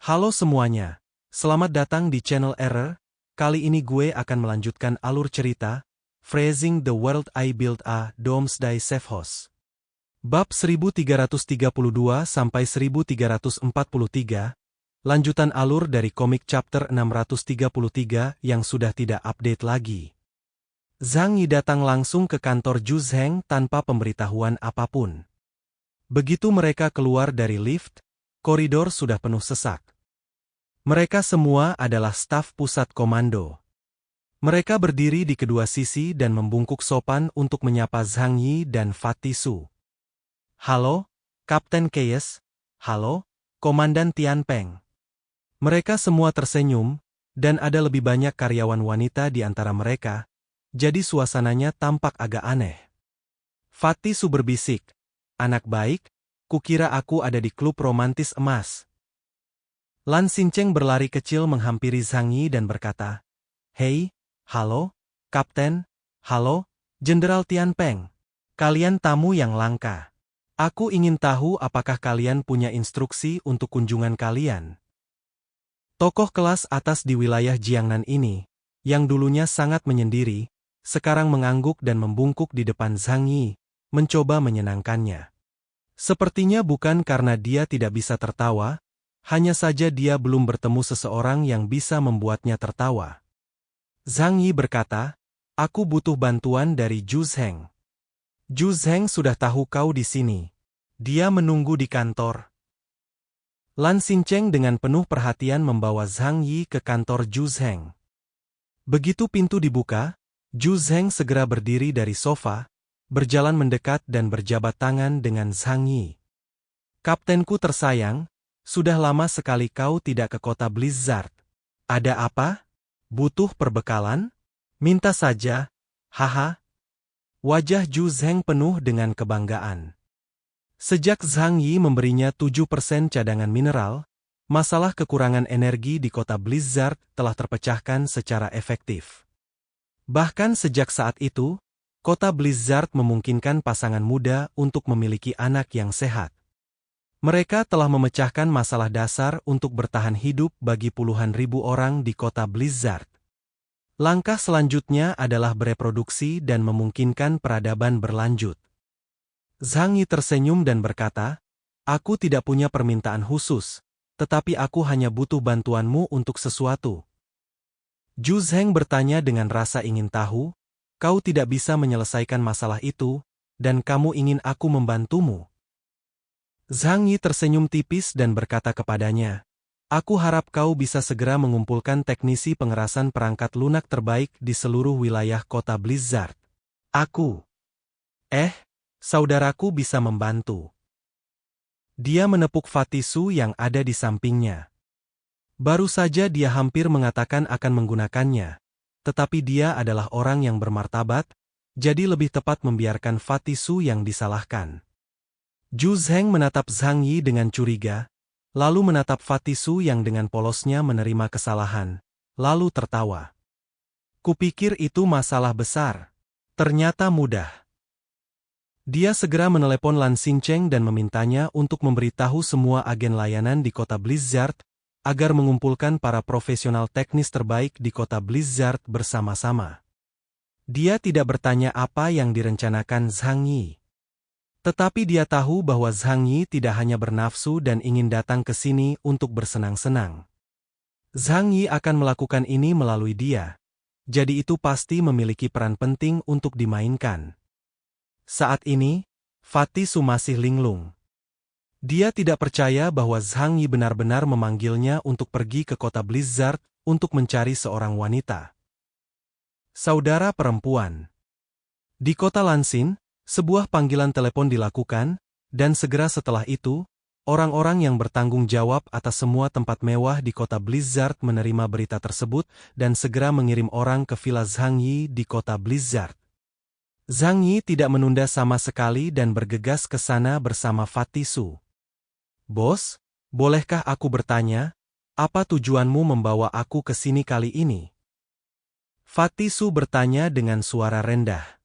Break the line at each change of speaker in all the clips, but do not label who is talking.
Halo semuanya, selamat datang di channel Error. Kali ini gue akan melanjutkan alur cerita, Phrasing the World I Built a Doomsday Safe House. Bab 1332 sampai 1343, lanjutan alur dari komik chapter 633 yang sudah tidak update lagi. Zhang Yi datang langsung ke kantor Zhu Zheng tanpa pemberitahuan apapun. Begitu mereka keluar dari lift, koridor sudah penuh sesak. Mereka semua adalah staf pusat komando. Mereka berdiri di kedua sisi dan membungkuk sopan untuk menyapa Zhang Yi dan Fatih Su. Halo, Kapten Keyes. Halo, Komandan Tian Peng. Mereka semua tersenyum, dan ada lebih banyak karyawan wanita di antara mereka, jadi suasananya tampak agak aneh. Fatih Su berbisik, "Anak baik, kukira aku ada di klub romantis emas." Lan Xincheng berlari kecil menghampiri Zhang Yi dan berkata, "Hei, halo, Kapten, halo, Jenderal Tian Peng. Kalian tamu yang langka. Aku ingin tahu apakah kalian punya instruksi untuk kunjungan kalian." Tokoh kelas atas di wilayah Jiangnan ini, yang dulunya sangat menyendiri, sekarang mengangguk dan membungkuk di depan Zhang Yi, mencoba menyenangkannya. Sepertinya bukan karena dia tidak bisa tertawa, hanya saja dia belum bertemu seseorang yang bisa membuatnya tertawa. Zhang Yi berkata, "Aku butuh bantuan dari Zhu Zheng. Zhu Zheng sudah tahu kau di sini. Dia menunggu di kantor." Lan Xincheng dengan penuh perhatian membawa Zhang Yi ke kantor Zhu Zheng. Begitu pintu dibuka, Zhu Zheng segera berdiri dari sofa, berjalan mendekat dan berjabat tangan dengan Zhang Yi. "Kaptenku tersayang, sudah lama sekali kau tidak ke kota Blizzard. Ada apa? Butuh perbekalan? Minta saja, haha." Wajah Zhu Zheng penuh dengan kebanggaan. Sejak Zhang Yi memberinya 7% cadangan mineral, masalah kekurangan energi di kota Blizzard telah terpecahkan secara efektif. Bahkan sejak saat itu, kota Blizzard memungkinkan pasangan muda untuk memiliki anak yang sehat. Mereka telah memecahkan masalah dasar untuk bertahan hidup bagi puluhan ribu orang di kota Blizzard. Langkah selanjutnya adalah bereproduksi dan memungkinkan peradaban berlanjut. Zhang Yi tersenyum dan berkata, "Aku tidak punya permintaan khusus, tetapi aku hanya butuh bantuanmu untuk sesuatu." Zhu Zheng bertanya dengan rasa ingin tahu, "Kau tidak bisa menyelesaikan masalah itu, dan kamu ingin aku membantumu?" Zhang Yi tersenyum tipis dan berkata kepadanya, "Aku harap kau bisa segera mengumpulkan teknisi pengerasan perangkat lunak terbaik di seluruh wilayah kota Blizzard. Saudaraku bisa membantu." Dia menepuk Fatih Su yang ada di sampingnya. Baru saja dia hampir mengatakan akan menggunakannya, tetapi dia adalah orang yang bermartabat, jadi lebih tepat membiarkan Fatih Su yang disalahkan. Zhu Zheng menatap Zhang Yi dengan curiga, lalu menatap Fatih Su yang dengan polosnya menerima kesalahan, lalu tertawa. "Kupikir itu masalah besar. Ternyata mudah." Dia segera menelepon Lan Xincheng dan memintanya untuk memberitahu semua agen layanan di kota Blizzard, agar mengumpulkan para profesional teknis terbaik di kota Blizzard bersama-sama. Dia tidak bertanya apa yang direncanakan Zhang Yi. Tetapi dia tahu bahwa Zhang Yi tidak hanya bernafsu dan ingin datang ke sini untuk bersenang-senang. Zhang Yi akan melakukan ini melalui dia, jadi itu pasti memiliki peran penting untuk dimainkan. Saat ini, Fatih Su masih linglung. Dia tidak percaya bahwa Zhang Yi benar-benar memanggilnya untuk pergi ke kota Blizzard untuk mencari seorang wanita. Saudara perempuan. Di kota Lansin, sebuah panggilan telepon dilakukan, dan segera setelah itu, orang-orang yang bertanggung jawab atas semua tempat mewah di kota Blizzard menerima berita tersebut dan segera mengirim orang ke villa Zhang Yi di kota Blizzard. Zhang Yi tidak menunda sama sekali dan bergegas ke sana bersama Fatih Su. "Bos, bolehkah aku bertanya, apa tujuanmu membawa aku ke sini kali ini?" Fatih Su bertanya dengan suara rendah.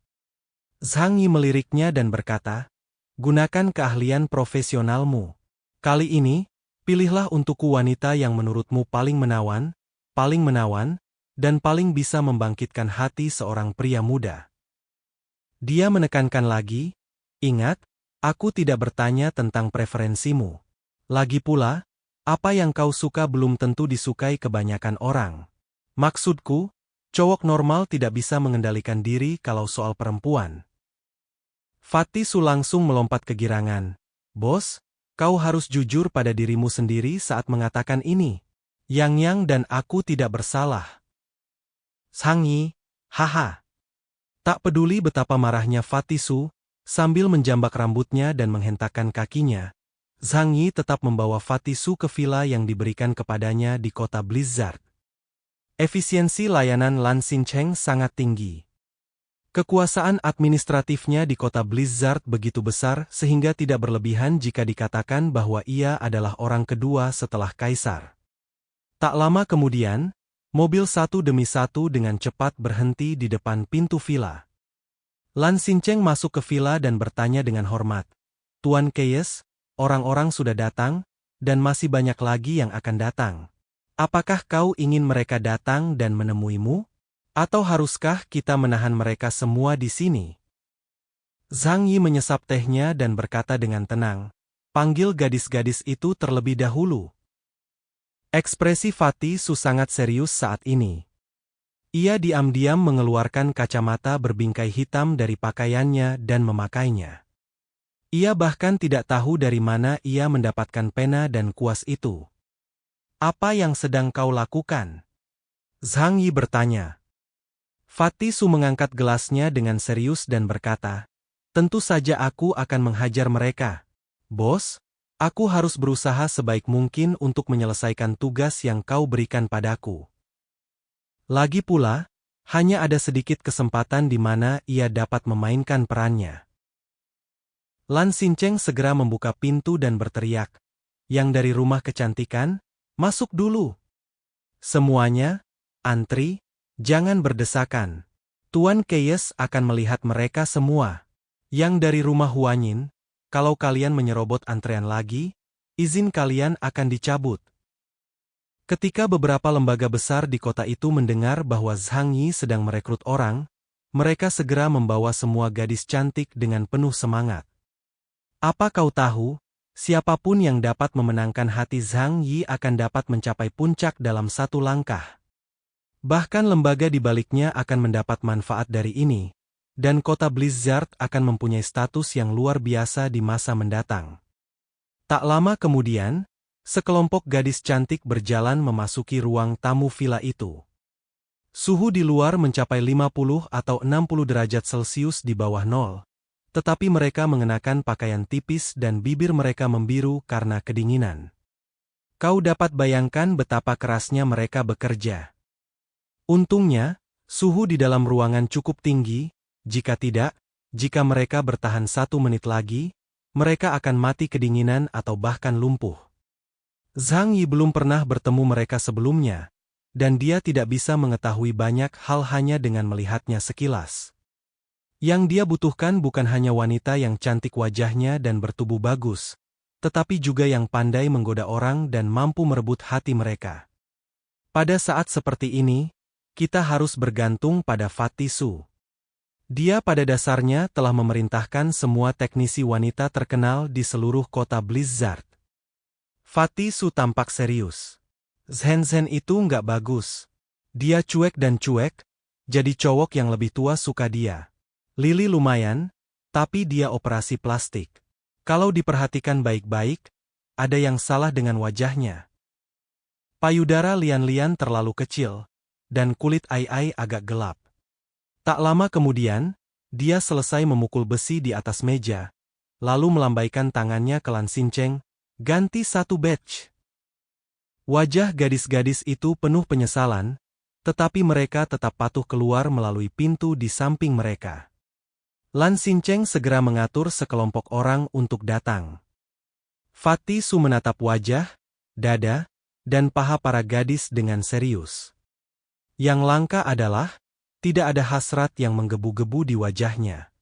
Zhang Yi meliriknya dan berkata, "Gunakan keahlian profesionalmu. Kali ini, Pilihlah untukku wanita yang menurutmu paling menawan, dan paling bisa membangkitkan hati seorang pria muda. Dia menekankan lagi, ingat, aku tidak bertanya tentang preferensimu. Lagi pula, apa yang kau suka belum tentu disukai kebanyakan orang. Maksudku, cowok normal tidak bisa mengendalikan diri kalau soal perempuan. Fatih Su langsung melompat kegirangan. Bos, kau harus jujur pada dirimu sendiri saat mengatakan ini. Yang dan aku tidak bersalah. Zhang Yi, haha. Tak peduli betapa marahnya Fatih Su, sambil menjambak rambutnya dan menghentakkan kakinya, Zhang Yi tetap membawa Fatih Su ke villa yang diberikan kepadanya di kota Blizzard. Efisiensi layanan Lan Xincheng sangat tinggi. Kekuasaan administratifnya di kota Blizzard begitu besar sehingga tidak berlebihan jika dikatakan bahwa ia adalah orang kedua setelah kaisar. Tak lama kemudian, mobil satu demi satu dengan cepat berhenti di depan pintu villa. Lan Xincheng masuk ke villa dan bertanya dengan hormat, "Tuan Keyes, orang-orang sudah datang, dan masih banyak lagi yang akan datang. Apakah kau ingin mereka datang dan menemuimu? Atau haruskah kita menahan mereka semua di sini?" Zhang Yi menyesap tehnya dan berkata dengan tenang, "Panggil gadis-gadis itu terlebih dahulu." Ekspresi Fatih Su sangat serius saat ini. Ia diam-diam mengeluarkan kacamata berbingkai hitam dari pakaiannya dan memakainya. Ia bahkan tidak tahu dari mana ia mendapatkan pena dan kuas itu. "Apa yang sedang kau lakukan?" Zhang Yi bertanya. Fatih Su mengangkat gelasnya dengan serius dan berkata, "Tentu saja aku akan menghajar mereka. Bos, aku harus berusaha sebaik mungkin untuk menyelesaikan tugas yang kau berikan padaku. Lagi pula, hanya ada sedikit kesempatan di mana ia dapat memainkan perannya." Lan Xincheng segera membuka pintu dan berteriak, "Yang dari rumah kecantikan, masuk dulu. Semuanya, antri, jangan berdesakan. Tuan Keyes akan melihat mereka semua. Yang dari rumah Huanyin, kalau kalian menyerobot antrean lagi, izin kalian akan dicabut." Ketika beberapa lembaga besar di kota itu mendengar bahwa Zhang Yi sedang merekrut orang, mereka segera membawa semua gadis cantik dengan penuh semangat. Apa kau tahu, siapapun yang dapat memenangkan hati Zhang Yi akan dapat mencapai puncak dalam satu langkah. Bahkan lembaga di baliknya akan mendapat manfaat dari ini, dan kota Blizzard akan mempunyai status yang luar biasa di masa mendatang. Tak lama kemudian, sekelompok gadis cantik berjalan memasuki ruang tamu villa itu. Suhu di luar mencapai 50 atau 60 derajat Celcius di bawah nol, tetapi mereka mengenakan pakaian tipis dan bibir mereka membiru karena kedinginan. Kau dapat bayangkan betapa kerasnya mereka bekerja. Untungnya, suhu di dalam ruangan cukup tinggi. Jika tidak, jika mereka bertahan 1 menit lagi, mereka akan mati kedinginan atau bahkan lumpuh. Zhang Yi belum pernah bertemu mereka sebelumnya, dan dia tidak bisa mengetahui banyak hal hanya dengan melihatnya sekilas. Yang dia butuhkan bukan hanya wanita yang cantik wajahnya dan bertubuh bagus, tetapi juga yang pandai menggoda orang dan mampu merebut hati mereka. Pada saat seperti ini, kita harus bergantung pada Fatih Su. Dia pada dasarnya telah memerintahkan semua teknisi wanita terkenal di seluruh kota Blizzard. Fatih Su tampak serius. Zhen itu nggak bagus. Dia cuek dan cuek, jadi cowok yang lebih tua suka dia. Lily lumayan, tapi dia operasi plastik. Kalau diperhatikan baik-baik, ada yang salah dengan wajahnya. Payudara Lian terlalu kecil, dan kulit Ai agak gelap. Tak lama kemudian, dia selesai memukul besi di atas meja, lalu melambaikan tangannya ke Lan Xincheng, "Ganti 1 batch." Wajah gadis-gadis itu penuh penyesalan, tetapi mereka tetap patuh keluar melalui pintu di samping mereka. Lan Xincheng segera mengatur sekelompok orang untuk datang. Fatih Su menatap wajah, dada, dan paha para gadis dengan serius. Yang langka adalah, tidak ada hasrat yang menggebu-gebu di wajahnya.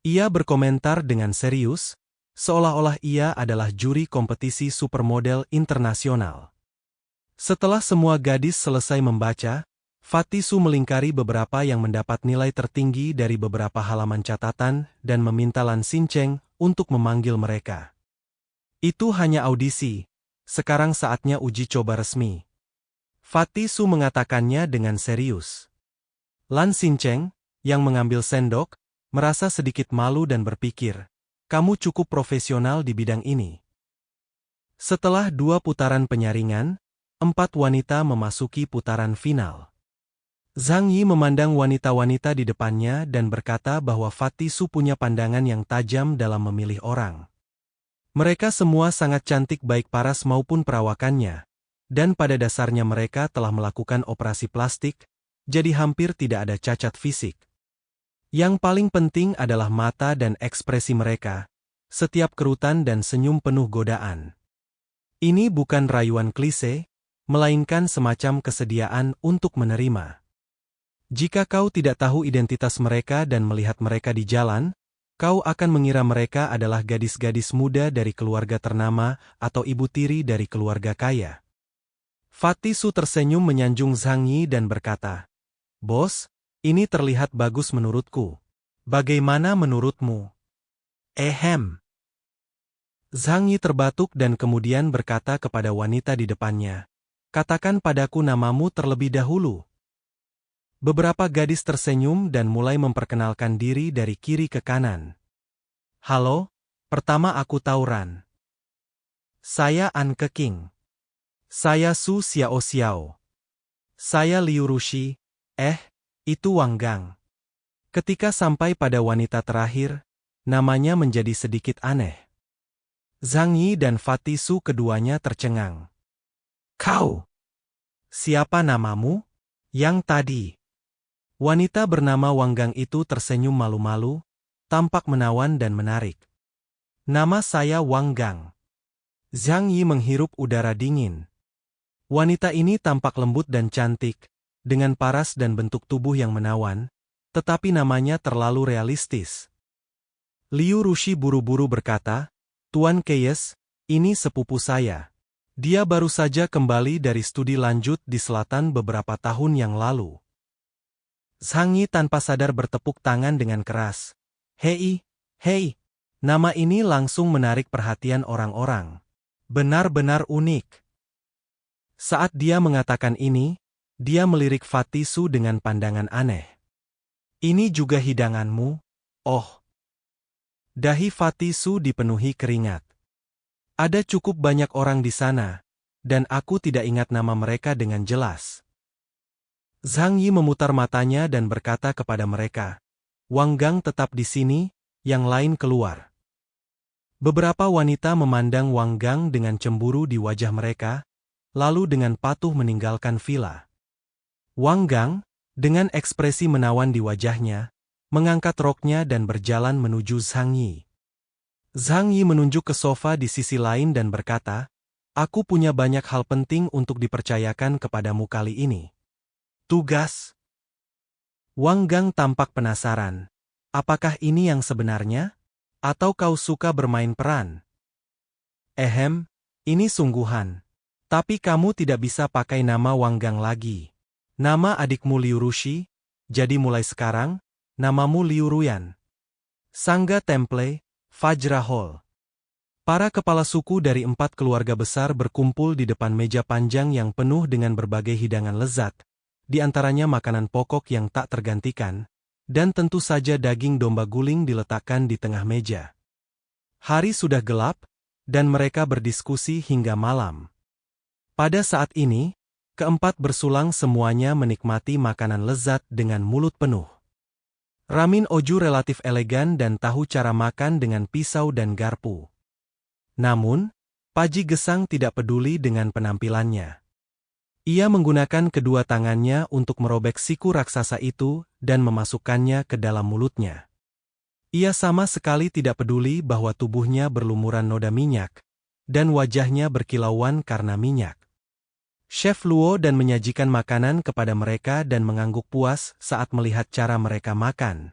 Ia berkomentar dengan serius, seolah-olah ia adalah juri kompetisi supermodel internasional. Setelah semua gadis selesai membaca, Fatty Su melingkari beberapa yang mendapat nilai tertinggi dari beberapa halaman catatan dan meminta Lan Xincheng untuk memanggil mereka. Itu hanya audisi, sekarang saatnya uji coba resmi. Fatty Su mengatakannya dengan serius. Lan Xincheng, yang mengambil sendok, merasa sedikit malu dan berpikir, kamu cukup profesional di bidang ini. Setelah 2 putaran penyaringan, 4 wanita memasuki putaran final. Zhang Yi memandang wanita-wanita di depannya dan berkata bahwa Fatty Su punya pandangan yang tajam dalam memilih orang. Mereka semua sangat cantik baik paras maupun perawakannya, dan pada dasarnya mereka telah melakukan operasi plastik, jadi hampir tidak ada cacat fisik. Yang paling penting adalah mata dan ekspresi mereka, setiap kerutan dan senyum penuh godaan. Ini bukan rayuan klise, melainkan semacam kesediaan untuk menerima. Jika kau tidak tahu identitas mereka dan melihat mereka di jalan, kau akan mengira mereka adalah gadis-gadis muda dari keluarga ternama atau ibu tiri dari keluarga kaya. Fatty Su tersenyum menyanjung Zhang Yi dan berkata, "Bos, ini terlihat bagus menurutku. Bagaimana menurutmu?" Ehem. Zhang Yi terbatuk dan kemudian berkata kepada wanita di depannya, "Katakan padaku namamu terlebih dahulu." Beberapa gadis tersenyum dan mulai memperkenalkan diri dari kiri ke kanan. "Halo, pertama aku Tauran. Saya An Keking. Saya Su Xiao Xiao. Saya Liu Rushi. Itu Wang Gang." Ketika sampai pada wanita terakhir, namanya menjadi sedikit aneh. Zhang Yi dan Fatty Su keduanya tercengang. "Kau? Siapa namamu?" "Yang tadi." Wanita bernama Wang Gang itu tersenyum malu-malu, tampak menawan dan menarik. "Nama saya Wang Gang." Zhang Yi menghirup udara dingin. Wanita ini tampak lembut dan cantik, dengan paras dan bentuk tubuh yang menawan, tetapi namanya terlalu realistis. Liu Rushi buru-buru berkata, "Tuan Keyes, ini sepupu saya. Dia baru saja kembali dari studi lanjut di selatan beberapa tahun yang lalu." Zhang Yi tanpa sadar bertepuk tangan dengan keras. Hei. Nama ini langsung menarik perhatian orang-orang. Benar-benar unik." Saat dia mengatakan ini, dia melirik Fatty Su dengan pandangan aneh. "Ini juga hidanganmu? Oh." Dahi Fatty Su dipenuhi keringat. Ada cukup banyak orang di sana, dan aku tidak ingat nama mereka dengan jelas. Zhang Yi memutar matanya dan berkata kepada mereka, "Wang Gang tetap di sini, yang lain keluar." Beberapa wanita memandang Wang Gang dengan cemburu di wajah mereka, lalu dengan patuh meninggalkan villa. Wang Gang, dengan ekspresi menawan di wajahnya, mengangkat roknya dan berjalan menuju Zhang Yi. Zhang Yi menunjuk ke sofa di sisi lain dan berkata, "Aku punya banyak hal penting untuk dipercayakan kepadamu kali ini." "Tugas?" Wang Gang tampak penasaran. "Apakah ini yang sebenarnya? Atau kau suka bermain peran?" Ini sungguhan. Tapi kamu tidak bisa pakai nama Wang Gang lagi. Nama adikmu Liu Rushi, jadi mulai sekarang, namamu Liu Ruyan. Sangga Temple, Fajra Hall. Para kepala suku dari 4 keluarga besar berkumpul di depan meja panjang yang penuh dengan berbagai hidangan lezat, di antaranya makanan pokok yang tak tergantikan, dan tentu saja daging domba guling diletakkan di tengah meja. Hari sudah gelap, dan mereka berdiskusi hingga malam. Pada saat ini, keempat bersulang semuanya menikmati makanan lezat dengan mulut penuh. Ramin Oju relatif elegan dan tahu cara makan dengan pisau dan garpu. Namun, Paji Gesang tidak peduli dengan penampilannya. Ia menggunakan kedua tangannya untuk merobek siku raksasa itu dan memasukkannya ke dalam mulutnya. Ia sama sekali tidak peduli bahwa tubuhnya berlumuran noda minyak, dan wajahnya berkilauan karena minyak. Chef Luo dan menyajikan makanan kepada mereka dan mengangguk puas saat melihat cara mereka makan.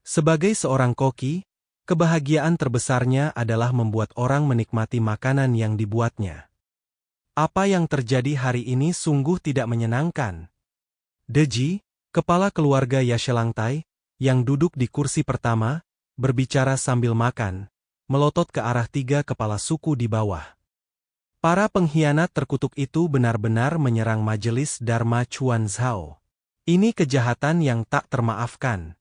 Sebagai seorang koki, Kebahagiaan terbesarnya adalah membuat orang menikmati makanan yang dibuatnya. Apa yang terjadi hari ini sungguh tidak menyenangkan. Deji, kepala keluarga Yashelangtai, yang duduk di kursi pertama, berbicara sambil makan, melotot ke arah 3 kepala suku di bawah. Para pengkhianat terkutuk itu benar-benar menyerang majelis Dharma Chuan Zhao. Ini kejahatan yang tak termaafkan.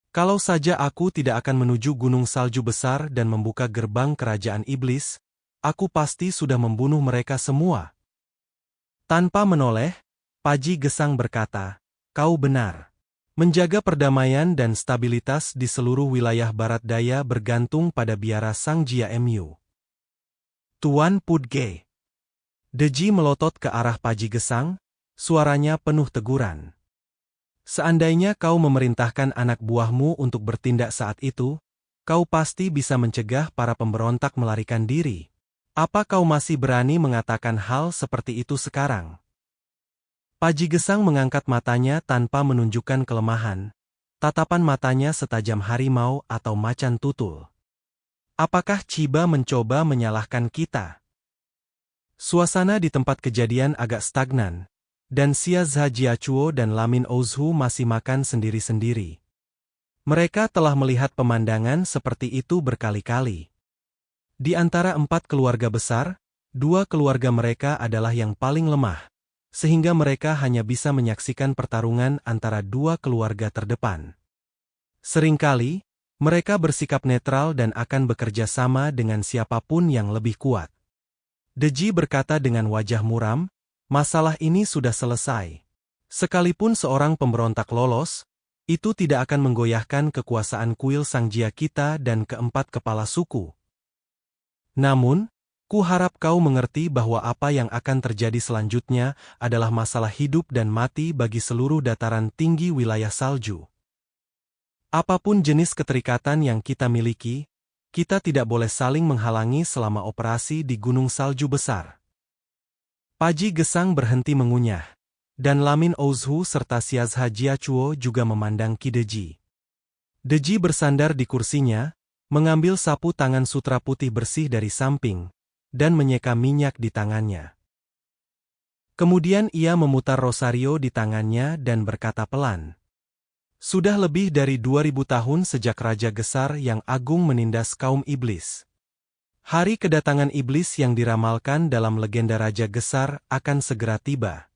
Kalau saja aku tidak akan menuju gunung salju besar dan membuka gerbang kerajaan iblis, aku pasti sudah membunuh mereka semua. Tanpa menoleh, Paji Gesang berkata, "Kau benar. Menjaga perdamaian dan stabilitas di seluruh wilayah barat daya bergantung pada biara Sang Jia Mu." Tuan Pudge. Deji melotot ke arah Paji Gesang, suaranya penuh teguran. Seandainya kau memerintahkan anak buahmu untuk bertindak saat itu, kau pasti bisa mencegah para pemberontak melarikan diri. Apa kau masih berani mengatakan hal seperti itu sekarang? Paji Gesang mengangkat matanya tanpa menunjukkan kelemahan. Tatapan matanya setajam harimau atau macan tutul. Apakah Ciba mencoba menyalahkan kita? Suasana di tempat kejadian agak stagnan. Dan Xia Zhajiachuo dan Lamin Ouzhu masih makan sendiri-sendiri. Mereka telah melihat pemandangan seperti itu berkali-kali. Di antara 4 keluarga besar, 2 keluarga mereka adalah yang paling lemah, sehingga mereka hanya bisa menyaksikan pertarungan antara 2 keluarga terdepan. Seringkali, mereka bersikap netral dan akan bekerja sama dengan siapapun yang lebih kuat. Deji berkata dengan wajah muram, "Masalah ini sudah selesai. Sekalipun seorang pemberontak lolos, itu tidak akan menggoyahkan kekuasaan kuil Sang Jia kita dan keempat kepala suku. Namun, ku harap kau mengerti bahwa apa yang akan terjadi selanjutnya adalah masalah hidup dan mati bagi seluruh dataran tinggi wilayah salju. Apapun jenis keterikatan yang kita miliki, kita tidak boleh saling menghalangi selama operasi di gunung salju besar." Paji Gesang berhenti mengunyah, dan Lamin Ouzhu serta Xia Zhajiachuo juga memandang Ki Deji. Deji bersandar di kursinya, mengambil sapu tangan sutra putih bersih dari samping, dan menyeka minyak di tangannya. Kemudian ia memutar rosario di tangannya dan berkata pelan, "Sudah lebih dari 2000 tahun sejak Raja Gesar yang agung menindas kaum iblis. Hari kedatangan iblis yang diramalkan dalam legenda Raja Gesar akan segera tiba.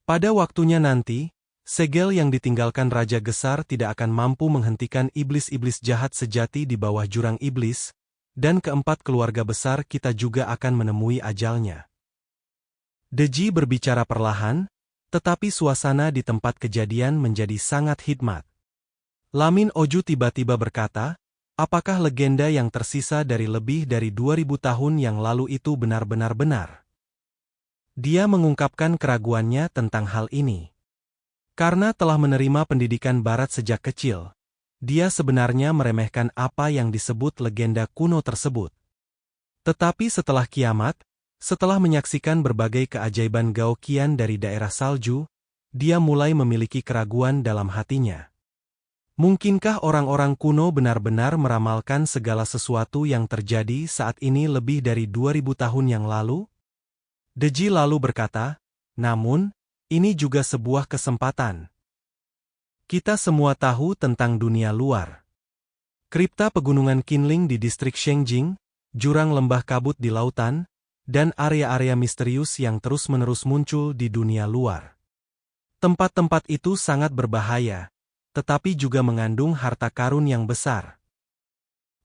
Pada waktunya nanti, segel yang ditinggalkan Raja Gesar tidak akan mampu menghentikan iblis-iblis jahat sejati di bawah jurang iblis, dan keempat keluarga besar kita juga akan menemui ajalnya." Deji berbicara perlahan, tetapi suasana di tempat kejadian menjadi sangat hikmat. Lamin Oju tiba-tiba berkata, "Apakah legenda yang tersisa dari lebih dari 2000 tahun yang lalu itu benar-benar benar?" Dia mengungkapkan keraguannya tentang hal ini. Karena telah menerima pendidikan barat sejak kecil, dia sebenarnya meremehkan apa yang disebut legenda kuno tersebut. Tetapi setelah kiamat, setelah menyaksikan berbagai keajaiban Gao Qian dari daerah salju, dia mulai memiliki keraguan dalam hatinya. Mungkinkah orang-orang kuno benar-benar meramalkan segala sesuatu yang terjadi saat ini lebih dari 2000 tahun yang lalu? Deji lalu berkata, "Namun, ini juga sebuah kesempatan. Kita semua tahu tentang dunia luar. Kripta pegunungan Qinling di distrik Shengjing, jurang lembah kabut di lautan, dan area-area misterius yang terus-menerus muncul di dunia luar. Tempat-tempat itu sangat berbahaya, tetapi juga mengandung harta karun yang besar.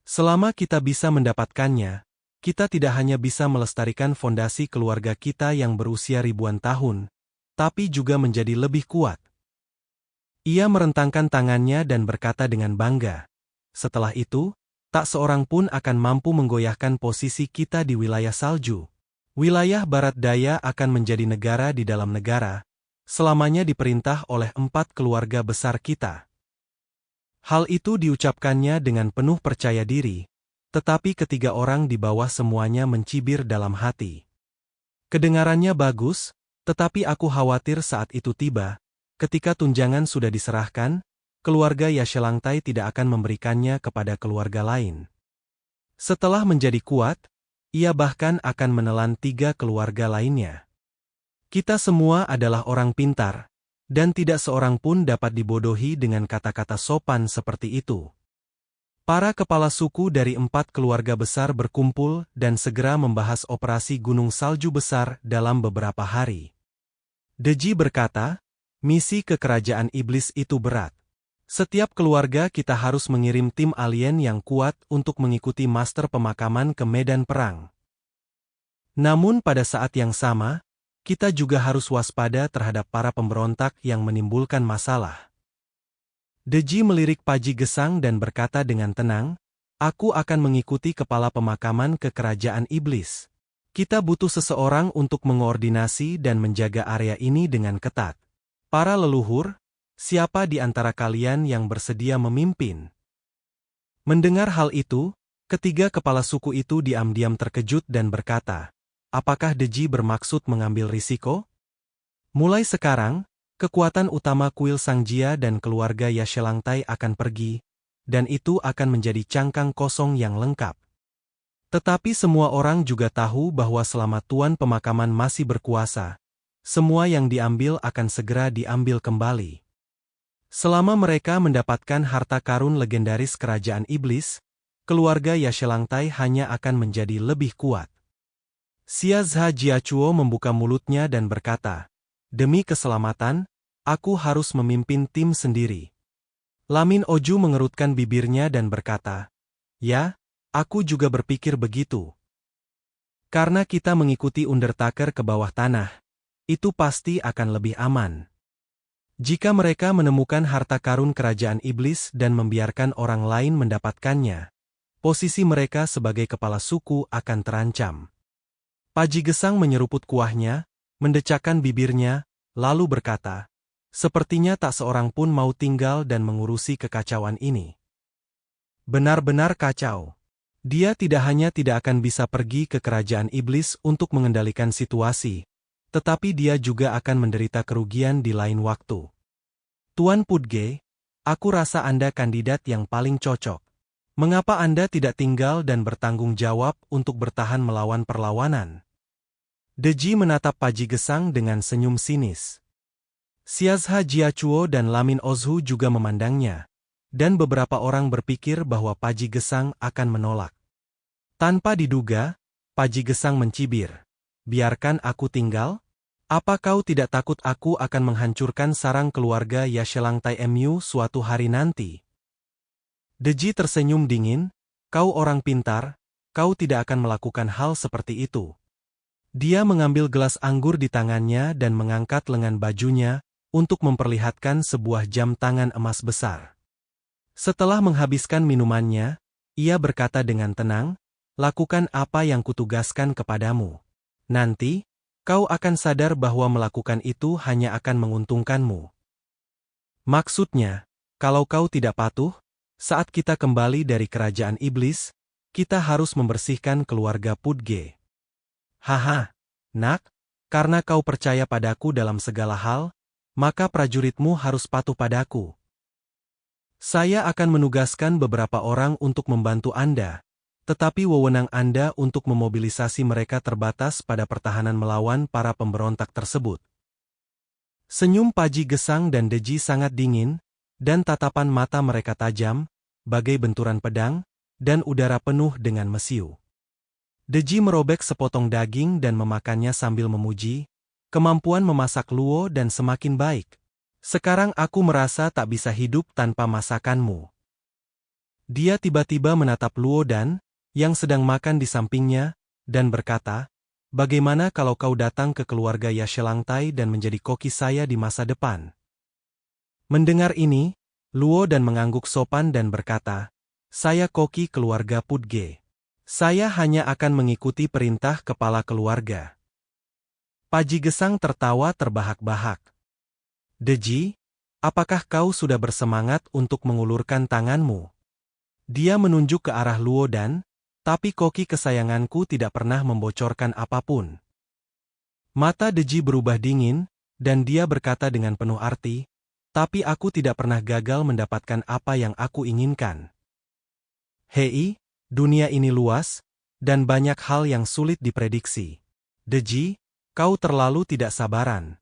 Selama kita bisa mendapatkannya, kita tidak hanya bisa melestarikan fondasi keluarga kita yang berusia ribuan tahun, tapi juga menjadi lebih kuat." Ia merentangkan tangannya dan berkata dengan bangga, "Setelah itu, tak seorang pun akan mampu menggoyahkan posisi kita di wilayah salju. Wilayah barat daya akan menjadi negara di dalam negara, selamanya diperintah oleh 4 keluarga besar kita." Hal itu diucapkannya dengan penuh percaya diri, tetapi ketiga orang di bawah semuanya mencibir dalam hati. Kedengarannya bagus, tetapi aku khawatir saat itu tiba, ketika tunjangan sudah diserahkan, keluarga Yashelangtai tidak akan memberikannya kepada keluarga lain. Setelah menjadi kuat, ia bahkan akan menelan 3 keluarga lainnya. Kita semua adalah orang pintar, dan tidak seorang pun dapat dibodohi dengan kata-kata sopan seperti itu. Para kepala suku dari 4 keluarga besar berkumpul dan segera membahas operasi gunung salju besar dalam beberapa hari. Deji berkata, misi ke kerajaan iblis itu berat. Setiap keluarga kita harus mengirim tim alien yang kuat untuk mengikuti master pemakaman ke medan perang. Namun pada saat yang sama, kita juga harus waspada terhadap para pemberontak yang menimbulkan masalah. Deji melirik Paji Gesang dan berkata dengan tenang, aku akan mengikuti kepala pemakaman ke kerajaan iblis. Kita butuh seseorang untuk mengoordinasi dan menjaga area ini dengan ketat. Para leluhur, siapa di antara kalian yang bersedia memimpin? Mendengar hal itu, ketiga kepala suku itu diam-diam terkejut dan berkata, apakah Deji bermaksud mengambil risiko? Mulai sekarang, kekuatan utama kuil Sangjia dan keluarga Yashelangtai akan pergi, dan itu akan menjadi cangkang kosong yang lengkap. Tetapi semua orang juga tahu bahwa selama Tuan Pemakaman masih berkuasa, semua yang diambil akan segera diambil kembali. Selama mereka mendapatkan harta karun legendaris kerajaan iblis, keluarga Yashelangtai hanya akan menjadi lebih kuat. Xiazha Jiachuo membuka mulutnya dan berkata, demi keselamatan, aku harus memimpin tim sendiri. Lamin Oju mengerutkan bibirnya dan berkata, ya, aku juga berpikir begitu. Karena kita mengikuti Undertaker ke bawah tanah, itu pasti akan lebih aman. Jika mereka menemukan harta karun kerajaan iblis dan membiarkan orang lain mendapatkannya, posisi mereka sebagai kepala suku akan terancam. Paji Gesang menyeruput kuahnya, mendecakkan bibirnya, lalu berkata, sepertinya tak seorang pun mau tinggal dan mengurusi kekacauan ini. Benar-benar kacau. Dia tidak hanya tidak akan bisa pergi ke kerajaan iblis untuk mengendalikan situasi, tetapi dia juga akan menderita kerugian di lain waktu. Tuan Pudge, aku rasa Anda kandidat yang paling cocok. Mengapa Anda tidak tinggal dan bertanggung jawab untuk bertahan melawan perlawanan? Deji menatap Paji Gesang dengan senyum sinis. Xiazha Jiachuo dan Lamin Ozhu juga memandangnya, dan beberapa orang berpikir bahwa Paji Gesang akan menolak. Tanpa diduga, Paji Gesang mencibir. Biarkan aku tinggal? Apa kau tidak takut aku akan menghancurkan sarang keluarga Yashelangtai Mu suatu hari nanti? Deji tersenyum dingin, kau orang pintar, kau tidak akan melakukan hal seperti itu. Dia mengambil gelas anggur di tangannya dan mengangkat lengan bajunya untuk memperlihatkan sebuah jam tangan emas besar. Setelah menghabiskan minumannya, ia berkata dengan tenang, lakukan apa yang kutugaskan kepadamu. Nanti, kau akan sadar bahwa melakukan itu hanya akan menguntungkanmu. Maksudnya, kalau kau tidak patuh, saat kita kembali dari kerajaan iblis, kita harus membersihkan keluarga Pudge. Haha, nak, karena kau percaya padaku dalam segala hal, maka prajuritmu harus patuh padaku. Saya akan menugaskan beberapa orang untuk membantu Anda, tetapi wewenang Anda untuk memobilisasi mereka terbatas pada pertahanan melawan para pemberontak tersebut. Senyum Paji Gesang dan Deji sangat dingin, dan tatapan mata mereka tajam, bagai benturan pedang, dan udara penuh dengan mesiu. Deji merobek sepotong daging dan memakannya sambil memuji, kemampuan memasak luo dan semakin baik. Sekarang aku merasa tak bisa hidup tanpa masakanmu. Dia tiba-tiba menatap Luo Dan, yang sedang makan di sampingnya, dan berkata, bagaimana kalau kau datang ke keluarga Yashelangtai dan menjadi koki saya di masa depan? Mendengar ini, Luo Dan mengangguk sopan dan berkata, saya koki keluarga Pudge. Saya hanya akan mengikuti perintah kepala keluarga. Paji Gesang tertawa terbahak-bahak. Deji, apakah kau sudah bersemangat untuk mengulurkan tanganmu? Dia menunjuk ke arah Luo Dan, tapi koki kesayanganku tidak pernah membocorkan apapun. Mata Deji berubah dingin, dan dia berkata dengan penuh arti, Tapi aku tidak pernah gagal mendapatkan apa yang aku inginkan. Hei, dunia ini luas, dan banyak hal yang sulit diprediksi. Deji, kau terlalu tidak sabaran.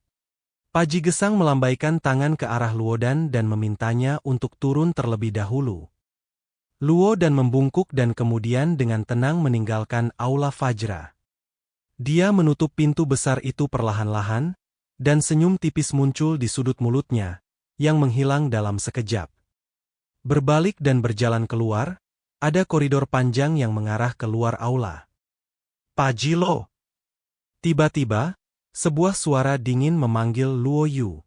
Paji Gesang melambaikan tangan ke arah Luodan dan memintanya untuk turun terlebih dahulu. Luodan membungkuk dan kemudian dengan tenang meninggalkan Aula Fajra. Dia menutup pintu besar itu perlahan-lahan, dan senyum tipis muncul di sudut mulutnya, yang menghilang dalam sekejap. Berbalik dan berjalan keluar, ada koridor panjang yang mengarah keluar aula. Paji Lo! Tiba-tiba, sebuah suara dingin memanggil Luo Yu.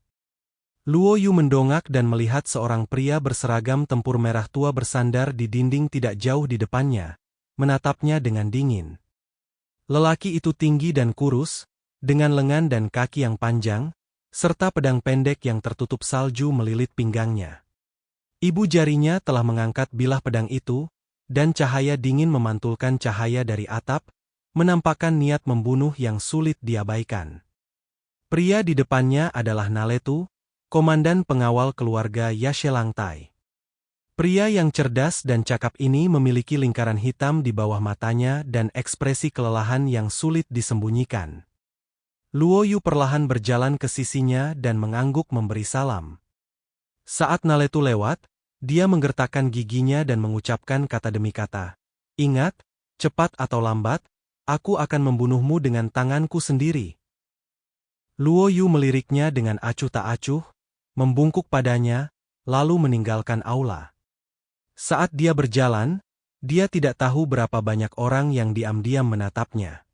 Luo Yu mendongak dan melihat seorang pria berseragam tempur merah tua bersandar di dinding tidak jauh di depannya, menatapnya dengan dingin. Lelaki itu tinggi dan kurus, dengan lengan dan kaki yang panjang, serta pedang pendek yang tertutup salju melilit pinggangnya. Ibu jarinya telah mengangkat bilah pedang itu, dan cahaya dingin memantulkan cahaya dari atap, menampakkan niat membunuh yang sulit diabaikan. Pria di depannya adalah Naletu, komandan pengawal keluarga Yashelangtai. Pria yang cerdas dan cakap ini memiliki lingkaran hitam di bawah matanya dan ekspresi kelelahan yang sulit disembunyikan. Luo Yu perlahan berjalan ke sisinya dan mengangguk memberi salam. Saat Naletu lewat, dia menggertakkan giginya dan mengucapkan kata demi kata. Ingat, cepat atau lambat, aku akan membunuhmu dengan tanganku sendiri. Luo Yu meliriknya dengan acuh tak acuh, membungkuk padanya, lalu meninggalkan aula. Saat dia berjalan, dia tidak tahu berapa banyak orang yang diam-diam menatapnya.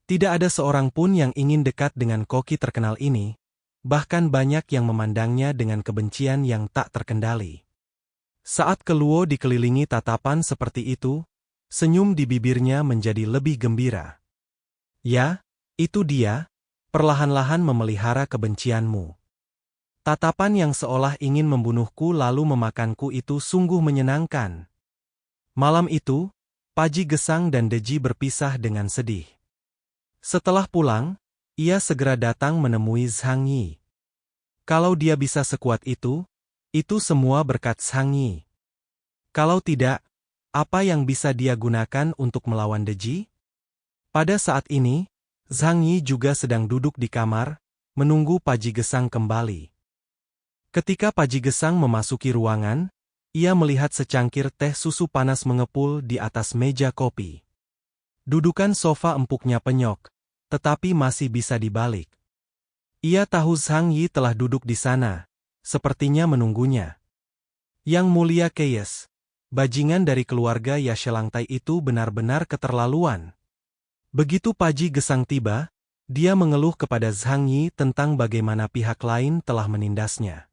Tidak ada seorang pun yang ingin dekat dengan koki terkenal ini, bahkan banyak yang memandangnya dengan kebencian yang tak terkendali. Saat Luo dikelilingi tatapan seperti itu, senyum di bibirnya menjadi lebih gembira. Ya, itu dia, perlahan-lahan memelihara kebencianmu. Tatapan yang seolah ingin membunuhku lalu memakanku itu sungguh menyenangkan. Malam itu, Paji Gesang dan Deji berpisah dengan sedih. Setelah pulang, ia segera datang menemui Zhang Yi. Kalau dia bisa sekuat itu semua berkat Zhang Yi. Kalau tidak, apa yang bisa dia gunakan untuk melawan Deji? Pada saat ini, Zhang Yi juga sedang duduk di kamar, menunggu Paji Gesang kembali. Ketika Paji Gesang memasuki ruangan, ia melihat secangkir teh susu panas mengepul di atas meja kopi. Dudukan sofa empuknya penyok, tetapi masih bisa dibalik. Ia tahu Zhang Yi telah duduk di sana, sepertinya menunggunya. Yang Mulia Keyes, bajingan dari keluarga Yashelangtai itu benar-benar keterlaluan. Begitu Paji Gesang tiba, dia mengeluh kepada Zhang Yi tentang bagaimana pihak lain telah menindasnya.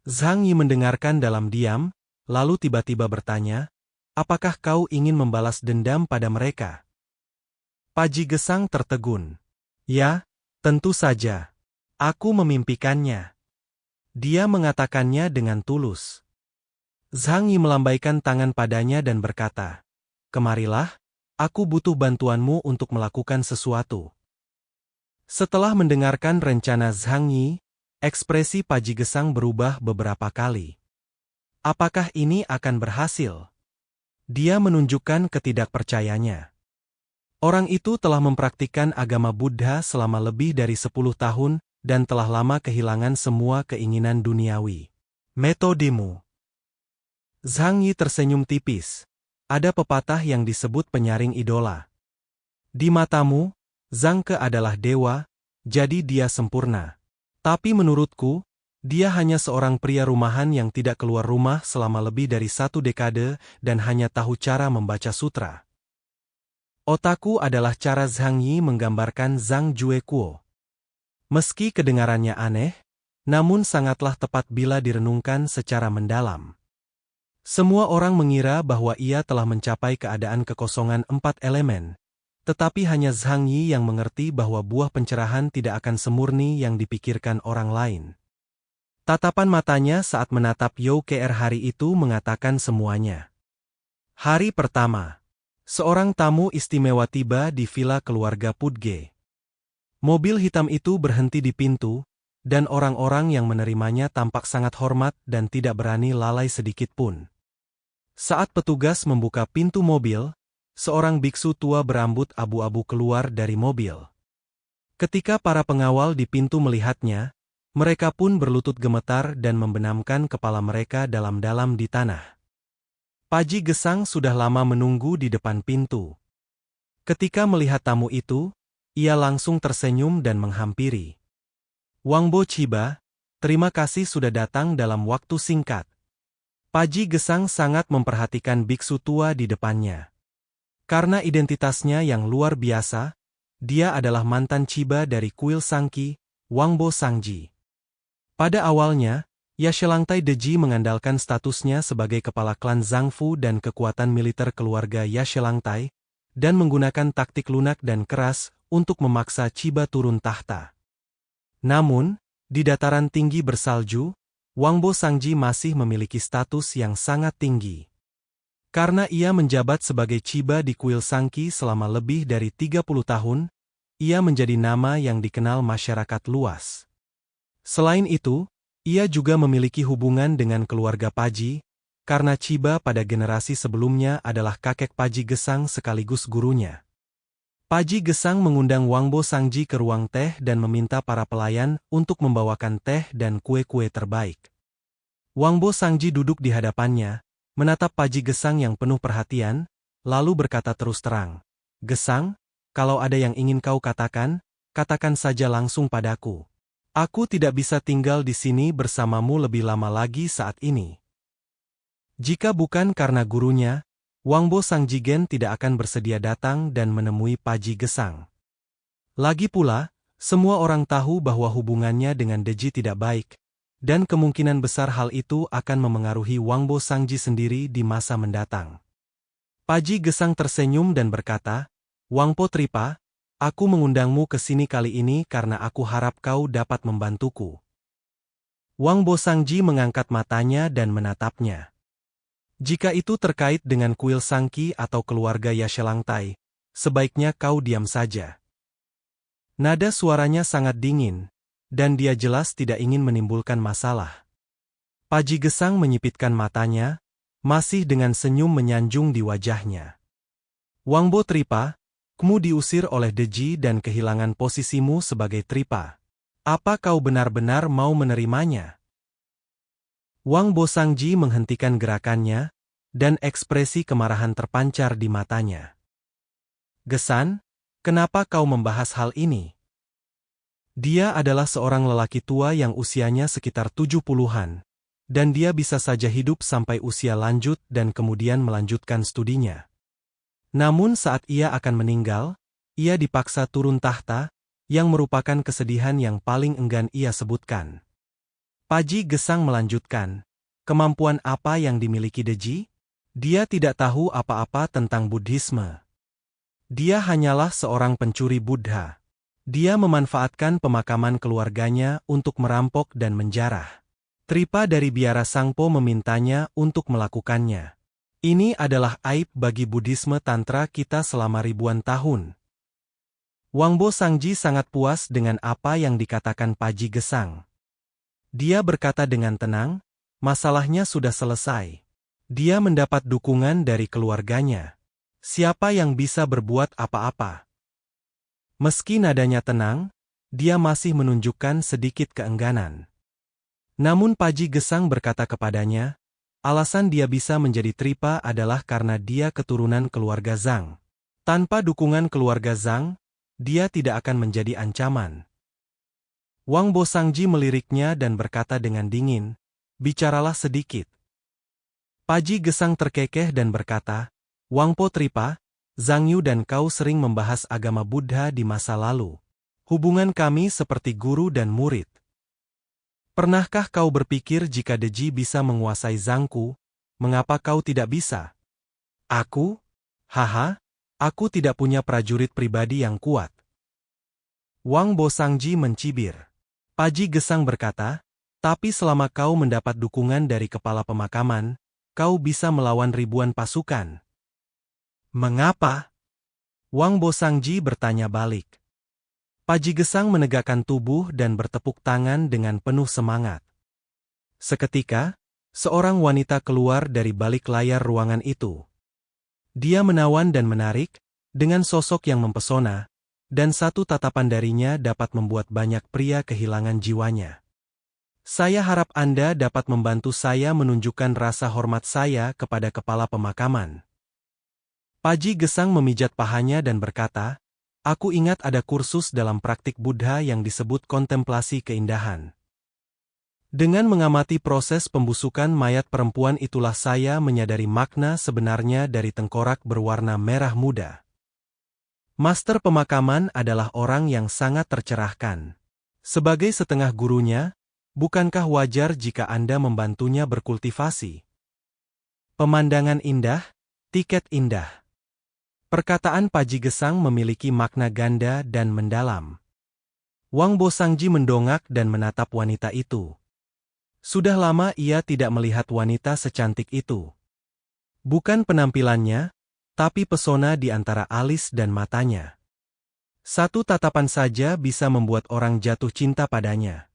Zhang Yi mendengarkan dalam diam, lalu tiba-tiba bertanya, apakah kau ingin membalas dendam pada mereka? Paji Gesang tertegun. Ya, tentu saja. Aku memimpikannya. Dia mengatakannya dengan tulus. Zhang Yi melambaikan tangan padanya dan berkata, kemarilah, aku butuh bantuanmu untuk melakukan sesuatu. Setelah mendengarkan rencana Zhang Yi, ekspresi Paji Gesang berubah beberapa kali. Apakah ini akan berhasil? Dia menunjukkan ketidakpercayanya. Orang itu telah mempraktikkan agama Buddha selama lebih dari 10 tahun, dan telah lama kehilangan semua keinginan duniawi. Metodemu. Zhang Yi tersenyum tipis. Ada pepatah yang disebut penyaring idola. Di matamu, Zhang Ke adalah dewa, jadi dia sempurna. Tapi menurutku, dia hanya seorang pria rumahan yang tidak keluar rumah selama lebih dari 1 dekade dan hanya tahu cara membaca sutra. Otaku adalah cara Zhang Yi menggambarkan Zhang Jue Kuo. Meski kedengarannya aneh, namun sangatlah tepat bila direnungkan secara mendalam. Semua orang mengira bahwa ia telah mencapai keadaan kekosongan 4 elemen, tetapi hanya Zhang Yi yang mengerti bahwa buah pencerahan tidak akan semurni yang dipikirkan orang lain. Tatapan matanya saat menatap You Kr hari itu mengatakan semuanya. Hari pertama, seorang tamu istimewa tiba di villa keluarga Pudge. Mobil hitam itu berhenti di pintu, dan orang-orang yang menerimanya tampak sangat hormat dan tidak berani lalai sedikit pun. Saat petugas membuka pintu mobil, seorang biksu tua berambut abu-abu keluar dari mobil. Ketika para pengawal di pintu melihatnya, mereka pun berlutut gemetar dan membenamkan kepala mereka dalam-dalam di tanah. Paji Gesang sudah lama menunggu di depan pintu. Ketika melihat tamu itu, ia langsung tersenyum dan menghampiri. Wangbo Chiba, terima kasih sudah datang dalam waktu singkat. Paji Gesang sangat memperhatikan biksu tua di depannya. Karena identitasnya yang luar biasa, dia adalah mantan Chiba dari kuil Sangki, Wangbo Sangji. Pada awalnya, Yashelangtai Deji mengandalkan statusnya sebagai kepala klan Zhangfu dan kekuatan militer keluarga Yashelangtai, dan menggunakan taktik lunak dan keras untuk memaksa Chiba turun tahta. Namun, di dataran tinggi bersalju, Wangbo Sangji masih memiliki status yang sangat tinggi. Karena ia menjabat sebagai Chiba di kuil Sangki selama lebih dari 30 tahun, ia menjadi nama yang dikenal masyarakat luas. Selain itu, ia juga memiliki hubungan dengan keluarga Paji, karena Chiba pada generasi sebelumnya adalah kakek Paji Gesang sekaligus gurunya. Paji Gesang mengundang Wangbo Sangji ke ruang teh dan meminta para pelayan untuk membawakan teh dan kue-kue terbaik. Wangbo Sangji duduk di hadapannya, menatap Paji Gesang yang penuh perhatian, lalu berkata terus terang, "Gesang, kalau ada yang ingin kau katakan, katakan saja langsung padaku. Aku tidak bisa tinggal di sini bersamamu lebih lama lagi saat ini." Jika bukan karena gurunya, Wangbo Sangjigen tidak akan bersedia datang dan menemui Paji Gesang. Lagi pula, semua orang tahu bahwa hubungannya dengan Deji tidak baik, dan kemungkinan besar hal itu akan memengaruhi Wangbo Sangji sendiri di masa mendatang. Paji Gesang tersenyum dan berkata, "Wangpo Tripa, aku mengundangmu ke sini kali ini karena aku harap kau dapat membantuku." Wangbo Sangji mengangkat matanya dan menatapnya. "Jika itu terkait dengan kuil Sangki atau keluarga Yashelangtai, sebaiknya kau diam saja." Nada suaranya sangat dingin, dan dia jelas tidak ingin menimbulkan masalah. Paji Gesang menyipitkan matanya, masih dengan senyum menyanjung di wajahnya. "Wangbo Tripa, kamu diusir oleh Deji dan kehilangan posisimu sebagai Tripa. Apa kau benar-benar mau menerimanya?" Wangbo Sangji menghentikan gerakannya, dan ekspresi kemarahan terpancar di matanya. "Gesan, kenapa kau membahas hal ini?" Dia adalah seorang lelaki tua yang usianya sekitar 70-an, dan dia bisa saja hidup sampai usia lanjut dan kemudian melanjutkan studinya. Namun saat ia akan meninggal, ia dipaksa turun tahta, yang merupakan kesedihan yang paling enggan ia sebutkan. Paji Gesang melanjutkan, "Kemampuan apa yang dimiliki Deji? Dia tidak tahu apa-apa tentang Buddhisme. Dia hanyalah seorang pencuri Buddha. Dia memanfaatkan pemakaman keluarganya untuk merampok dan menjarah. Tripa dari biara Sangpo memintanya untuk melakukannya. Ini adalah aib bagi Buddhisme Tantra kita selama ribuan tahun." Wangbo Sangji sangat puas dengan apa yang dikatakan Paji Gesang. Dia berkata dengan tenang, masalahnya sudah selesai. Dia mendapat dukungan dari keluarganya. Siapa yang bisa berbuat apa-apa? Meski nadanya tenang, dia masih menunjukkan sedikit keengganan. Namun Paji Gesang berkata kepadanya, alasan dia bisa menjadi Tripa adalah karena dia keturunan keluarga Zhang. Tanpa dukungan keluarga Zhang, dia tidak akan menjadi ancaman. Wangbo Sangji meliriknya dan berkata dengan dingin, "Bicaralah sedikit." Paji Gesang terkekeh dan berkata, "Wangpo Tripa, Zhang Yu dan kau sering membahas agama Buddha di masa lalu. Hubungan kami seperti guru dan murid. Pernahkah kau berpikir jika Deji bisa menguasai Zhangku, mengapa kau tidak bisa?" "Aku? Haha, aku tidak punya prajurit pribadi yang kuat." Wangbo Sangji mencibir. Paji Gesang berkata, "Tapi selama kau mendapat dukungan dari kepala pemakaman, kau bisa melawan ribuan pasukan." "Mengapa?" Wangbo Sangji bertanya balik. Paji Gesang menegakkan tubuh dan bertepuk tangan dengan penuh semangat. Seketika, seorang wanita keluar dari balik layar ruangan itu. Dia menawan dan menarik, dengan sosok yang mempesona, dan satu tatapan darinya dapat membuat banyak pria kehilangan jiwanya. Saya harap Anda dapat membantu saya menunjukkan rasa hormat saya kepada kepala pemakaman. Paji Gesang memijat pahanya dan berkata, "Aku ingat ada kursus dalam praktik Buddha yang disebut kontemplasi keindahan. Dengan mengamati proses pembusukan mayat perempuan itulah saya menyadari makna sebenarnya dari tengkorak berwarna merah muda." Master pemakaman adalah orang yang sangat tercerahkan. Sebagai setengah gurunya, bukankah wajar jika Anda membantunya berkultivasi? Pemandangan indah, tiket indah. Perkataan Paji Gesang memiliki makna ganda dan mendalam. Wang Bo Sangji mendongak dan menatap wanita itu. Sudah lama ia tidak melihat wanita secantik itu. Bukan penampilannya, tapi pesona di antara alis dan matanya. Satu tatapan saja bisa membuat orang jatuh cinta padanya.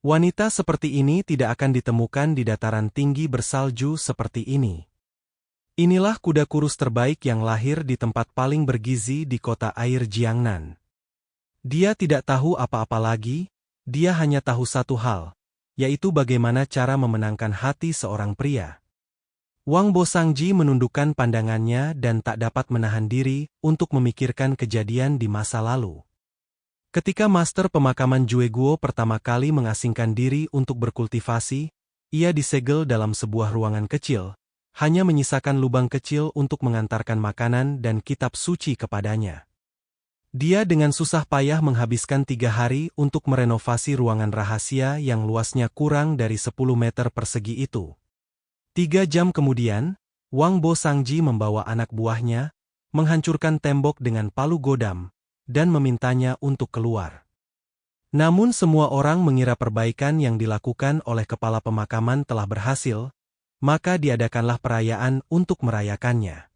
Wanita seperti ini tidak akan ditemukan di dataran tinggi bersalju seperti ini. Inilah kuda kurus terbaik yang lahir di tempat paling bergizi di kota air Jiangnan. Dia tidak tahu apa-apa lagi, dia hanya tahu satu hal, yaitu bagaimana cara memenangkan hati seorang pria. Wang Bo Sangji menundukkan pandangannya dan tak dapat menahan diri untuk memikirkan kejadian di masa lalu. Ketika master pemakaman Jue Guo pertama kali mengasingkan diri untuk berkultivasi, ia disegel dalam sebuah ruangan kecil, hanya menyisakan lubang kecil untuk mengantarkan makanan dan kitab suci kepadanya. Dia dengan susah payah menghabiskan 3 hari untuk merenovasi ruangan rahasia yang luasnya kurang dari 10 meter persegi itu. 3 jam kemudian, Wang Bo Sangji membawa anak buahnya, menghancurkan tembok dengan palu godam, dan memintanya untuk keluar. Namun semua orang mengira perbaikan yang dilakukan oleh kepala pemakaman telah berhasil, maka diadakanlah perayaan untuk merayakannya.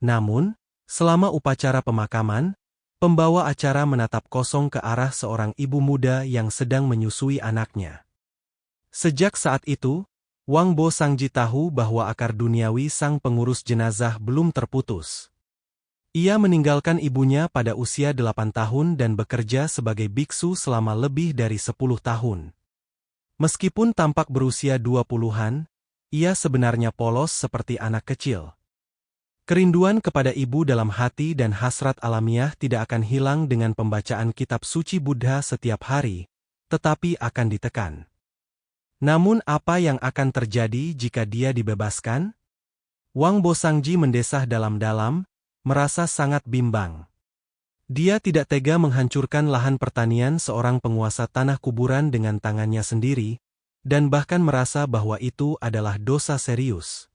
Namun, selama upacara pemakaman, pembawa acara menatap kosong ke arah seorang ibu muda yang sedang menyusui anaknya. Sejak saat itu, Wang Bo Sangji tahu bahwa akar duniawi sang pengurus jenazah belum terputus. Ia meninggalkan ibunya pada usia 8 tahun dan bekerja sebagai biksu selama lebih dari 10 tahun. Meskipun tampak berusia 20-an, ia sebenarnya polos seperti anak kecil. Kerinduan kepada ibu dalam hati dan hasrat alamiah tidak akan hilang dengan pembacaan kitab suci Buddha setiap hari, tetapi akan ditekan. Namun apa yang akan terjadi jika dia dibebaskan? Wang Bo Sangji mendesah dalam-dalam, merasa sangat bimbang. Dia tidak tega menghancurkan lahan pertanian seorang penguasa tanah kuburan dengan tangannya sendiri, dan bahkan merasa bahwa itu adalah dosa serius.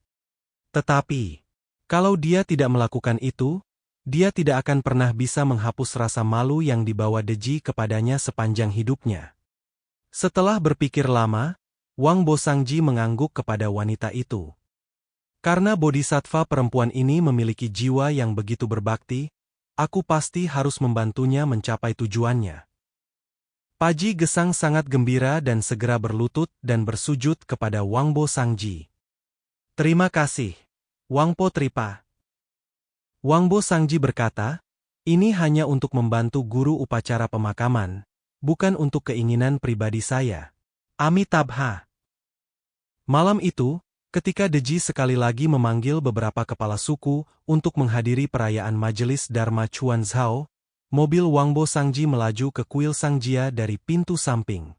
Tetapi, kalau dia tidak melakukan itu, dia tidak akan pernah bisa menghapus rasa malu yang dibawa Deji kepadanya sepanjang hidupnya. Setelah berpikir lama, Wang Bo Sangji mengangguk kepada wanita itu. Karena bodhisattva perempuan ini memiliki jiwa yang begitu berbakti, aku pasti harus membantunya mencapai tujuannya. Paji Gesang sangat gembira dan segera berlutut dan bersujud kepada Wang Bo Sangji. Terima kasih, Wang Po Tripa. Wang Bo Sangji berkata, ini hanya untuk membantu guru upacara pemakaman, bukan untuk keinginan pribadi saya. Amitabha. Malam itu, ketika Deji sekali lagi memanggil beberapa kepala suku untuk menghadiri perayaan majelis Dharma Chuan Zhao, mobil Wang Bo Sangji melaju ke kuil Sangjia dari pintu samping.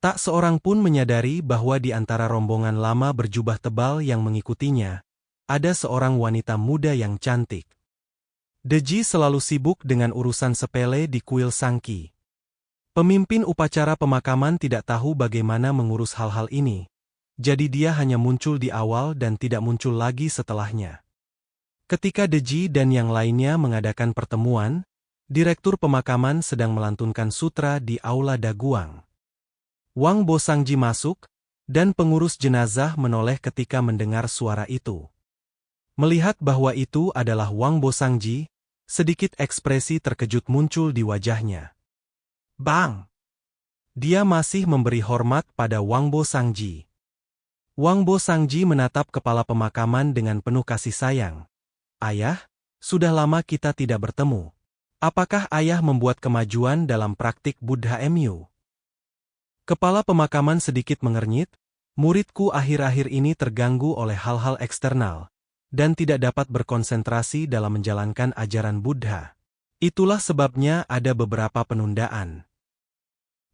Tak seorang pun menyadari bahwa di antara rombongan lama berjubah tebal yang mengikutinya, ada seorang wanita muda yang cantik. Deji selalu sibuk dengan urusan sepele di kuil Sangki. Pemimpin upacara pemakaman tidak tahu bagaimana mengurus hal-hal ini, jadi dia hanya muncul di awal dan tidak muncul lagi setelahnya. Ketika Deji dan yang lainnya mengadakan pertemuan, Direktur pemakaman sedang melantunkan sutra di Aula Daguang. Wang Bo Sangji masuk, dan pengurus jenazah menoleh ketika mendengar suara itu. Melihat bahwa itu adalah Wang Bo Sangji, Sedikit ekspresi terkejut muncul di wajahnya. Bang! Dia masih memberi hormat pada Wangbo Sangji. Wangbo Sangji menatap kepala pemakaman dengan penuh kasih sayang. Ayah, sudah lama kita tidak bertemu. Apakah ayah membuat kemajuan dalam praktik Buddha MU? Kepala pemakaman sedikit mengernyit. Muridku akhir-akhir ini terganggu oleh hal-hal eksternal, dan tidak dapat berkonsentrasi dalam menjalankan ajaran Buddha. Itulah sebabnya ada beberapa penundaan.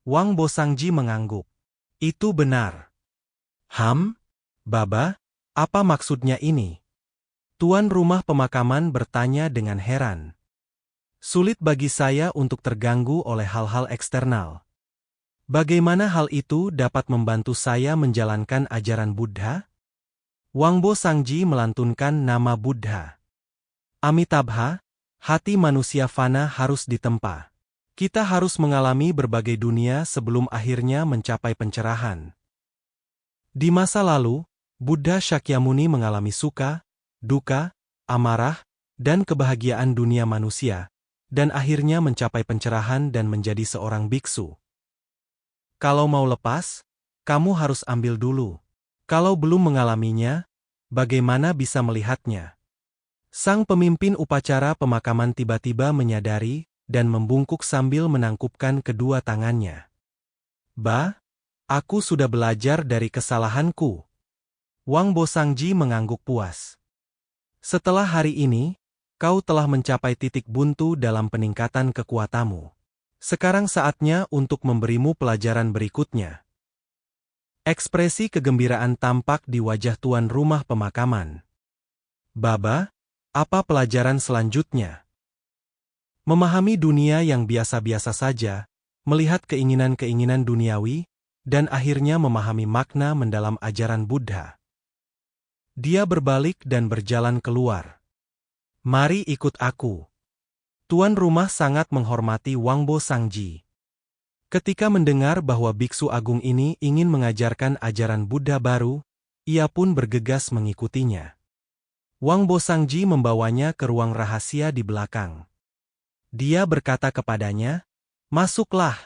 Wangbo Sangji mengangguk. Itu benar. Baba, apa maksudnya ini? Tuan rumah pemakaman bertanya dengan heran. Sulit bagi saya untuk terganggu oleh hal-hal eksternal. Bagaimana hal itu dapat membantu saya menjalankan ajaran Buddha? Wangbo Sangji melantunkan nama Buddha. Amitabha, hati manusia fana harus ditempa. Kita harus mengalami berbagai dunia sebelum akhirnya mencapai pencerahan. Di masa lalu, Buddha Shakyamuni mengalami suka, duka, amarah, dan kebahagiaan dunia manusia, dan akhirnya mencapai pencerahan dan menjadi seorang biksu. Kalau mau lepas, kamu harus ambil dulu. Kalau belum mengalaminya, bagaimana bisa melihatnya? Sang pemimpin upacara pemakaman tiba-tiba menyadari dan membungkuk sambil menangkupkan kedua tangannya. Aku sudah belajar dari kesalahanku. Wangbo Sangji mengangguk puas. Setelah hari ini, kau telah mencapai titik buntu dalam peningkatan kekuatanmu. Sekarang saatnya untuk memberimu pelajaran berikutnya. Ekspresi kegembiraan tampak di wajah tuan rumah pemakaman. Baba, apa pelajaran selanjutnya? Memahami dunia yang biasa-biasa saja, melihat keinginan-keinginan duniawi, dan akhirnya memahami makna mendalam ajaran Buddha. Dia berbalik dan berjalan keluar. Mari ikut aku. Tuan rumah sangat menghormati Wangbo Sangji. Ketika mendengar bahwa biksu agung ini ingin mengajarkan ajaran Buddha baru, ia pun bergegas mengikutinya. Wangbo Sangji membawanya ke ruang rahasia di belakang. Dia berkata kepadanya, "Masuklah.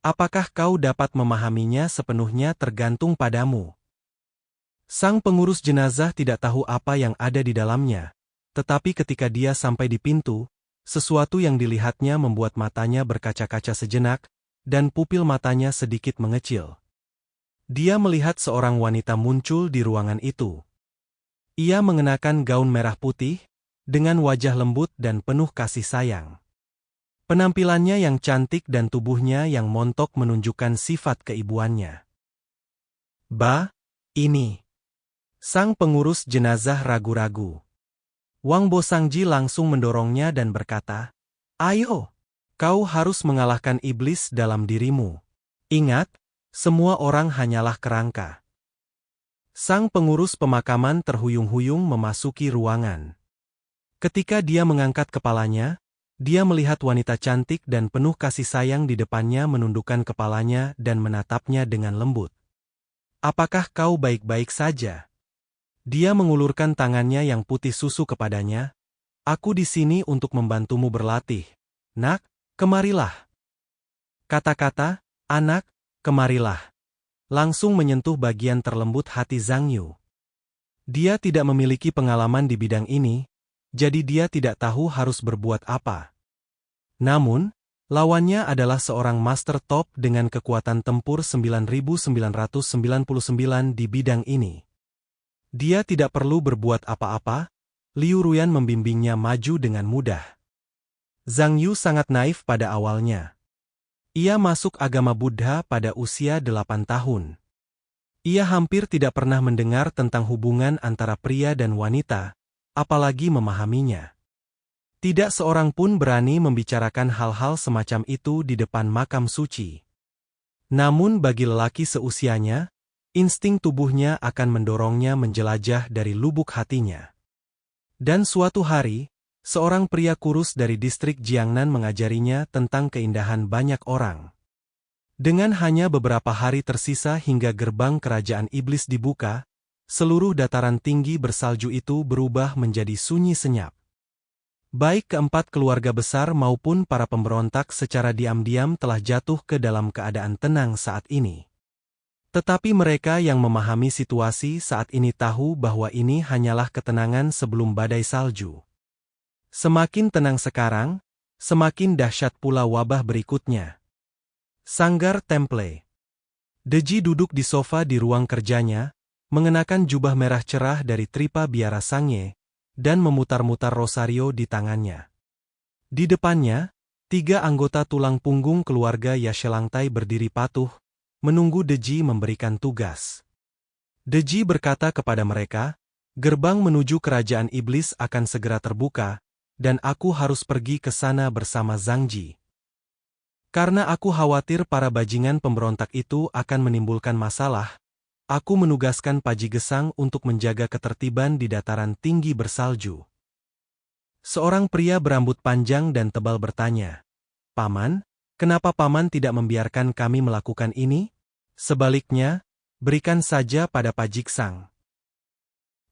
Apakah kau dapat memahaminya sepenuhnya tergantung padamu." Sang pengurus jenazah tidak tahu apa yang ada di dalamnya, tetapi ketika dia sampai di pintu, sesuatu yang dilihatnya membuat matanya berkaca-kaca sejenak, dan pupil matanya sedikit mengecil. Dia melihat seorang wanita muncul di ruangan itu. Ia mengenakan gaun merah putih, dengan wajah lembut dan penuh kasih sayang. Penampilannya yang cantik dan tubuhnya yang montok menunjukkan sifat keibuannya. Ini. Sang pengurus jenazah ragu-ragu. Wangbo Sangji langsung mendorongnya dan berkata, "Ayo, kau harus mengalahkan iblis dalam dirimu. Ingat, semua orang hanyalah kerangka." Sang pengurus pemakaman terhuyung-huyung memasuki ruangan. Ketika dia mengangkat kepalanya, dia melihat wanita cantik dan penuh kasih sayang di depannya menundukkan kepalanya dan menatapnya dengan lembut. "Apakah kau baik-baik saja?" Dia mengulurkan tangannya yang putih susu kepadanya. "Aku di sini untuk membantumu berlatih. Nak, kemarilah." Kata-kata, "anak, kemarilah," langsung menyentuh bagian terlembut hati Zhang Yu. Dia tidak memiliki pengalaman di bidang ini, jadi dia tidak tahu harus berbuat apa. Namun, lawannya adalah seorang master top dengan kekuatan tempur 9.999 di bidang ini. Dia tidak perlu berbuat apa-apa, Liu Ruyan membimbingnya maju dengan mudah. Zhang Yu sangat naif pada awalnya. Ia masuk agama Buddha pada usia 8 tahun. Ia hampir tidak pernah mendengar tentang hubungan antara pria dan wanita, apalagi memahaminya. Tidak seorang pun berani membicarakan hal-hal semacam itu di depan makam suci. Namun bagi lelaki seusianya, insting tubuhnya akan mendorongnya menjelajah dari lubuk hatinya. Dan suatu hari, seorang pria kurus dari distrik Jiangnan mengajarinya tentang keindahan banyak orang. Dengan hanya beberapa hari tersisa hingga gerbang kerajaan iblis dibuka, seluruh dataran tinggi bersalju itu berubah menjadi sunyi senyap. Baik keempat keluarga besar maupun para pemberontak secara diam-diam telah jatuh ke dalam keadaan tenang saat ini. Tetapi mereka yang memahami situasi saat ini tahu bahwa ini hanyalah ketenangan sebelum badai salju. Semakin tenang sekarang, semakin dahsyat pula wabah berikutnya. Sanggar Temple. Deji duduk di sofa di ruang kerjanya, mengenakan jubah merah cerah dari Tripa Biara Sangye, dan memutar-mutar rosario di tangannya. Di depannya, 3 anggota tulang punggung keluarga Yashelangtai berdiri patuh, menunggu Deji memberikan tugas. Deji berkata kepada mereka, "Gerbang menuju kerajaan iblis akan segera terbuka, dan aku harus pergi ke sana bersama Zhangji. Karena aku khawatir para bajingan pemberontak itu akan menimbulkan masalah, aku menugaskan Paji Gesang untuk menjaga ketertiban di dataran tinggi bersalju." Seorang pria berambut panjang dan tebal bertanya, "Paman, kenapa Paman tidak membiarkan kami melakukan ini? Sebaliknya, berikan saja pada Paji Gesang."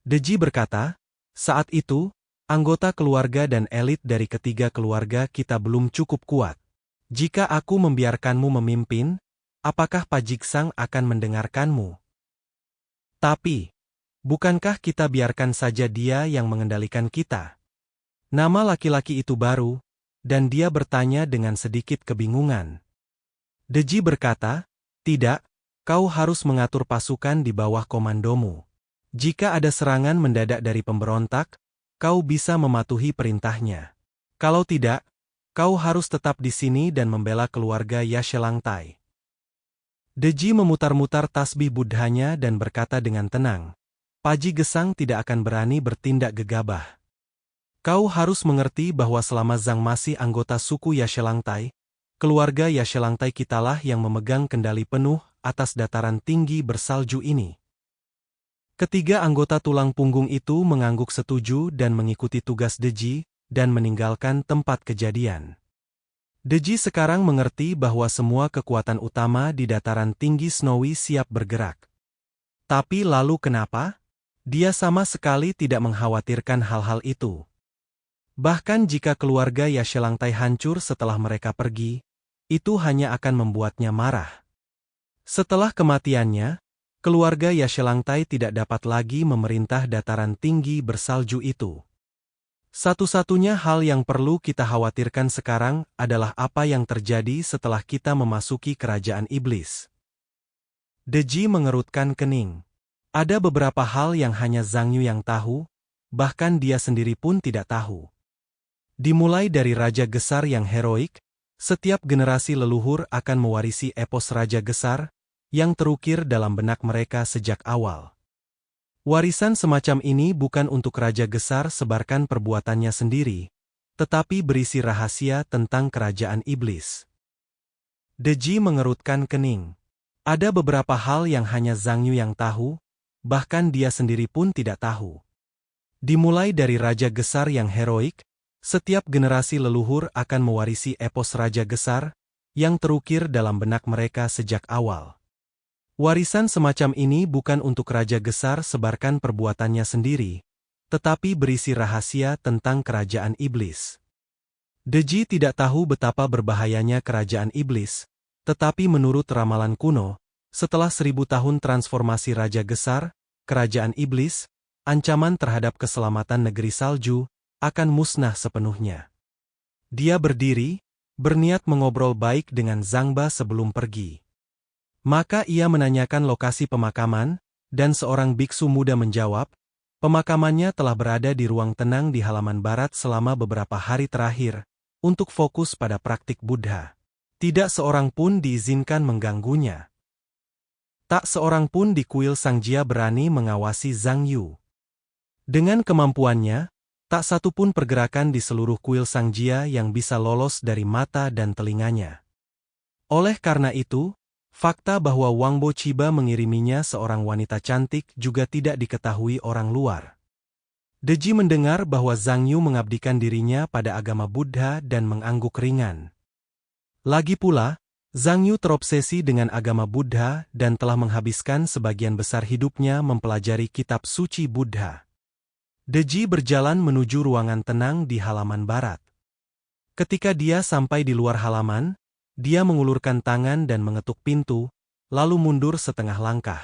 Deji berkata, "Saat itu, anggota keluarga dan elit dari ketiga keluarga kita belum cukup kuat. Jika aku membiarkanmu memimpin, apakah Paji Gesang akan mendengarkanmu? Tapi, bukankah kita biarkan saja dia yang mengendalikan kita?" Nama laki-laki itu baru, dan dia bertanya dengan sedikit kebingungan. Deji berkata, "Tidak, kau harus mengatur pasukan di bawah komandomu. Jika ada serangan mendadak dari pemberontak, kau bisa mematuhi perintahnya. Kalau tidak, kau harus tetap di sini dan membela keluarga Yashelangtai." Deji memutar-mutar tasbih buddhanya dan berkata dengan tenang, "Paji Gesang tidak akan berani bertindak gegabah. Kau harus mengerti bahwa selama Zhang masih anggota suku Yashelangtai, keluarga Yashelangtai kitalah yang memegang kendali penuh atas dataran tinggi bersalju ini." Ketiga anggota tulang punggung itu mengangguk setuju dan mengikuti tugas Deji, dan meninggalkan tempat kejadian. Deji sekarang mengerti bahwa semua kekuatan utama di dataran tinggi Snowy siap bergerak. Tapi lalu kenapa? Dia sama sekali tidak mengkhawatirkan hal-hal itu. Bahkan jika keluarga Yashelangtai hancur setelah mereka pergi, itu hanya akan membuatnya marah. Setelah kematiannya, keluarga Yashelangtai tidak dapat lagi memerintah dataran tinggi bersalju itu. Satu-satunya hal yang perlu kita khawatirkan sekarang adalah apa yang terjadi setelah kita memasuki kerajaan iblis. Deji mengerutkan kening. Ada beberapa hal yang hanya Zhang Yu yang tahu, bahkan dia sendiri pun tidak tahu. Dimulai dari Raja Gesar yang heroik, setiap generasi leluhur akan mewarisi epos Raja Gesar, yang terukir dalam benak mereka sejak awal. Warisan semacam ini bukan untuk Raja Gesar sebarkan perbuatannya sendiri, tetapi berisi rahasia tentang kerajaan iblis. Deji mengerutkan kening. Ada beberapa hal yang hanya Zhang Yu yang tahu, bahkan dia sendiri pun tidak tahu. Dimulai dari Raja Gesar yang heroik, setiap generasi leluhur akan mewarisi epos Raja Gesar, yang terukir dalam benak mereka sejak awal. Warisan semacam ini bukan untuk Raja Gesar sebarkan perbuatannya sendiri, tetapi berisi rahasia tentang kerajaan iblis. Deji tidak tahu betapa berbahayanya kerajaan iblis, tetapi menurut ramalan kuno, setelah 1000 tahun transformasi Raja Gesar, kerajaan iblis, ancaman terhadap keselamatan negeri salju, akan musnah sepenuhnya. Dia berdiri, berniat mengobrol baik dengan Zangba sebelum pergi. Maka ia menanyakan lokasi pemakaman, dan seorang biksu muda menjawab, pemakamannya telah berada di ruang tenang di halaman barat selama beberapa hari terakhir, untuk fokus pada praktik Buddha. Tidak seorang pun diizinkan mengganggunya. Tak seorang pun di kuil Sangjia berani mengawasi Zhang Yu. Dengan kemampuannya, tak satu pun pergerakan di seluruh kuil Sangjia yang bisa lolos dari mata dan telinganya. Oleh karena itu, fakta bahwa Wangbo Chiba mengiriminya seorang wanita cantik juga tidak diketahui orang luar. Deji mendengar bahwa Zhang Yu mengabdikan dirinya pada agama Buddha dan mengangguk ringan. Lagi pula, Zhang Yu terobsesi dengan agama Buddha dan telah menghabiskan sebagian besar hidupnya mempelajari kitab suci Buddha. Deji berjalan menuju ruangan tenang di halaman barat. Ketika dia sampai di luar halaman, dia mengulurkan tangan dan mengetuk pintu, lalu mundur setengah langkah.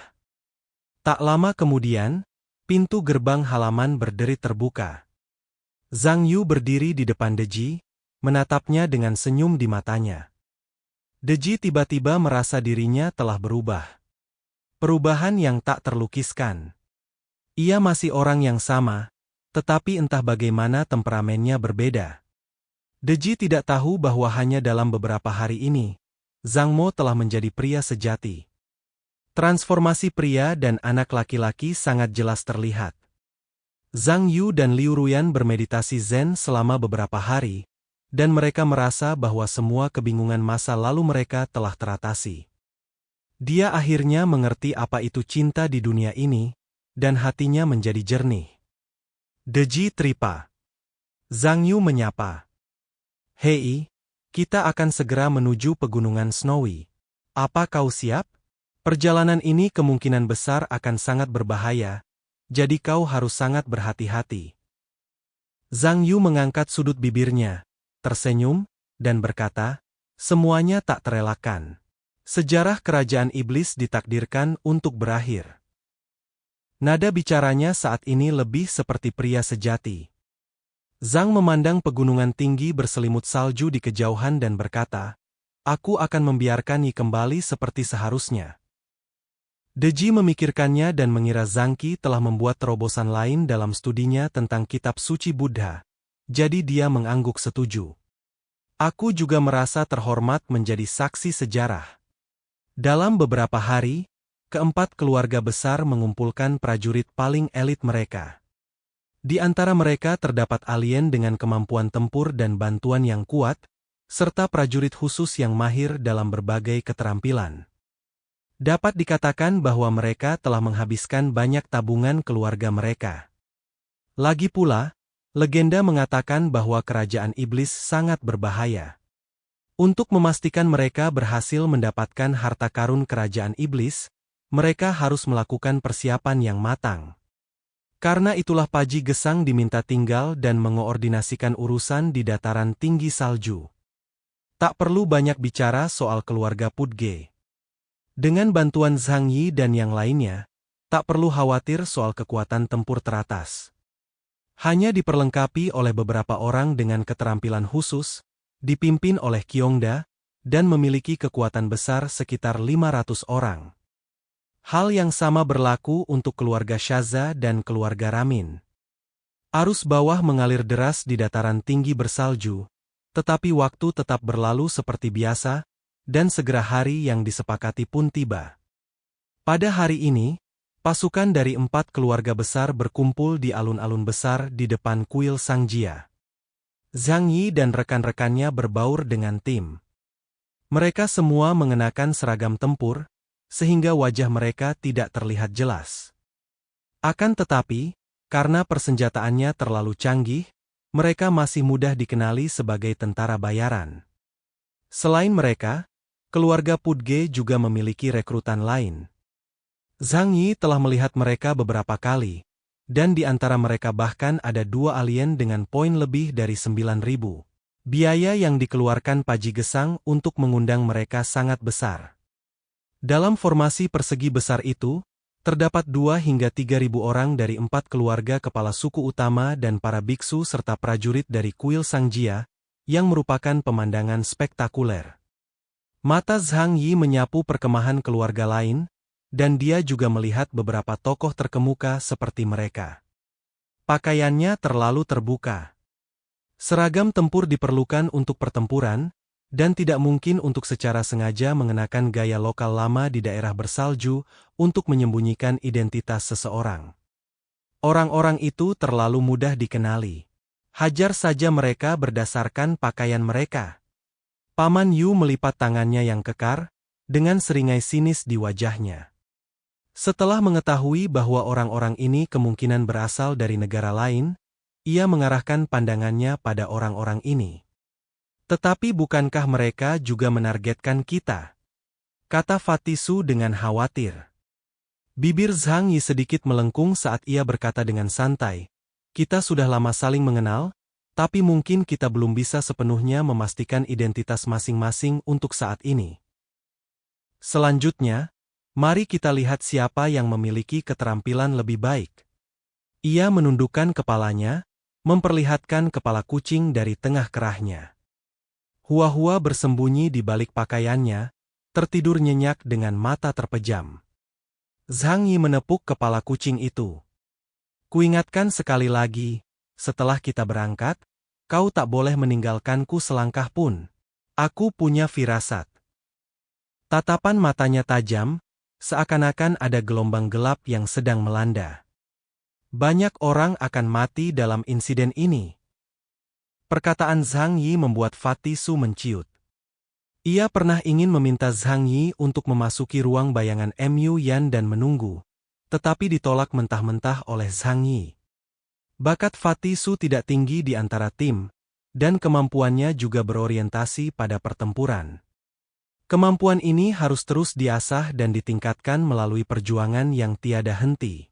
Tak lama kemudian, pintu gerbang halaman berderi terbuka. Zhang Yu berdiri di depan Deji, menatapnya dengan senyum di matanya. Deji tiba-tiba merasa dirinya telah berubah. Perubahan yang tak terlukiskan. Ia masih orang yang sama, tetapi entah bagaimana temperamennya berbeda. Deji tidak tahu bahwa hanya dalam beberapa hari ini, Zhang Mo telah menjadi pria sejati. Transformasi pria dan anak laki-laki sangat jelas terlihat. Zhang Yu dan Liu Ruyan bermeditasi Zen selama beberapa hari, dan mereka merasa bahwa semua kebingungan masa lalu mereka telah teratasi. Dia akhirnya mengerti apa itu cinta di dunia ini, dan hatinya menjadi jernih. Deji Tripa. Zhang Yu menyapa. Hei, kita akan segera menuju pegunungan Snowy. Apa kau siap? Perjalanan ini kemungkinan besar akan sangat berbahaya, jadi kau harus sangat berhati-hati. Zhang Yu mengangkat sudut bibirnya, tersenyum, dan berkata, semuanya tak terelakkan. Sejarah kerajaan iblis ditakdirkan untuk berakhir. Nada bicaranya saat ini lebih seperti pria sejati. Zhang memandang pegunungan tinggi berselimut salju di kejauhan dan berkata, aku akan membiarkan Yi kembali seperti seharusnya. Deji memikirkannya dan mengira Zhang Qi telah membuat terobosan lain dalam studinya tentang kitab suci Buddha, jadi dia mengangguk setuju. Aku juga merasa terhormat menjadi saksi sejarah. Dalam beberapa hari, keempat keluarga besar mengumpulkan prajurit paling elit mereka. Di antara mereka terdapat alien dengan kemampuan tempur dan bantuan yang kuat, serta prajurit khusus yang mahir dalam berbagai keterampilan. Dapat dikatakan bahwa mereka telah menghabiskan banyak tabungan keluarga mereka. Lagi pula, legenda mengatakan bahwa kerajaan iblis sangat berbahaya. Untuk memastikan mereka berhasil mendapatkan harta karun kerajaan iblis, mereka harus melakukan persiapan yang matang. Karena itulah Paji Gesang diminta tinggal dan mengoordinasikan urusan di dataran tinggi salju. Tak perlu banyak bicara soal keluarga Pudge. Dengan bantuan Zhang Yi dan yang lainnya, tak perlu khawatir soal kekuatan tempur teratas. Hanya diperlengkapi oleh beberapa orang dengan keterampilan khusus, dipimpin oleh Kyongda, dan memiliki kekuatan besar sekitar 500 orang. Hal yang sama berlaku untuk keluarga Shaza dan keluarga Ramin. Arus bawah mengalir deras di dataran tinggi bersalju, tetapi waktu tetap berlalu seperti biasa, dan segera hari yang disepakati pun tiba. Pada hari ini, pasukan dari 4 keluarga besar berkumpul di alun-alun besar di depan kuil Sangjia. Zhang Yi dan rekan-rekannya berbaur dengan tim. Mereka semua mengenakan seragam tempur, sehingga wajah mereka tidak terlihat jelas. Akan tetapi, karena persenjataannya terlalu canggih, mereka masih mudah dikenali sebagai tentara bayaran. Selain mereka, keluarga Pudge juga memiliki rekrutan lain. Zhang Yi telah melihat mereka beberapa kali, dan di antara mereka bahkan ada 2 alien dengan poin lebih dari 9.000. Biaya yang dikeluarkan Paji Gesang untuk mengundang mereka sangat besar. Dalam formasi persegi besar itu, terdapat 2 hingga 3.000 orang dari 4 keluarga kepala suku utama dan para biksu serta prajurit dari kuil Sangjia, yang merupakan pemandangan spektakuler. Mata Zhang Yi menyapu perkemahan keluarga lain, dan dia juga melihat beberapa tokoh terkemuka seperti mereka. Pakaiannya terlalu terbuka. Seragam tempur diperlukan untuk pertempuran, dan tidak mungkin untuk secara sengaja mengenakan gaya lokal lama di daerah bersalju untuk menyembunyikan identitas seseorang. Orang-orang itu terlalu mudah dikenali. Hajar saja mereka berdasarkan pakaian mereka. Paman Yu melipat tangannya yang kekar, dengan seringai sinis di wajahnya. Setelah mengetahui bahwa orang-orang ini kemungkinan berasal dari negara lain, ia mengarahkan pandangannya pada orang-orang ini. Tetapi bukankah mereka juga menargetkan kita? Kata Fatisu dengan khawatir. Bibir Zhang Yi sedikit melengkung saat ia berkata dengan santai, kita sudah lama saling mengenal, tapi mungkin kita belum bisa sepenuhnya memastikan identitas masing-masing untuk saat ini. Selanjutnya, mari kita lihat siapa yang memiliki keterampilan lebih baik. Ia menundukkan kepalanya, memperlihatkan kepala kucing dari tengah kerahnya. Hua-Hua bersembunyi di balik pakaiannya, tertidur nyenyak dengan mata terpejam. Zhang Yi menepuk kepala kucing itu. Kuingatkan sekali lagi, setelah kita berangkat, kau tak boleh meninggalkanku selangkah pun. Aku punya firasat. Tatapan matanya tajam, seakan-akan ada gelombang gelap yang sedang melanda. Banyak orang akan mati dalam insiden ini. Perkataan Zhang Yi membuat Fatih Su menciut. Ia pernah ingin meminta Zhang Yi untuk memasuki ruang bayangan Mu Yan dan menunggu, tetapi ditolak mentah-mentah oleh Zhang Yi. Bakat Fatih Su tidak tinggi di antara tim, dan kemampuannya juga berorientasi pada pertempuran. Kemampuan ini harus terus diasah dan ditingkatkan melalui perjuangan yang tiada henti.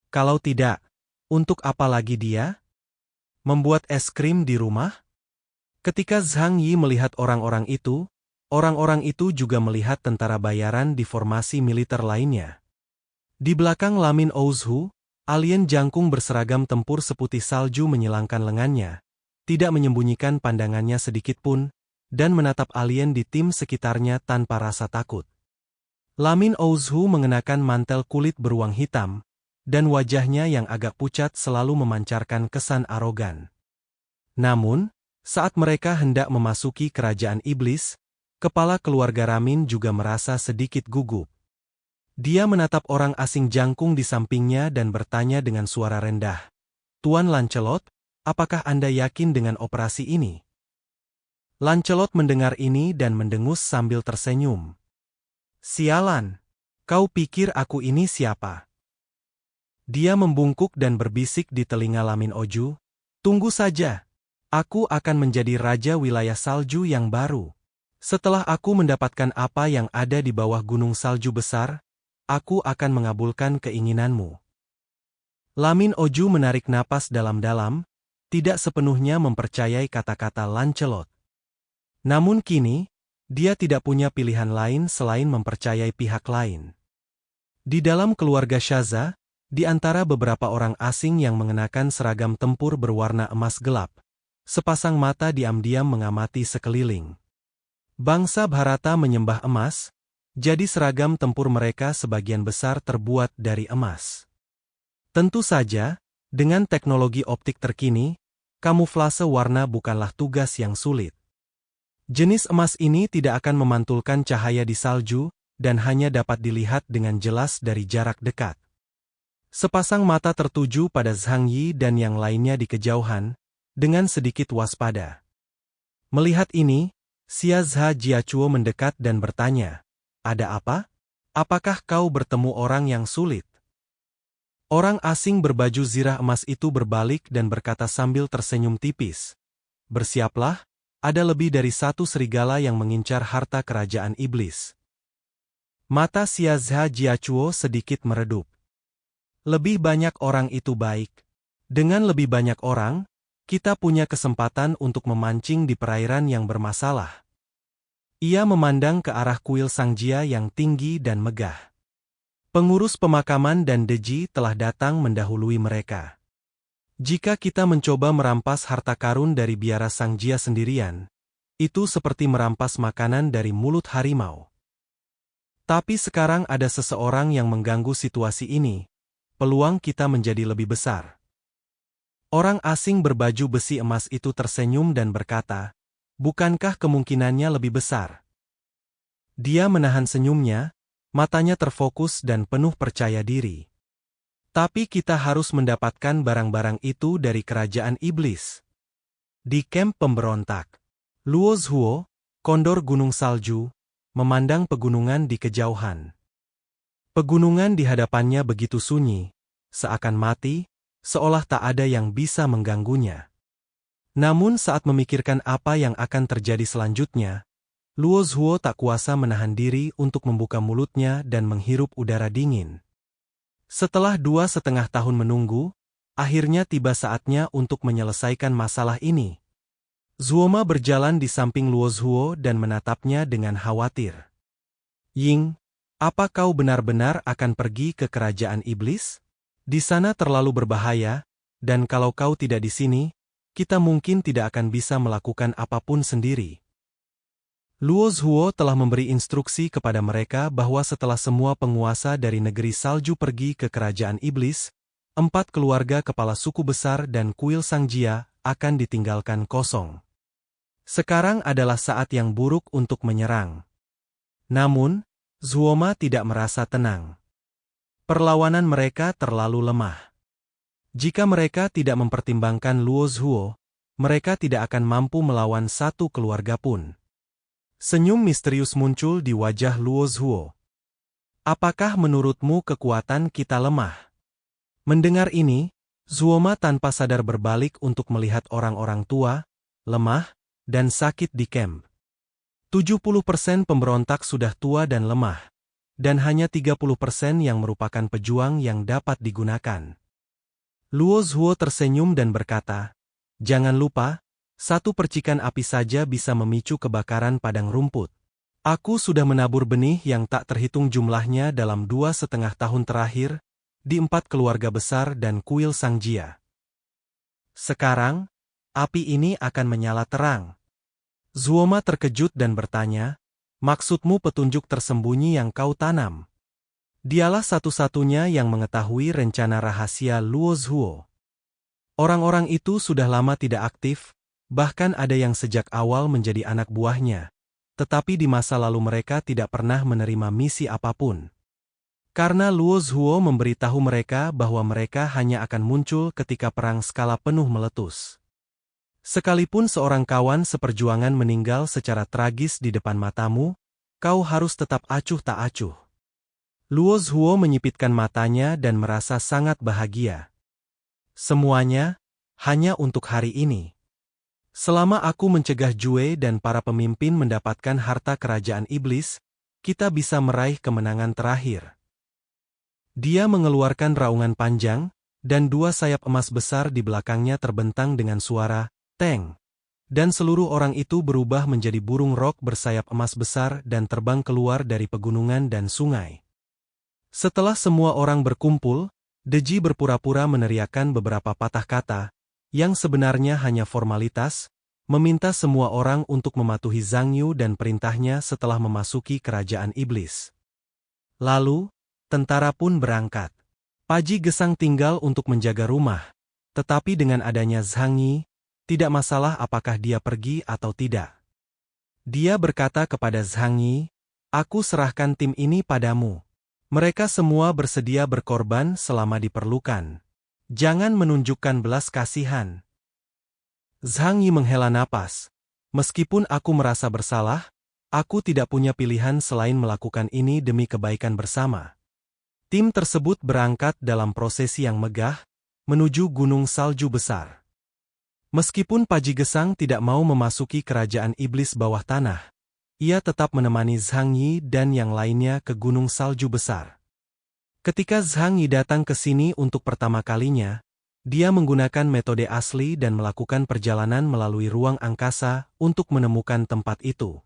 Kalau tidak, untuk apa lagi dia? Membuat es krim di rumah? Ketika Zhang Yi melihat orang-orang itu juga melihat tentara bayaran di formasi militer lainnya. Di belakang Lamin Ouzhu, alien jangkung berseragam tempur seputih salju menyilangkan lengannya, tidak menyembunyikan pandangannya sedikitpun, dan menatap alien di tim sekitarnya tanpa rasa takut. Lamin Ouzhu mengenakan mantel kulit beruang hitam, dan wajahnya yang agak pucat selalu memancarkan kesan arogan. Namun, saat mereka hendak memasuki kerajaan iblis, kepala keluarga Ramin juga merasa sedikit gugup. Dia menatap orang asing jangkung di sampingnya dan bertanya dengan suara rendah, "Tuan Lancelot, apakah Anda yakin dengan operasi ini?" Lancelot mendengar ini dan mendengus sambil tersenyum. "Sialan, kau pikir aku ini siapa?" Dia membungkuk dan berbisik di telinga Lamin Oju, "Tunggu saja, aku akan menjadi raja wilayah salju yang baru. Setelah aku mendapatkan apa yang ada di bawah gunung salju besar, aku akan mengabulkan keinginanmu." Lamin Oju menarik napas dalam-dalam, tidak sepenuhnya mempercayai kata-kata Lancelot. Namun kini, dia tidak punya pilihan lain selain mempercayai pihak lain. Di dalam keluarga Shaza, di antara beberapa orang asing yang mengenakan seragam tempur berwarna emas gelap, sepasang mata diam-diam mengamati sekeliling. Bangsa Bharata menyembah emas, jadi seragam tempur mereka sebagian besar terbuat dari emas. Tentu saja, dengan teknologi optik terkini, kamuflase warna bukanlah tugas yang sulit. Jenis emas ini tidak akan memantulkan cahaya di salju, dan hanya dapat dilihat dengan jelas dari jarak dekat. Sepasang mata tertuju pada Zhang Yi dan yang lainnya di kejauhan, dengan sedikit waspada. Melihat ini, Xia Zha Jiachuo mendekat dan bertanya, "Ada apa? Apakah kau bertemu orang yang sulit?" Orang asing berbaju zirah emas itu berbalik dan berkata sambil tersenyum tipis, "Bersiaplah, ada lebih dari satu serigala yang mengincar harta kerajaan iblis." Mata Xia Zha Jiachuo sedikit meredup. Lebih banyak orang itu baik. Dengan lebih banyak orang, kita punya kesempatan untuk memancing di perairan yang bermasalah. Ia memandang ke arah kuil Sangjia yang tinggi dan megah. Pengurus pemakaman dan Deji telah datang mendahului mereka. Jika kita mencoba merampas harta karun dari biara Sangjia sendirian, itu seperti merampas makanan dari mulut harimau. Tapi sekarang ada seseorang yang mengganggu situasi ini, peluang kita menjadi lebih besar. Orang asing berbaju besi emas itu tersenyum dan berkata, "Bukankah kemungkinannya lebih besar?" Dia menahan senyumnya, matanya terfokus dan penuh percaya diri. "Tapi kita harus mendapatkan barang-barang itu dari kerajaan iblis." Di kamp pemberontak, Luo Zhuo, kondor gunung salju, memandang pegunungan di kejauhan. Pegunungan di hadapannya begitu sunyi, seakan mati, seolah tak ada yang bisa mengganggunya. Namun saat memikirkan apa yang akan terjadi selanjutnya, Luo Zhuo tak kuasa menahan diri untuk membuka mulutnya dan menghirup udara dingin. Setelah 2,5 tahun menunggu, akhirnya tiba saatnya untuk menyelesaikan masalah ini. Zuoma berjalan di samping Luozhuo dan menatapnya dengan khawatir. Ying, apa kau benar-benar akan pergi ke kerajaan iblis? Di sana terlalu berbahaya, dan kalau kau tidak di sini, kita mungkin tidak akan bisa melakukan apapun sendiri. Luozhuo telah memberi instruksi kepada mereka bahwa setelah semua penguasa dari negeri salju pergi ke kerajaan iblis, 4 keluarga kepala suku besar dan kuil Sangjia akan ditinggalkan kosong. Sekarang adalah saat yang buruk untuk menyerang. Namun, Zuoma tidak merasa tenang. Perlawanan mereka terlalu lemah. Jika mereka tidak mempertimbangkan Luozhuo, mereka tidak akan mampu melawan satu keluarga pun. Senyum misterius muncul di wajah Luozhuo. Apakah menurutmu kekuatan kita lemah? Mendengar ini, Zuoma tanpa sadar berbalik untuk melihat orang-orang tua, lemah, dan sakit di camp. 70% pemberontak sudah tua dan lemah, dan hanya 30% yang merupakan pejuang yang dapat digunakan. Luozhuo tersenyum dan berkata, "Jangan lupa, satu percikan api saja bisa memicu kebakaran padang rumput. Aku sudah menabur benih yang tak terhitung jumlahnya dalam 2,5 tahun terakhir, di 4 keluarga besar dan kuil Sangjia. Sekarang, api ini akan menyala terang." Zuoma terkejut dan bertanya, "Maksudmu petunjuk tersembunyi yang kau tanam?" Dialah satu-satunya yang mengetahui rencana rahasia Luozhuo. Orang-orang itu sudah lama tidak aktif, bahkan ada yang sejak awal menjadi anak buahnya, tetapi di masa lalu mereka tidak pernah menerima misi apapun. Karena Luozhuo memberitahu mereka bahwa mereka hanya akan muncul ketika perang skala penuh meletus. Sekalipun seorang kawan seperjuangan meninggal secara tragis di depan matamu, kau harus tetap acuh tak acuh. Luozhuo menyipitkan matanya dan merasa sangat bahagia. Semuanya, hanya untuk hari ini. Selama aku mencegah Jue dan para pemimpin mendapatkan harta kerajaan iblis, kita bisa meraih kemenangan terakhir. Dia mengeluarkan raungan panjang, dan 2 sayap emas besar di belakangnya terbentang dengan suara "teng", dan seluruh orang itu berubah menjadi burung rok bersayap emas besar dan terbang keluar dari pegunungan dan sungai. Setelah semua orang berkumpul, Deji berpura-pura meneriakkan beberapa patah kata, yang sebenarnya hanya formalitas, meminta semua orang untuk mematuhi Zhang Yu dan perintahnya setelah memasuki kerajaan iblis. Lalu, tentara pun berangkat. Paji Gesang tinggal untuk menjaga rumah, tetapi dengan adanya Zhang Yi, tidak masalah apakah dia pergi atau tidak. Dia berkata kepada Zhang Yi, "Aku serahkan tim ini padamu. Mereka semua bersedia berkorban selama diperlukan. Jangan menunjukkan belas kasihan." Zhang Yi menghela napas. "Meskipun aku merasa bersalah, aku tidak punya pilihan selain melakukan ini demi kebaikan bersama." Tim tersebut berangkat dalam prosesi yang megah, menuju gunung salju besar. Meskipun Paji Gesang tidak mau memasuki kerajaan iblis bawah tanah, ia tetap menemani Zhang Yi dan yang lainnya ke gunung salju besar. Ketika Zhang Yi datang ke sini untuk pertama kalinya, dia menggunakan metode asli dan melakukan perjalanan melalui ruang angkasa untuk menemukan tempat itu.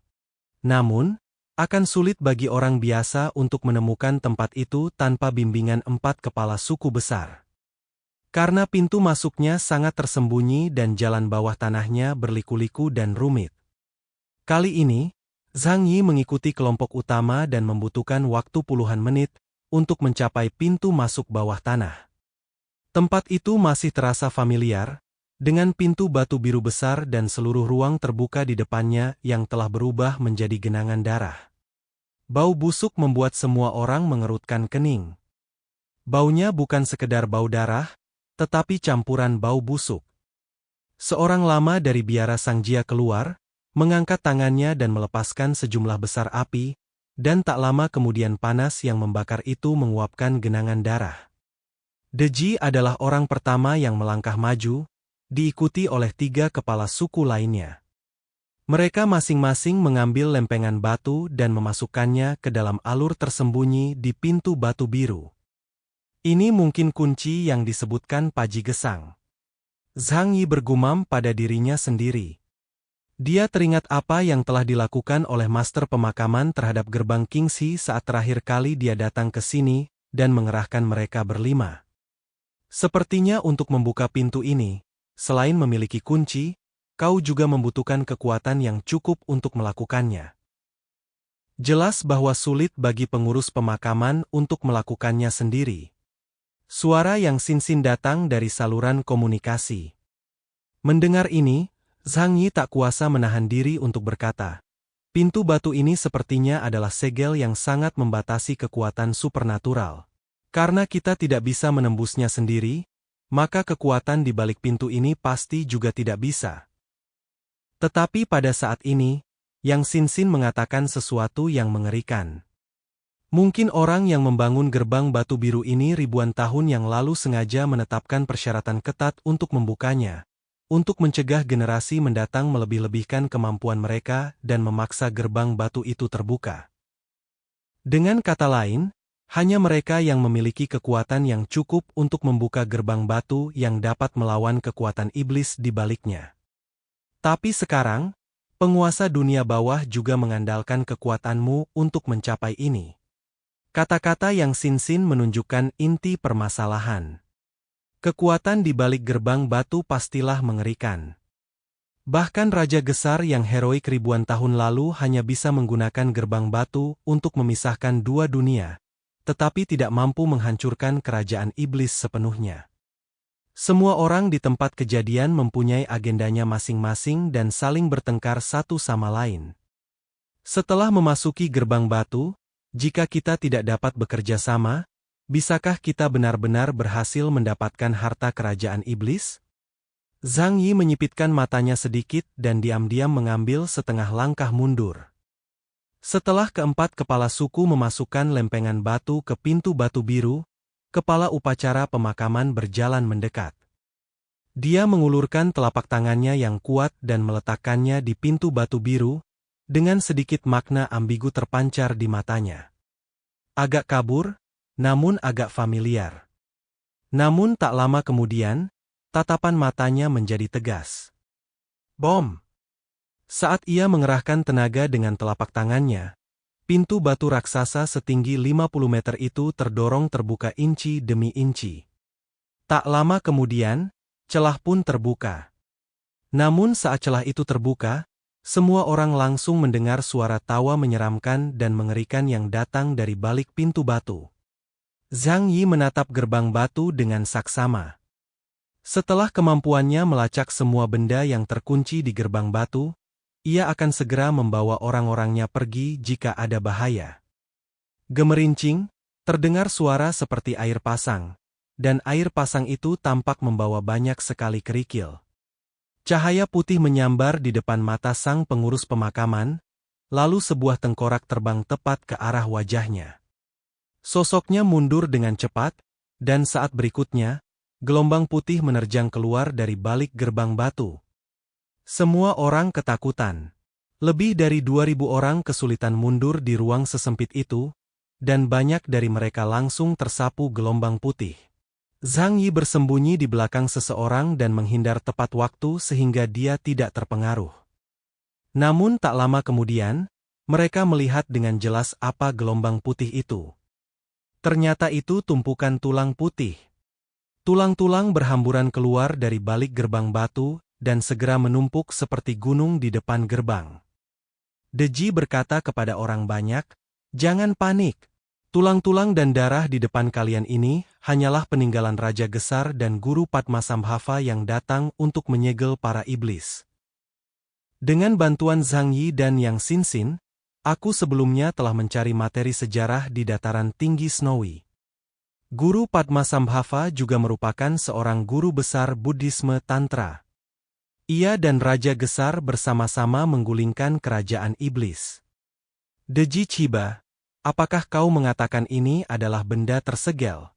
Namun, akan sulit bagi orang biasa untuk menemukan tempat itu tanpa bimbingan 4 kepala suku besar. Karena pintu masuknya sangat tersembunyi dan jalan bawah tanahnya berliku-liku dan rumit. Kali ini, Zhang Yi mengikuti kelompok utama dan membutuhkan waktu puluhan menit untuk mencapai pintu masuk bawah tanah. Tempat itu masih terasa familiar, dengan pintu batu biru besar dan seluruh ruang terbuka di depannya yang telah berubah menjadi genangan darah. Bau busuk membuat semua orang mengerutkan kening. Baunya bukan sekedar bau darah, tetapi campuran bau busuk. Seorang lama dari biara Sangjia keluar, mengangkat tangannya dan melepaskan sejumlah besar api, dan tak lama kemudian panas yang membakar itu menguapkan genangan darah. Deji adalah orang pertama yang melangkah maju, diikuti oleh 3 kepala suku lainnya. Mereka masing-masing mengambil lempengan batu dan memasukkannya ke dalam alur tersembunyi di pintu batu biru. Ini mungkin kunci yang disebutkan Paji Gesang. Zhang Yi bergumam pada dirinya sendiri. Dia teringat apa yang telah dilakukan oleh master pemakaman terhadap gerbang Kingxi saat terakhir kali dia datang ke sini dan mengerahkan mereka berlima. Sepertinya untuk membuka pintu ini, selain memiliki kunci, kau juga membutuhkan kekuatan yang cukup untuk melakukannya. Jelas bahwa sulit bagi pengurus pemakaman untuk melakukannya sendiri. Suara yang sinsin datang dari saluran komunikasi. Mendengar ini, Zhang Yi tak kuasa menahan diri untuk berkata, pintu batu ini sepertinya adalah segel yang sangat membatasi kekuatan supernatural. Karena kita tidak bisa menembusnya sendiri, maka kekuatan di balik pintu ini pasti juga tidak bisa. Tetapi pada saat ini, Yang Sinsin mengatakan sesuatu yang mengerikan. Mungkin orang yang membangun gerbang batu biru ini ribuan tahun yang lalu sengaja menetapkan persyaratan ketat untuk membukanya, untuk mencegah generasi mendatang melebih-lebihkan kemampuan mereka dan memaksa gerbang batu itu terbuka. Dengan kata lain, hanya mereka yang memiliki kekuatan yang cukup untuk membuka gerbang batu yang dapat melawan kekuatan iblis di baliknya. Tapi sekarang, penguasa dunia bawah juga mengandalkan kekuatanmu untuk mencapai ini. Kata-kata yang Sinsin menunjukkan inti permasalahan. Kekuatan di balik gerbang batu pastilah mengerikan. Bahkan Raja Gesar yang heroik ribuan tahun lalu hanya bisa menggunakan gerbang batu untuk memisahkan dua dunia, tetapi tidak mampu menghancurkan kerajaan iblis sepenuhnya. Semua orang di tempat kejadian mempunyai agendanya masing-masing dan saling bertengkar satu sama lain. Setelah memasuki gerbang batu, jika kita tidak dapat bekerja sama, bisakah kita benar-benar berhasil mendapatkan harta kerajaan iblis? Zhang Yi menyipitkan matanya sedikit dan diam-diam mengambil setengah langkah mundur. Setelah keempat kepala suku memasukkan lempengan batu ke pintu batu biru, kepala upacara pemakaman berjalan mendekat. Dia mengulurkan telapak tangannya yang kuat dan meletakkannya di pintu batu biru, dengan sedikit makna ambigu terpancar di matanya. Agak kabur, namun agak familiar. Namun tak lama kemudian, tatapan matanya menjadi tegas. Bom! Saat ia mengerahkan tenaga dengan telapak tangannya, pintu batu raksasa setinggi 50 meter itu terdorong terbuka inci demi inci. Tak lama kemudian, celah pun terbuka. Namun saat celah itu terbuka, semua orang langsung mendengar suara tawa menyeramkan dan mengerikan yang datang dari balik pintu batu. Zhang Yi menatap gerbang batu dengan saksama. Setelah kemampuannya melacak semua benda yang terkunci di gerbang batu, ia akan segera membawa orang-orangnya pergi jika ada bahaya. Gemerincing, terdengar suara seperti air pasang, dan air pasang itu tampak membawa banyak sekali kerikil. Cahaya putih menyambar di depan mata sang pengurus pemakaman, lalu sebuah tengkorak terbang tepat ke arah wajahnya. Sosoknya mundur dengan cepat, dan saat berikutnya, gelombang putih menerjang keluar dari balik gerbang batu. Semua orang ketakutan. Lebih dari 2.000 orang kesulitan mundur di ruang sesempit itu, dan banyak dari mereka langsung tersapu gelombang putih. Zhang Yi bersembunyi di belakang seseorang dan menghindar tepat waktu sehingga dia tidak terpengaruh. Namun tak lama kemudian, mereka melihat dengan jelas apa gelombang putih itu. Ternyata itu tumpukan tulang putih. Tulang-tulang berhamburan keluar dari balik gerbang batu, dan segera menumpuk seperti gunung di depan gerbang. Deji berkata kepada orang banyak, "Jangan panik. Tulang-tulang dan darah di depan kalian ini hanyalah peninggalan Raja Gesar dan Guru Padmasambhava yang datang untuk menyegel para iblis." Dengan bantuan Zhang Yi dan Yang Sinsin, aku sebelumnya telah mencari materi sejarah di dataran tinggi Snowy. Guru Padmasambhava juga merupakan seorang guru besar Buddhisme Tantra. Ia dan Raja Gesar bersama-sama menggulingkan kerajaan iblis. Deji Chiba, apakah kau mengatakan ini adalah benda tersegel?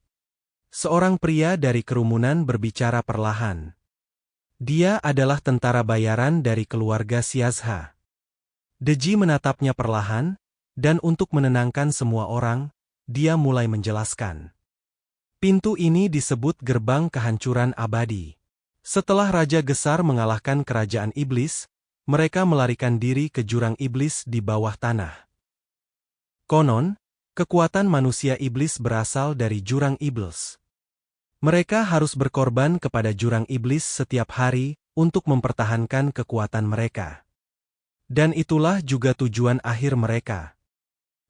Seorang pria dari kerumunan berbicara perlahan. Dia adalah tentara bayaran dari keluarga Xiazha. Deji menatapnya perlahan, dan untuk menenangkan semua orang, dia mulai menjelaskan. Pintu ini disebut gerbang kehancuran abadi. Setelah Raja Gesar mengalahkan kerajaan iblis, mereka melarikan diri ke jurang iblis di bawah tanah. Konon, kekuatan manusia iblis berasal dari jurang iblis. Mereka harus berkorban kepada jurang iblis setiap hari untuk mempertahankan kekuatan mereka. Dan itulah juga tujuan akhir mereka.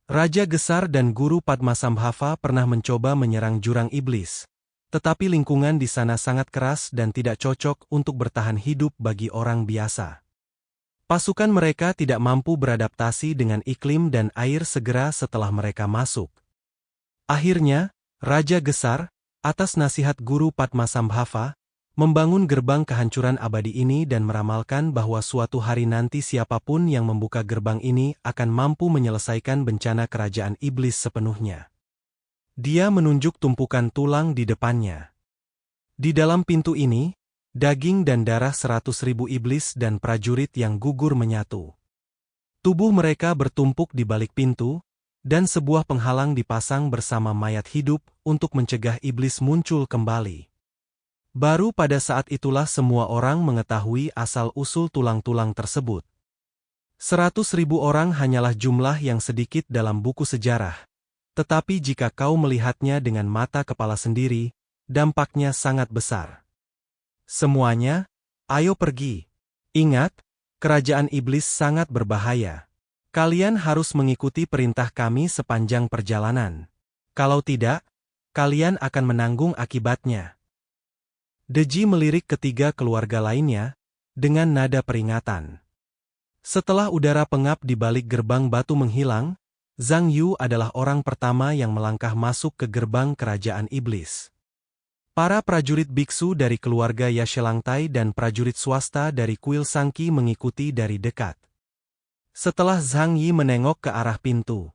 Raja Gesar dan Guru Padmasambhava pernah mencoba menyerang jurang iblis, tetapi lingkungan di sana sangat keras dan tidak cocok untuk bertahan hidup bagi orang biasa. Pasukan mereka tidak mampu beradaptasi dengan iklim dan air segera setelah mereka masuk. Akhirnya, Raja Gesar, atas nasihat Guru Padmasambhava, membangun gerbang kehancuran abadi ini dan meramalkan bahwa suatu hari nanti siapapun yang membuka gerbang ini akan mampu menyelesaikan bencana kerajaan iblis sepenuhnya. Dia menunjuk tumpukan tulang di depannya. Di dalam pintu ini, daging dan darah 100.000 iblis dan prajurit yang gugur menyatu. Tubuh mereka bertumpuk di balik pintu, dan sebuah penghalang dipasang bersama mayat hidup untuk mencegah iblis muncul kembali. Baru pada saat itulah semua orang mengetahui asal-usul tulang-tulang tersebut. 100.000 orang hanyalah jumlah yang sedikit dalam buku sejarah. Tetapi jika kau melihatnya dengan mata kepala sendiri, dampaknya sangat besar. Semuanya, ayo pergi. Ingat, kerajaan iblis sangat berbahaya. Kalian harus mengikuti perintah kami sepanjang perjalanan. Kalau tidak, kalian akan menanggung akibatnya. Deji melirik ketiga keluarga lainnya, dengan nada peringatan. Setelah udara pengap di balik gerbang batu menghilang, Zhang Yu adalah orang pertama yang melangkah masuk ke gerbang kerajaan iblis. Para prajurit biksu dari keluarga Yashelangtai dan prajurit swasta dari kuil Sangki mengikuti dari dekat. Setelah Zhang Yi menengok ke arah pintu,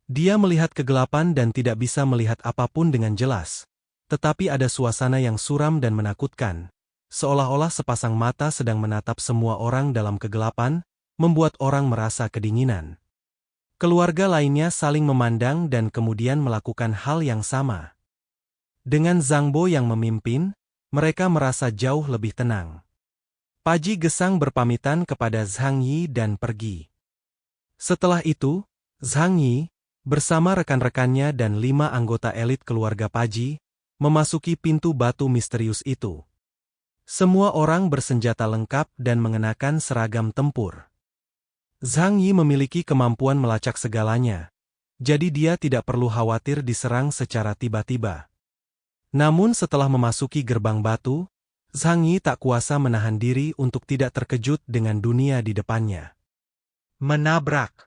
dia melihat kegelapan dan tidak bisa melihat apapun dengan jelas. Tetapi ada suasana yang suram dan menakutkan, seolah-olah sepasang mata sedang menatap semua orang dalam kegelapan, membuat orang merasa kedinginan. Keluarga lainnya saling memandang dan kemudian melakukan hal yang sama. Dengan Zhang Bo yang memimpin, mereka merasa jauh lebih tenang. Paji Gesang berpamitan kepada Zhang Yi dan pergi. Setelah itu, Zhang Yi, bersama rekan-rekannya dan 5 anggota elit keluarga Paji, memasuki pintu batu misterius itu. Semua orang bersenjata lengkap dan mengenakan seragam tempur. Zhang Yi memiliki kemampuan melacak segalanya, jadi dia tidak perlu khawatir diserang secara tiba-tiba. Namun setelah memasuki gerbang batu, Zhang Yi tak kuasa menahan diri untuk tidak terkejut dengan dunia di depannya. Menabrak.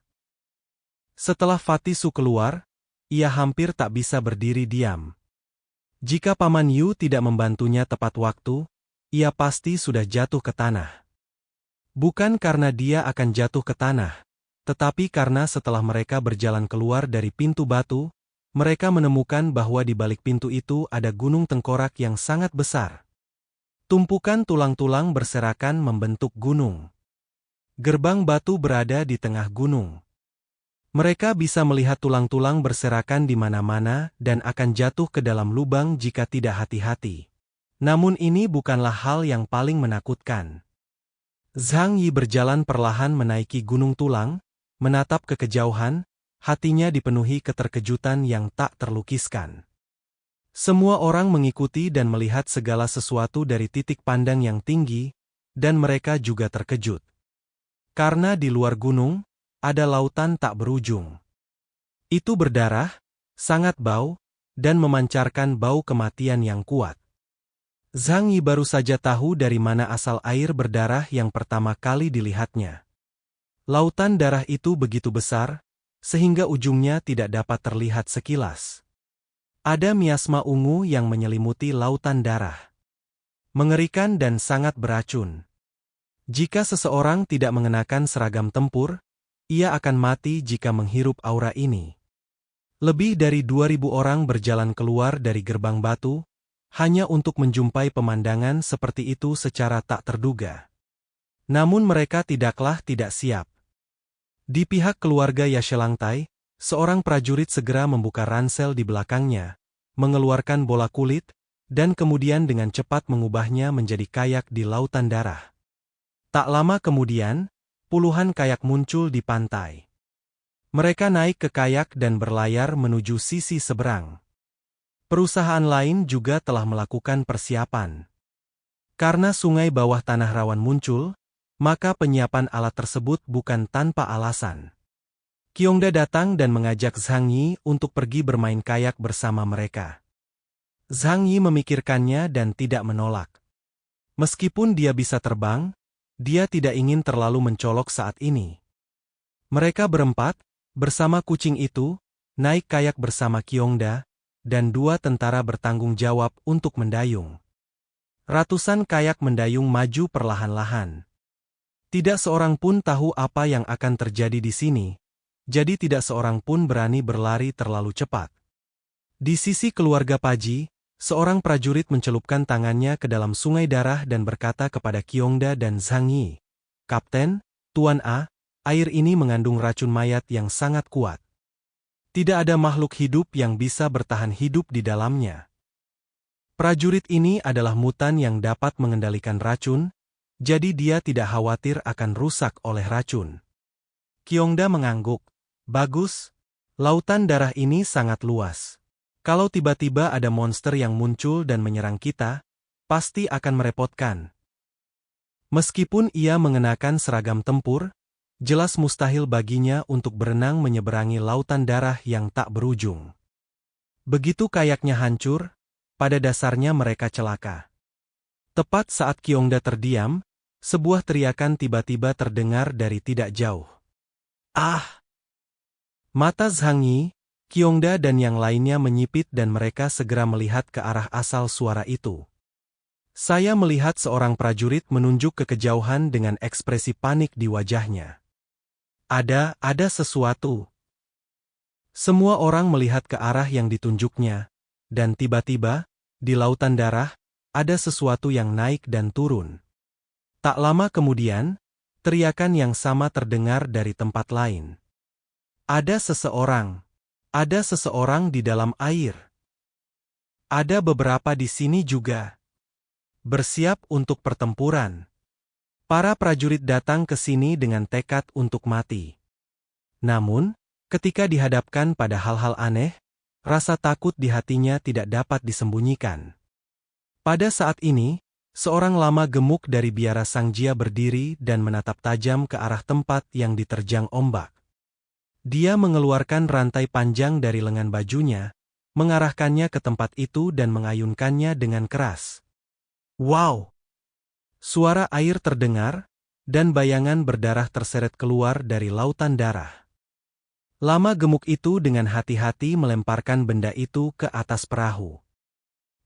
Setelah Fatisu keluar, ia hampir tak bisa berdiri diam. Jika Paman Yu tidak membantunya tepat waktu, ia pasti sudah jatuh ke tanah. Bukan karena dia akan jatuh ke tanah, tetapi karena setelah mereka berjalan keluar dari pintu batu, mereka menemukan bahwa di balik pintu itu ada gunung tengkorak yang sangat besar. Tumpukan tulang-tulang berserakan membentuk gunung. Gerbang batu berada di tengah gunung. Mereka bisa melihat tulang-tulang berserakan di mana-mana dan akan jatuh ke dalam lubang jika tidak hati-hati. Namun ini bukanlah hal yang paling menakutkan. Zhang Yi berjalan perlahan menaiki gunung tulang, menatap ke kejauhan, hatinya dipenuhi keterkejutan yang tak terlukiskan. Semua orang mengikuti dan melihat segala sesuatu dari titik pandang yang tinggi, dan mereka juga terkejut. Karena di luar gunung, ada lautan tak berujung. Itu berdarah, sangat bau, dan memancarkan bau kematian yang kuat. Zhang Yi baru saja tahu dari mana asal air berdarah yang pertama kali dilihatnya. Lautan darah itu begitu besar, sehingga ujungnya tidak dapat terlihat sekilas. Ada miasma ungu yang menyelimuti lautan darah. Mengerikan dan sangat beracun. Jika seseorang tidak mengenakan seragam tempur, ia akan mati jika menghirup aura ini. Lebih dari 2.000 orang berjalan keluar dari gerbang batu, hanya untuk menjumpai pemandangan seperti itu secara tak terduga. Namun mereka tidak siap. Di pihak keluarga Yashelangtai, seorang prajurit segera membuka ransel di belakangnya, mengeluarkan bola kulit, dan kemudian dengan cepat mengubahnya menjadi kayak di lautan darah. Tak lama kemudian, puluhan kayak muncul di pantai. Mereka naik ke kayak dan berlayar menuju sisi seberang. Perusahaan lain juga telah melakukan persiapan. Karena sungai bawah tanah rawan muncul, maka penyiapan alat tersebut bukan tanpa alasan. Kyongda datang dan mengajak Zhang Yi untuk pergi bermain kayak bersama mereka. Zhang Yi memikirkannya dan tidak menolak. Meskipun dia bisa terbang, dia tidak ingin terlalu mencolok saat ini. Mereka berempat, bersama kucing itu, naik kayak bersama Kyongda, dan dua tentara bertanggung jawab untuk mendayung. Ratusan kayak mendayung maju perlahan-lahan. Tidak seorang pun tahu apa yang akan terjadi di sini, jadi tidak seorang pun berani berlari terlalu cepat. Di sisi keluarga Paji, seorang prajurit mencelupkan tangannya ke dalam sungai darah dan berkata kepada Kyongda dan Zhang Yi, "Kapten, Tuan A, air ini mengandung racun mayat yang sangat kuat. Tidak ada makhluk hidup yang bisa bertahan hidup di dalamnya." Prajurit ini adalah mutan yang dapat mengendalikan racun, jadi dia tidak khawatir akan rusak oleh racun. Kyongda mengangguk. Bagus. Lautan darah ini sangat luas. Kalau tiba-tiba ada monster yang muncul dan menyerang kita, pasti akan merepotkan. Meskipun ia mengenakan seragam tempur, jelas mustahil baginya untuk berenang menyeberangi lautan darah yang tak berujung. Begitu kayaknya hancur, pada dasarnya mereka celaka. Tepat saat Kyongda terdiam, sebuah teriakan tiba-tiba terdengar dari tidak jauh. Ah! Mata Zhang Yi, Kyongda dan yang lainnya menyipit dan mereka segera melihat ke arah asal suara itu. Saya melihat seorang prajurit menunjuk ke kejauhan dengan ekspresi panik di wajahnya. Ada sesuatu. Semua orang melihat ke arah yang ditunjuknya, dan tiba-tiba, di lautan darah, ada sesuatu yang naik dan turun. Tak lama kemudian, teriakan yang sama terdengar dari tempat lain. Ada seseorang di dalam air. Ada beberapa di sini juga. Bersiap untuk pertempuran. Para prajurit datang ke sini dengan tekad untuk mati. Namun, ketika dihadapkan pada hal-hal aneh, rasa takut di hatinya tidak dapat disembunyikan. Pada saat ini, seorang lama gemuk dari biara Sangjia berdiri dan menatap tajam ke arah tempat yang diterjang ombak. Dia mengeluarkan rantai panjang dari lengan bajunya, mengarahkannya ke tempat itu dan mengayunkannya dengan keras. Wow! Suara air terdengar, dan bayangan berdarah terseret keluar dari lautan darah. Lama gemuk itu dengan hati-hati melemparkan benda itu ke atas perahu.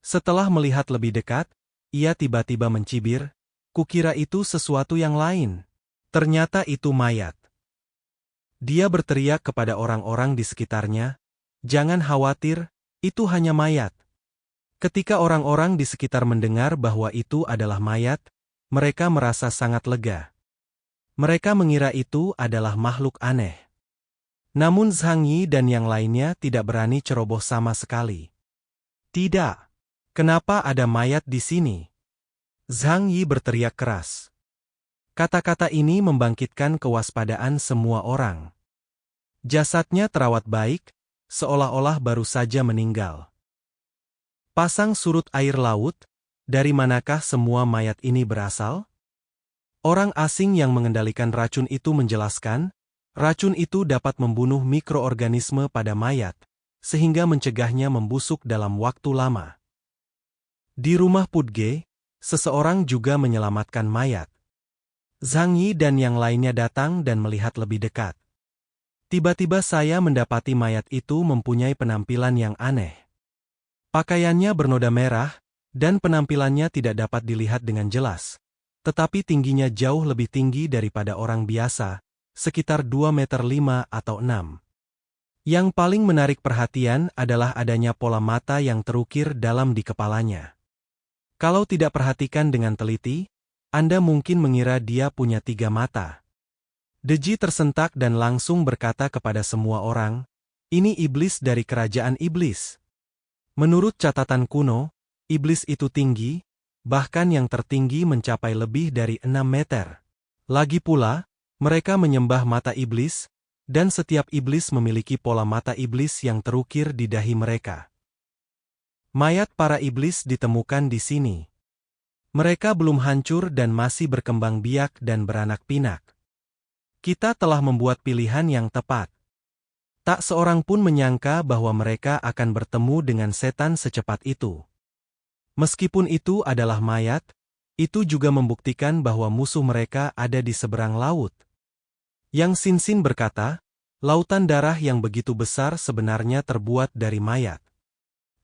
Setelah melihat lebih dekat, ia tiba-tiba mencibir, "Kukira itu sesuatu yang lain. Ternyata itu mayat." Dia berteriak kepada orang-orang di sekitarnya, "Jangan khawatir, itu hanya mayat." Ketika orang-orang di sekitar mendengar bahwa itu adalah mayat, mereka merasa sangat lega. Mereka mengira itu adalah makhluk aneh. Namun Zhang Yi dan yang lainnya tidak berani ceroboh sama sekali. "Tidak. Kenapa ada mayat di sini?" Zhang Yi berteriak keras. Kata-kata ini membangkitkan kewaspadaan semua orang. Jasadnya terawat baik, seolah-olah baru saja meninggal. Pasang surut air laut, dari manakah semua mayat ini berasal? Orang asing yang mengendalikan racun itu menjelaskan, racun itu dapat membunuh mikroorganisme pada mayat, sehingga mencegahnya membusuk dalam waktu lama. Di rumah Pudge, seseorang juga menyelamatkan mayat. Zhang Yi dan yang lainnya datang dan melihat lebih dekat. Tiba-tiba saya mendapati mayat itu mempunyai penampilan yang aneh. Pakaiannya bernoda merah, dan penampilannya tidak dapat dilihat dengan jelas. Tetapi tingginya jauh lebih tinggi daripada orang biasa, sekitar 2,5 meter atau 6. Yang paling menarik perhatian adalah adanya pola mata yang terukir dalam di kepalanya. Kalau tidak perhatikan dengan teliti, Anda mungkin mengira dia punya 3 mata. Deji tersentak dan langsung berkata kepada semua orang, "Ini iblis dari kerajaan iblis." Menurut catatan kuno, iblis itu tinggi, bahkan yang tertinggi mencapai lebih dari 6 meter. Lagi pula, mereka menyembah mata iblis, dan setiap iblis memiliki pola mata iblis yang terukir di dahi mereka. Mayat para iblis ditemukan di sini. Mereka belum hancur dan masih berkembang biak dan beranak pinak. Kita telah membuat pilihan yang tepat. Tak seorang pun menyangka bahwa mereka akan bertemu dengan setan secepat itu. Meskipun itu adalah mayat, itu juga membuktikan bahwa musuh mereka ada di seberang laut. Yang Sinsin berkata, lautan darah yang begitu besar sebenarnya terbuat dari mayat.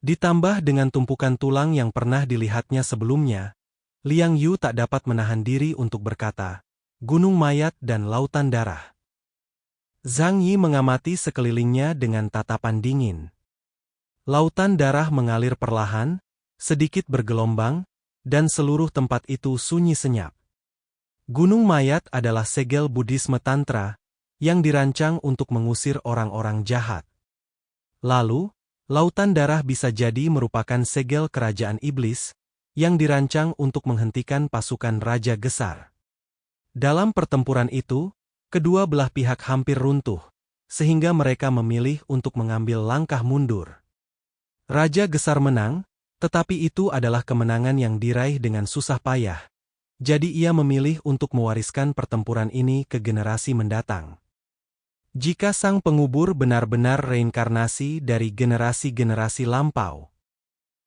Ditambah dengan tumpukan tulang yang pernah dilihatnya sebelumnya, Liang Yu tak dapat menahan diri untuk berkata, gunung mayat dan lautan darah. Zhang Yi mengamati sekelilingnya dengan tatapan dingin. Lautan darah mengalir perlahan, sedikit bergelombang, dan seluruh tempat itu sunyi senyap. Gunung mayat adalah segel Buddhisme Tantra, yang dirancang untuk mengusir orang-orang jahat. Lalu, lautan darah bisa jadi merupakan segel kerajaan iblis, yang dirancang untuk menghentikan pasukan Raja Gesar. Dalam pertempuran itu, kedua belah pihak hampir runtuh, sehingga mereka memilih untuk mengambil langkah mundur. Raja Gesar menang, tetapi itu adalah kemenangan yang diraih dengan susah payah, jadi ia memilih untuk mewariskan pertempuran ini ke generasi mendatang. Jika sang pengubur benar-benar reinkarnasi dari generasi-generasi lampau,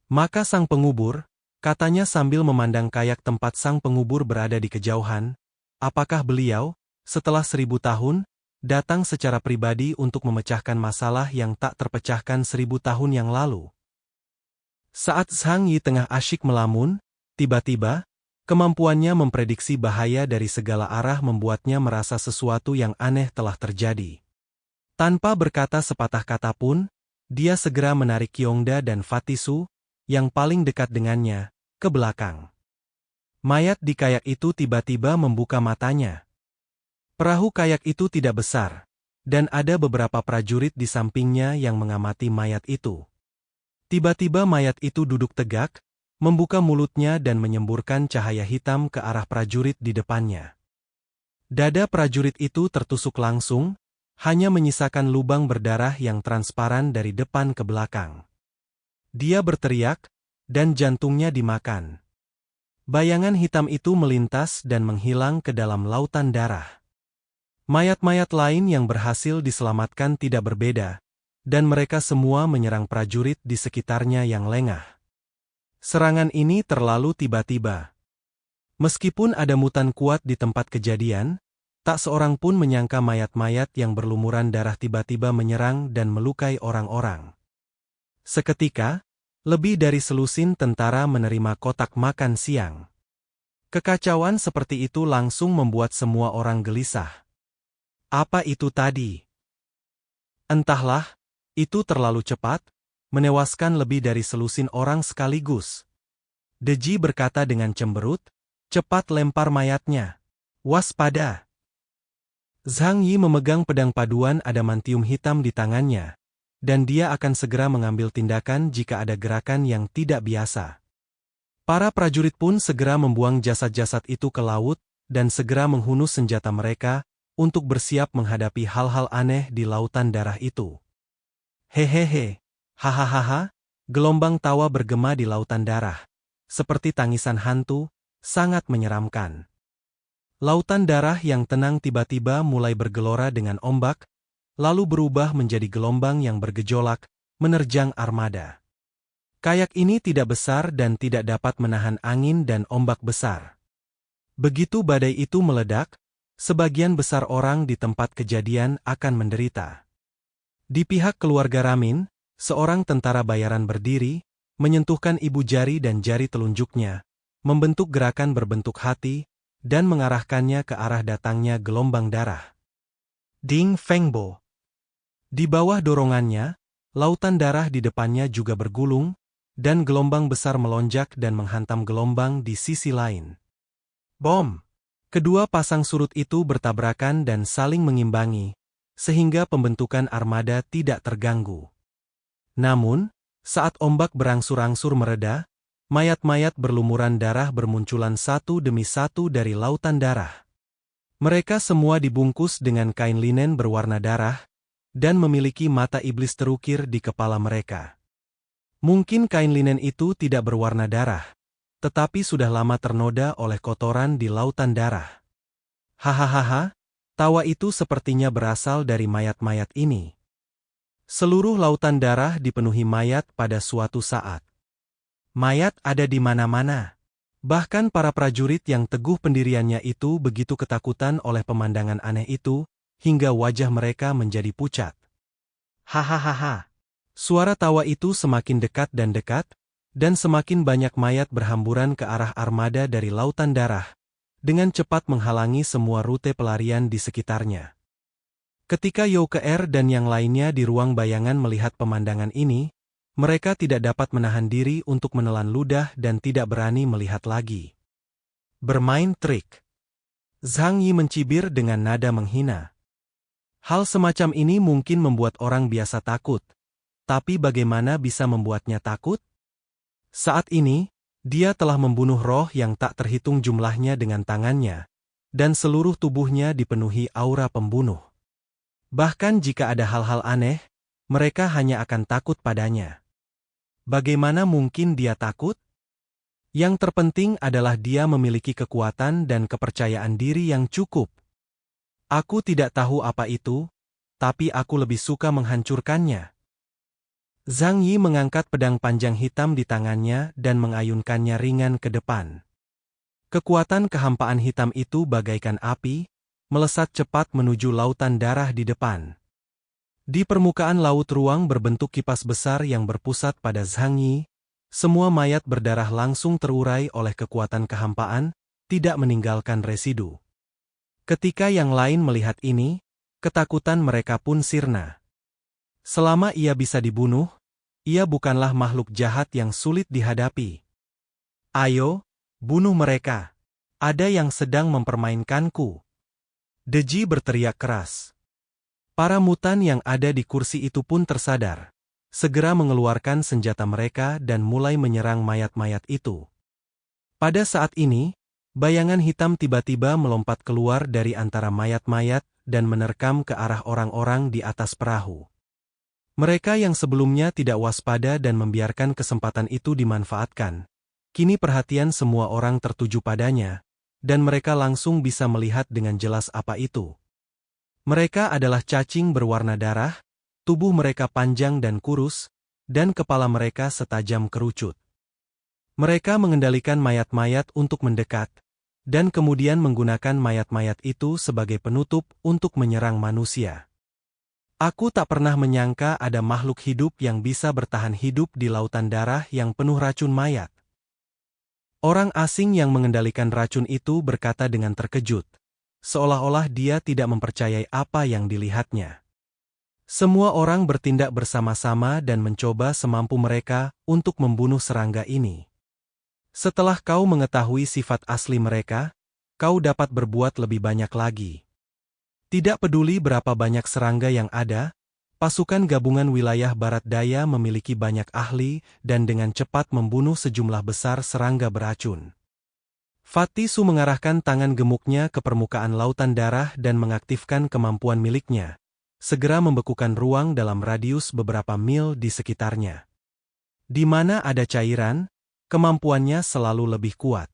maka sang pengubur, katanya sambil memandang kayak tempat sang pengubur berada di kejauhan, apakah beliau, setelah 1000 tahun, datang secara pribadi untuk memecahkan masalah yang tak terpecahkan 1000 tahun yang lalu? Saat Zhang Yi tengah asyik melamun, tiba-tiba, kemampuannya memprediksi bahaya dari segala arah membuatnya merasa sesuatu yang aneh telah terjadi. Tanpa berkata sepatah kata pun, dia segera menarik Yongda dan Fatisu, yang paling dekat dengannya, ke belakang. Mayat di kayak itu tiba-tiba membuka matanya. Perahu kayak itu tidak besar, dan ada beberapa prajurit di sampingnya yang mengamati mayat itu. Tiba-tiba mayat itu duduk tegak, membuka mulutnya dan menyemburkan cahaya hitam ke arah prajurit di depannya. Dada prajurit itu tertusuk langsung, hanya menyisakan lubang berdarah yang transparan dari depan ke belakang. Dia berteriak, dan jantungnya dimakan. Bayangan hitam itu melintas dan menghilang ke dalam lautan darah. Mayat-mayat lain yang berhasil diselamatkan tidak berbeda, dan mereka semua menyerang prajurit di sekitarnya yang lengah. Serangan ini terlalu tiba-tiba. Meskipun ada mutan kuat di tempat kejadian, tak seorang pun menyangka mayat-mayat yang berlumuran darah tiba-tiba menyerang dan melukai orang-orang. Seketika, lebih dari selusin tentara menerima kotak makan siang. Kekacauan seperti itu langsung membuat semua orang gelisah. Apa itu tadi? Entahlah, itu terlalu cepat, menewaskan lebih dari selusin orang sekaligus. Deji berkata dengan cemberut, cepat lempar mayatnya. Waspada. Zhang Yi memegang pedang paduan adamantium hitam di tangannya, dan dia akan segera mengambil tindakan jika ada gerakan yang tidak biasa. Para prajurit pun segera membuang jasad-jasad itu ke laut, dan segera menghunus senjata mereka, untuk bersiap menghadapi hal-hal aneh di lautan darah itu. Hehehe, hahaha, gelombang tawa bergema di lautan darah. Seperti tangisan hantu, sangat menyeramkan. Lautan darah yang tenang tiba-tiba mulai bergelora dengan ombak, lalu berubah menjadi gelombang yang bergejolak, menerjang armada. Kayak ini tidak besar dan tidak dapat menahan angin dan ombak besar. Begitu badai itu meledak, sebagian besar orang di tempat kejadian akan menderita. Di pihak keluarga Ramin, seorang tentara bayaran berdiri, menyentuhkan ibu jari dan jari telunjuknya, membentuk gerakan berbentuk hati, dan mengarahkannya ke arah datangnya gelombang darah. Ding Fengbo. Di bawah dorongannya, lautan darah di depannya juga bergulung, dan gelombang besar melonjak dan menghantam gelombang di sisi lain. Bom! Kedua pasang surut itu bertabrakan dan saling mengimbangi, sehingga pembentukan armada tidak terganggu. Namun, Saat ombak berangsur-angsur mereda, mayat-mayat berlumuran darah bermunculan satu demi satu dari lautan darah. Mereka semua dibungkus dengan kain linen berwarna darah, dan memiliki mata iblis terukir di kepala mereka. Mungkin kain linen itu tidak berwarna darah, tetapi sudah lama ternoda oleh kotoran di lautan darah. Hahaha, tawa itu sepertinya berasal dari mayat-mayat ini. Seluruh lautan darah dipenuhi mayat pada suatu saat. Mayat ada di mana-mana. Bahkan para prajurit yang teguh pendiriannya itu begitu ketakutan oleh pemandangan aneh itu, hingga wajah mereka menjadi pucat. Hahaha. Suara tawa itu semakin dekat, dan semakin banyak mayat berhamburan ke arah armada dari lautan darah, dengan cepat menghalangi semua rute pelarian di sekitarnya. Ketika Youker dan yang lainnya di ruang bayangan melihat pemandangan ini, mereka tidak dapat menahan diri untuk menelan ludah dan tidak berani melihat lagi. Bermain trik. Zhang Yi mencibir dengan nada menghina. Hal semacam ini mungkin membuat orang biasa takut, tapi bagaimana bisa membuatnya takut? Saat ini, dia telah membunuh roh yang tak terhitung jumlahnya dengan tangannya, dan seluruh tubuhnya dipenuhi aura pembunuh. Bahkan jika ada hal-hal aneh, mereka hanya akan takut padanya. Bagaimana mungkin dia takut? Yang terpenting adalah dia memiliki kekuatan dan kepercayaan diri yang cukup. Aku tidak tahu apa itu, tapi aku lebih suka menghancurkannya. Zhang Yi mengangkat pedang panjang hitam di tangannya dan mengayunkannya ringan ke depan. Kekuatan kehampaan hitam itu bagaikan api, melesat cepat menuju lautan darah di depan. Di permukaan laut ruang berbentuk kipas besar yang berpusat pada Zhang Yi, semua mayat berdarah langsung terurai oleh kekuatan kehampaan, tidak meninggalkan residu. Ketika yang lain melihat ini, ketakutan mereka pun sirna. Selama ia bisa dibunuh, ia bukanlah makhluk jahat yang sulit dihadapi. Ayo, bunuh mereka. Ada yang sedang mempermainkanku. Deji berteriak keras. Para mutan yang ada di kursi itu pun tersadar, segera mengeluarkan senjata mereka dan mulai menyerang mayat-mayat itu. Pada saat ini, bayangan hitam tiba-tiba melompat keluar dari antara mayat-mayat dan menerkam ke arah orang-orang di atas perahu. Mereka yang sebelumnya tidak waspada dan membiarkan kesempatan itu dimanfaatkan, kini perhatian semua orang tertuju padanya, dan mereka langsung bisa melihat dengan jelas apa itu. Mereka adalah cacing berwarna darah, tubuh mereka panjang dan kurus, dan kepala mereka setajam kerucut. Mereka mengendalikan mayat-mayat untuk mendekat, dan kemudian menggunakan mayat-mayat itu sebagai penutup untuk menyerang manusia. Aku tak pernah menyangka ada makhluk hidup yang bisa bertahan hidup di lautan darah yang penuh racun mayat. Orang asing yang mengendalikan racun itu berkata dengan terkejut, seolah-olah dia tidak mempercayai apa yang dilihatnya. Semua orang bertindak bersama-sama dan mencoba semampu mereka untuk membunuh serangga ini. Setelah kau mengetahui sifat asli mereka, kau dapat berbuat lebih banyak lagi. Tidak peduli berapa banyak serangga yang ada, pasukan gabungan wilayah Barat Daya memiliki banyak ahli dan dengan cepat membunuh sejumlah besar serangga beracun. Fatih Su mengarahkan tangan gemuknya ke permukaan lautan darah dan mengaktifkan kemampuan miliknya, segera membekukan ruang dalam radius beberapa mil di sekitarnya. Di mana ada cairan, kemampuannya selalu lebih kuat.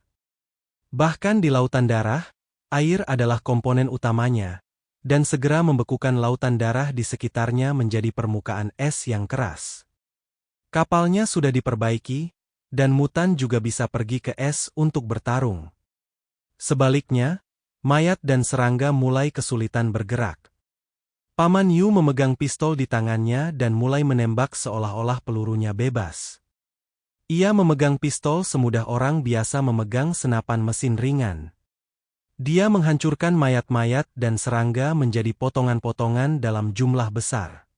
Bahkan di lautan darah, air adalah komponen utamanya, dan segera membekukan lautan darah di sekitarnya menjadi permukaan es yang keras. Kapalnya sudah diperbaiki, dan mutan juga bisa pergi ke es untuk bertarung. Sebaliknya, mayat dan serangga mulai kesulitan bergerak. Paman Yu memegang pistol di tangannya dan mulai menembak seolah-olah pelurunya bebas. Ia memegang pistol semudah orang biasa memegang senapan mesin ringan. Dia menghancurkan mayat-mayat dan serangga menjadi potongan-potongan dalam jumlah besar.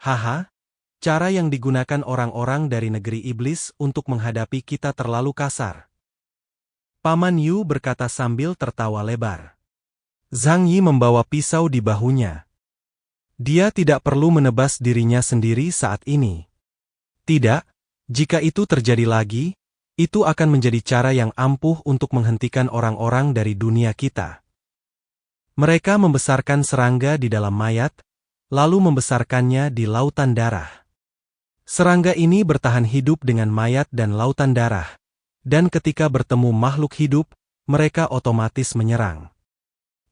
Haha, cara yang digunakan orang-orang dari negeri iblis untuk menghadapi kita terlalu kasar. Paman Yu berkata sambil tertawa lebar. Zhang Yi membawa pisau di bahunya. Dia tidak perlu menebas dirinya sendiri saat ini. Tidak, jika itu terjadi lagi, itu akan menjadi cara yang ampuh untuk menghentikan orang-orang dari dunia kita. Mereka membesarkan serangga di dalam mayat, lalu membesarkannya di lautan darah. Serangga ini bertahan hidup dengan mayat dan lautan darah, dan ketika bertemu makhluk hidup, mereka otomatis menyerang.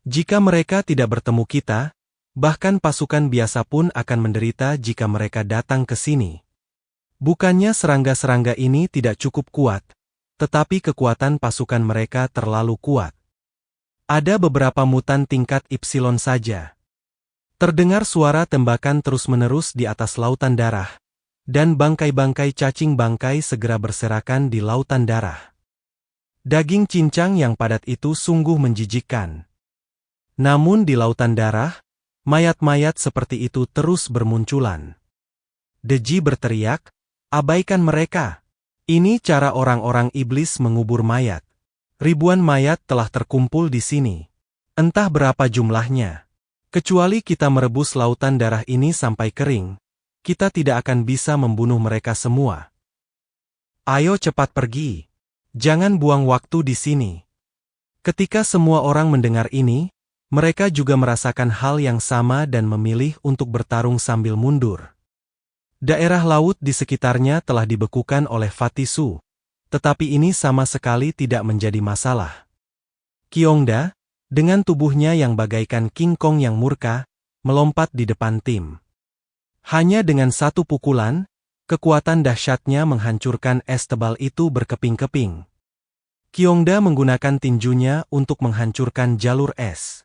Jika mereka tidak bertemu kita, bahkan pasukan biasa pun akan menderita jika mereka datang ke sini. Bukannya serangga-serangga ini tidak cukup kuat, tetapi kekuatan pasukan mereka terlalu kuat. Ada beberapa mutan tingkat Epsilon saja. Terdengar suara tembakan terus-menerus di atas lautan darah, dan bangkai-bangkai cacing bangkai segera berserakan di lautan darah. Daging cincang yang padat itu sungguh menjijikkan. Namun di lautan darah, mayat-mayat seperti itu terus bermunculan. Deji berteriak, "Abaikan mereka! Ini cara orang-orang iblis mengubur mayat. Ribuan mayat telah terkumpul di sini. Entah berapa jumlahnya. Kecuali kita merebus lautan darah ini sampai kering, kita tidak akan bisa membunuh mereka semua. Ayo cepat pergi. Jangan buang waktu di sini." Ketika semua orang mendengar ini, mereka juga merasakan hal yang sama dan memilih untuk bertarung sambil mundur. Daerah laut di sekitarnya telah dibekukan oleh Fatisu, tetapi ini sama sekali tidak menjadi masalah. Kyongda, dengan tubuhnya yang bagaikan King Kong yang murka, melompat di depan tim. Hanya dengan satu pukulan, kekuatan dahsyatnya menghancurkan es tebal itu berkeping-keping. Kyongda menggunakan tinjunya untuk menghancurkan jalur es.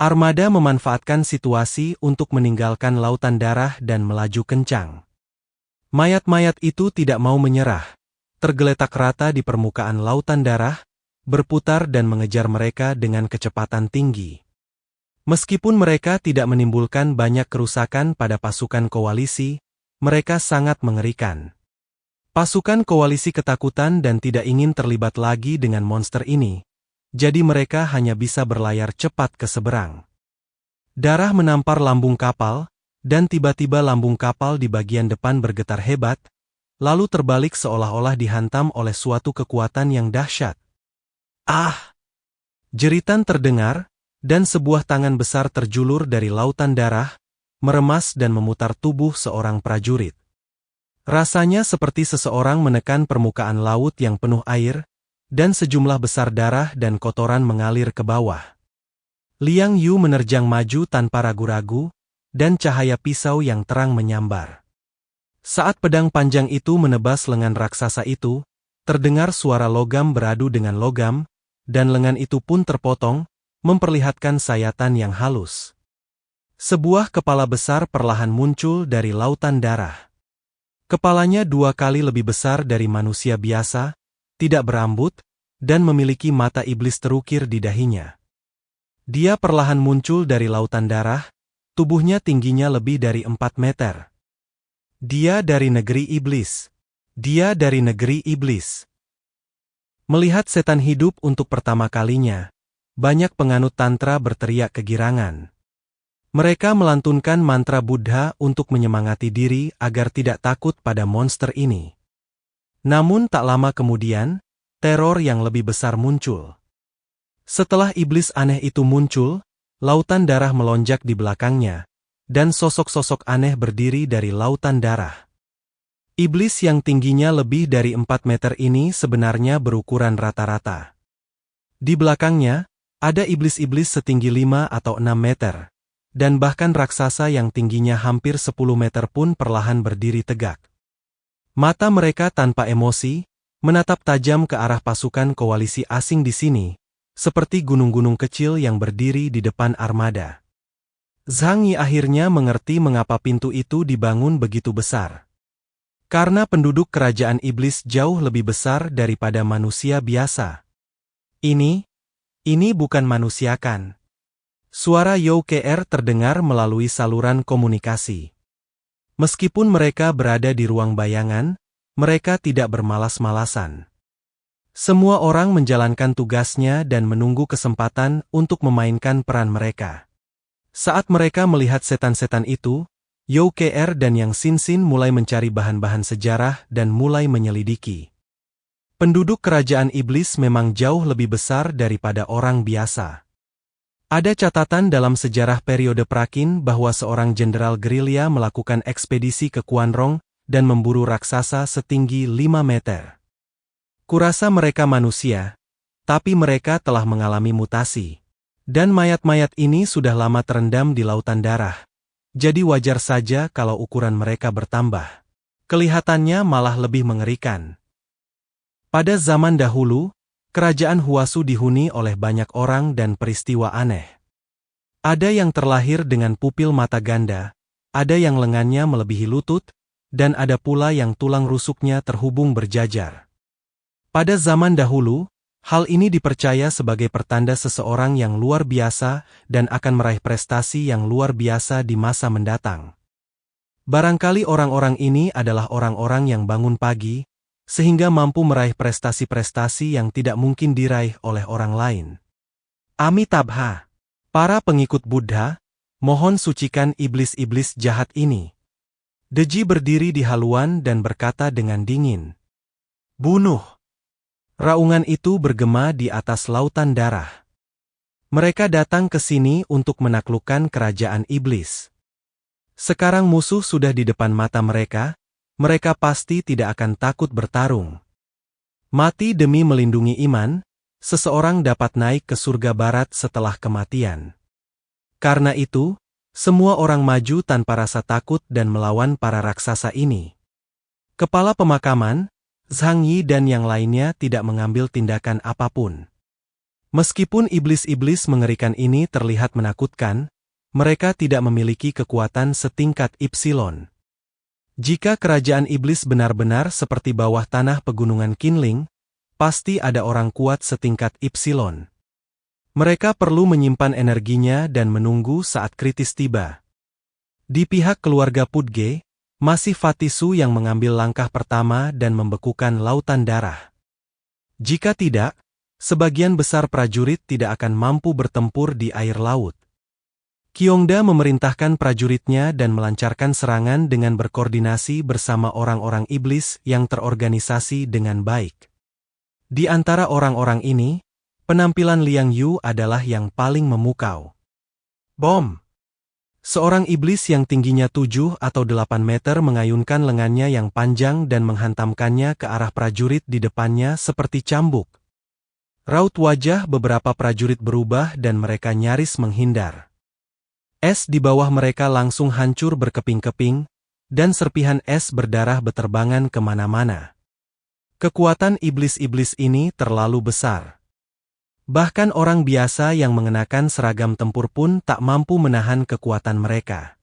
Armada memanfaatkan situasi untuk meninggalkan lautan darah dan melaju kencang. Mayat-mayat itu tidak mau menyerah, tergeletak rata di permukaan lautan darah, berputar dan mengejar mereka dengan kecepatan tinggi. Meskipun mereka tidak menimbulkan banyak kerusakan pada pasukan koalisi, mereka sangat mengerikan. Pasukan koalisi ketakutan dan tidak ingin terlibat lagi dengan monster ini, jadi mereka hanya bisa berlayar cepat ke seberang. Darah menampar lambung kapal, dan tiba-tiba lambung kapal di bagian depan bergetar hebat, lalu terbalik seolah-olah dihantam oleh suatu kekuatan yang dahsyat. Ah! Jeritan terdengar, dan sebuah tangan besar terjulur dari lautan darah, meremas dan memutar tubuh seorang prajurit. Rasanya seperti seseorang menekan permukaan laut yang penuh air, dan sejumlah besar darah dan kotoran mengalir ke bawah. Liang Yu menerjang maju tanpa ragu-ragu, dan cahaya pisau yang terang menyambar. Saat pedang panjang itu menebas lengan raksasa itu, terdengar suara logam beradu dengan logam, dan lengan itu pun terpotong, memperlihatkan sayatan yang halus. Sebuah kepala besar perlahan muncul dari lautan darah. Kepalanya 2 kali lebih besar dari manusia biasa, tidak berambut, dan memiliki mata iblis terukir di dahinya. Dia perlahan muncul dari lautan darah, tubuhnya tingginya lebih dari 4 meter. Dia dari negeri iblis. Dia dari negeri iblis. Melihat setan hidup untuk pertama kalinya, banyak penganut tantra berteriak kegirangan. Mereka melantunkan mantra Buddha untuk menyemangati diri agar tidak takut pada monster ini. Namun tak lama kemudian, teror yang lebih besar muncul. Setelah iblis aneh itu muncul, lautan darah melonjak di belakangnya, dan sosok-sosok aneh berdiri dari lautan darah. Iblis yang tingginya lebih dari 4 meter ini sebenarnya berukuran rata-rata. Di belakangnya, ada iblis-iblis setinggi 5 atau 6 meter, dan bahkan raksasa yang tingginya hampir 10 meter pun perlahan berdiri tegak. Mata mereka tanpa emosi, menatap tajam ke arah pasukan koalisi asing di sini, seperti gunung-gunung kecil yang berdiri di depan armada. Zhang Yi akhirnya mengerti mengapa pintu itu dibangun begitu besar. Karena penduduk kerajaan iblis jauh lebih besar daripada manusia biasa. Ini bukan manusia kan? Suara You Kr terdengar melalui saluran komunikasi. Meskipun mereka berada di ruang bayangan, mereka tidak bermalas-malasan. Semua orang menjalankan tugasnya dan menunggu kesempatan untuk memainkan peran mereka. Saat mereka melihat setan-setan itu, Yao Kr dan Yang Xinxin mulai mencari bahan-bahan sejarah dan mulai menyelidiki. Penduduk kerajaan iblis memang jauh lebih besar daripada orang biasa. Ada catatan dalam sejarah periode Prakin bahwa seorang jenderal gerilya melakukan ekspedisi ke Quanrong dan memburu raksasa setinggi 5 meter. Kurasa mereka manusia, tapi mereka telah mengalami mutasi. Dan mayat-mayat ini sudah lama terendam di lautan darah. Jadi wajar saja kalau ukuran mereka bertambah. Kelihatannya malah lebih mengerikan. Pada zaman dahulu, kerajaan Huasu dihuni oleh banyak orang dan peristiwa aneh. Ada yang terlahir dengan pupil mata ganda, ada yang lengannya melebihi lutut, dan ada pula yang tulang rusuknya terhubung berjajar. Pada zaman dahulu, hal ini dipercaya sebagai pertanda seseorang yang luar biasa dan akan meraih prestasi yang luar biasa di masa mendatang. Barangkali orang-orang ini adalah orang-orang yang bangun pagi, sehingga mampu meraih prestasi-prestasi yang tidak mungkin diraih oleh orang lain. Amitabha. Para pengikut Buddha, mohon sucikan iblis-iblis jahat ini. Deji berdiri di haluan dan berkata dengan dingin. Bunuh. Raungan itu bergema di atas lautan darah. Mereka datang ke sini untuk menaklukkan kerajaan iblis. Sekarang musuh sudah di depan mata mereka pasti tidak akan takut bertarung. Mati demi melindungi iman, seseorang dapat naik ke surga barat setelah kematian. Karena itu, semua orang maju tanpa rasa takut dan melawan para raksasa ini. Kepala pemakaman, Zhang Yi dan yang lainnya tidak mengambil tindakan apapun. Meskipun iblis-iblis mengerikan ini terlihat menakutkan, mereka tidak memiliki kekuatan setingkat Ipsilon. Jika kerajaan iblis benar-benar seperti bawah tanah pegunungan Qinling, pasti ada orang kuat setingkat Ipsilon. Mereka perlu menyimpan energinya dan menunggu saat kritis tiba. Di pihak keluarga Pudge, masih Fatisu yang mengambil langkah pertama dan membekukan lautan darah. Jika tidak, sebagian besar prajurit tidak akan mampu bertempur di air laut. Qiongda memerintahkan prajuritnya dan melancarkan serangan dengan berkoordinasi bersama orang-orang iblis yang terorganisasi dengan baik. Di antara orang-orang ini, penampilan Liang Yu adalah yang paling memukau. Bom! Seorang iblis yang tingginya 7 atau 8 meter mengayunkan lengannya yang panjang dan menghantamkannya ke arah prajurit di depannya seperti cambuk. Raut wajah beberapa prajurit berubah dan mereka nyaris menghindar. Es di bawah mereka langsung hancur berkeping-keping, dan serpihan es berdarah beterbangan kemana-mana. Kekuatan iblis-iblis ini terlalu besar. Bahkan orang biasa yang mengenakan seragam tempur pun tak mampu menahan kekuatan mereka.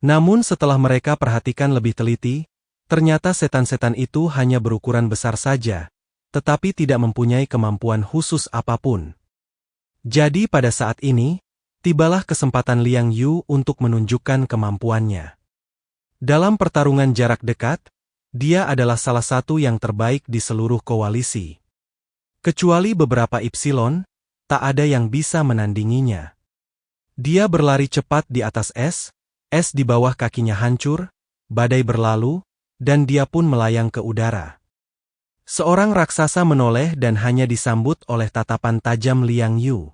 Namun setelah mereka perhatikan lebih teliti, ternyata setan-setan itu hanya berukuran besar saja, tetapi tidak mempunyai kemampuan khusus apapun. Jadi pada saat ini, tibalah kesempatan Liang Yu untuk menunjukkan kemampuannya. Dalam pertarungan jarak dekat, dia adalah salah satu yang terbaik di seluruh koalisi. Kecuali beberapa Ipsilon, tak ada yang bisa menandinginya. Dia berlari cepat di atas es di bawah kakinya hancur, badai berlalu, dan dia pun melayang ke udara. Seorang raksasa menoleh dan hanya disambut oleh tatapan tajam Liang Yu.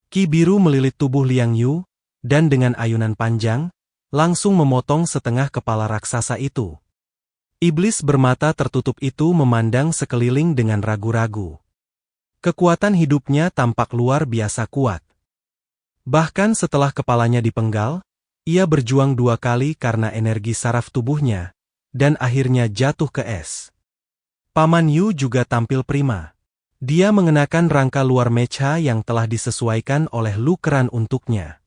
Ki biru melilit tubuh Liang Yu, dan dengan ayunan panjang, langsung memotong setengah kepala raksasa itu. Iblis bermata tertutup itu memandang sekeliling dengan ragu-ragu. Kekuatan hidupnya tampak luar biasa kuat. Bahkan setelah kepalanya dipenggal, ia berjuang 2 kali karena energi saraf tubuhnya, dan akhirnya jatuh ke es. Paman Yu juga tampil prima. Dia mengenakan rangka luar mecha yang telah disesuaikan oleh Lu Keran untuknya.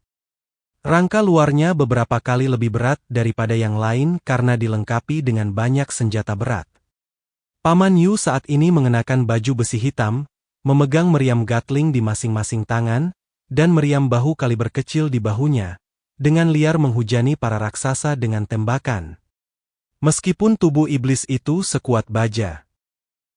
Rangka luarnya beberapa kali lebih berat daripada yang lain karena dilengkapi dengan banyak senjata berat. Paman Yu saat ini mengenakan baju besi hitam, memegang meriam gatling di masing-masing tangan, dan meriam bahu kaliber kecil di bahunya, dengan liar menghujani para raksasa dengan tembakan. Meskipun tubuh iblis itu sekuat baja.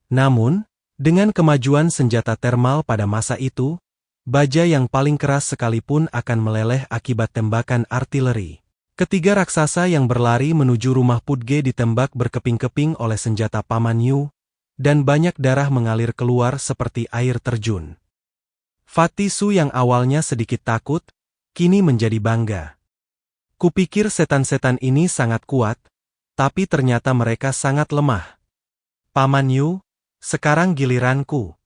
Namun, dengan kemajuan senjata termal pada masa itu, baja yang paling keras sekalipun akan meleleh akibat tembakan artileri. Ketiga raksasa yang berlari menuju rumah Pudge ditembak berkeping-keping oleh senjata Paman Yu, dan banyak darah mengalir keluar seperti air terjun. Fatty Su yang awalnya sedikit takut, kini menjadi bangga. Kupikir setan-setan ini sangat kuat, tapi ternyata mereka sangat lemah. Paman Yu, sekarang giliranku.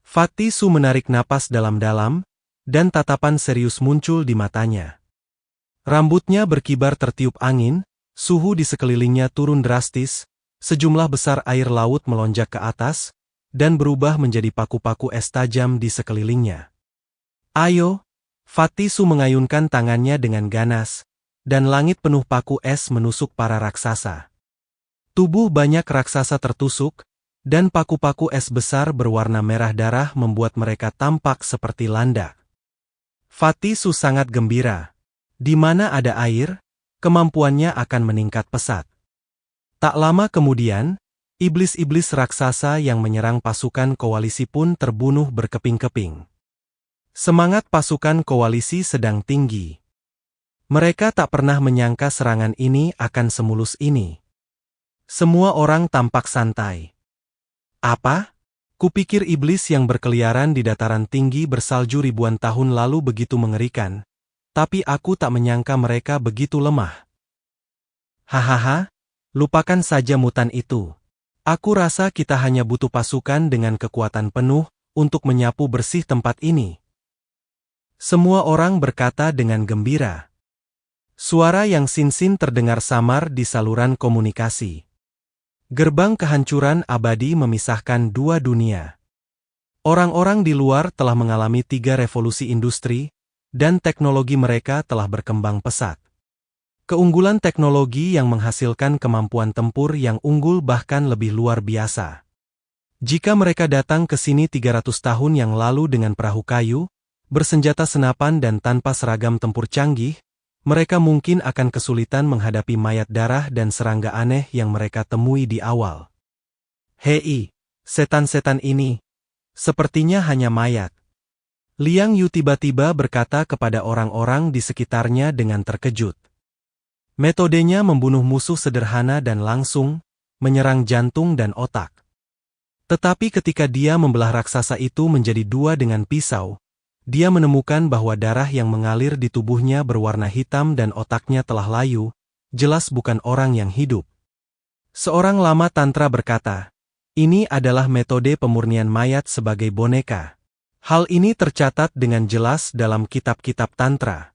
Fatty Su menarik napas dalam-dalam, dan tatapan serius muncul di matanya. Rambutnya berkibar tertiup angin, suhu di sekelilingnya turun drastis, sejumlah besar air laut melonjak ke atas, dan berubah menjadi paku-paku es tajam di sekelilingnya. Ayo! Fatty Su mengayunkan tangannya dengan ganas, dan langit penuh paku es menusuk para raksasa. Tubuh banyak raksasa tertusuk, dan paku-paku es besar berwarna merah darah membuat mereka tampak seperti landak. Fatty Su sangat gembira. Di mana ada air, kemampuannya akan meningkat pesat. Tak lama kemudian, iblis-iblis raksasa yang menyerang pasukan koalisi pun terbunuh berkeping-keping. Semangat pasukan koalisi sedang tinggi. Mereka tak pernah menyangka serangan ini akan semulus ini. Semua orang tampak santai. Apa? Kupikir iblis yang berkeliaran di dataran tinggi bersalju ribuan tahun lalu begitu mengerikan, tapi aku tak menyangka mereka begitu lemah. Hahaha, lupakan saja mutan itu. Aku rasa kita hanya butuh pasukan dengan kekuatan penuh untuk menyapu bersih tempat ini. Semua orang berkata dengan gembira. Suara yang sinsin terdengar samar di saluran komunikasi. Gerbang kehancuran abadi memisahkan dua dunia. Orang-orang di luar telah mengalami 3 revolusi industri, dan teknologi mereka telah berkembang pesat. Keunggulan teknologi yang menghasilkan kemampuan tempur yang unggul bahkan lebih luar biasa. Jika mereka datang ke sini 300 tahun yang lalu dengan perahu kayu, bersenjata senapan dan tanpa seragam tempur canggih, mereka mungkin akan kesulitan menghadapi mayat darah dan serangga aneh yang mereka temui di awal. Hei, setan-setan ini, sepertinya hanya mayat. Liang Yu tiba-tiba berkata kepada orang-orang di sekitarnya dengan terkejut. Metodenya membunuh musuh sederhana dan langsung, menyerang jantung dan otak. Tetapi ketika dia membelah raksasa itu menjadi 2 dengan pisau, dia menemukan bahwa darah yang mengalir di tubuhnya berwarna hitam dan otaknya telah layu, jelas bukan orang yang hidup. Seorang lama tantra berkata, ini adalah metode pemurnian mayat sebagai boneka. Hal ini tercatat dengan jelas dalam kitab-kitab tantra.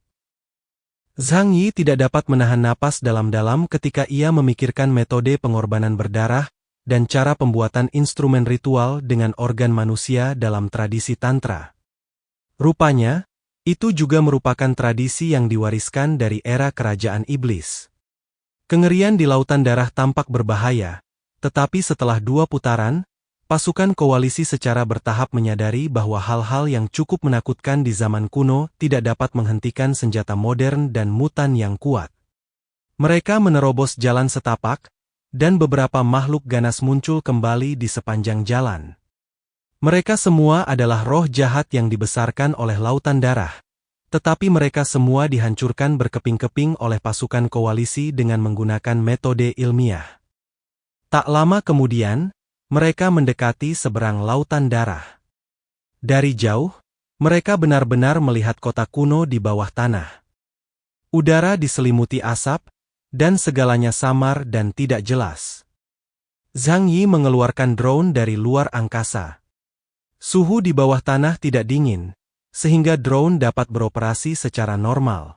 Zhang Yi tidak dapat menahan napas dalam-dalam ketika ia memikirkan metode pengorbanan berdarah dan cara pembuatan instrumen ritual dengan organ manusia dalam tradisi tantra. Rupanya, itu juga merupakan tradisi yang diwariskan dari era kerajaan iblis. Kengerian di lautan darah tampak berbahaya, tetapi setelah 2 putaran, pasukan koalisi secara bertahap menyadari bahwa hal-hal yang cukup menakutkan di zaman kuno tidak dapat menghentikan senjata modern dan mutan yang kuat. Mereka menerobos jalan setapak, dan beberapa makhluk ganas muncul kembali di sepanjang jalan. Mereka semua adalah roh jahat yang dibesarkan oleh lautan darah, tetapi mereka semua dihancurkan berkeping-keping oleh pasukan koalisi dengan menggunakan metode ilmiah. Tak lama kemudian, mereka mendekati seberang lautan darah. Dari jauh, mereka benar-benar melihat kota kuno di bawah tanah. Udara diselimuti asap, dan segalanya samar dan tidak jelas. Zhang Yi mengeluarkan drone dari luar angkasa. Suhu di bawah tanah tidak dingin, sehingga drone dapat beroperasi secara normal.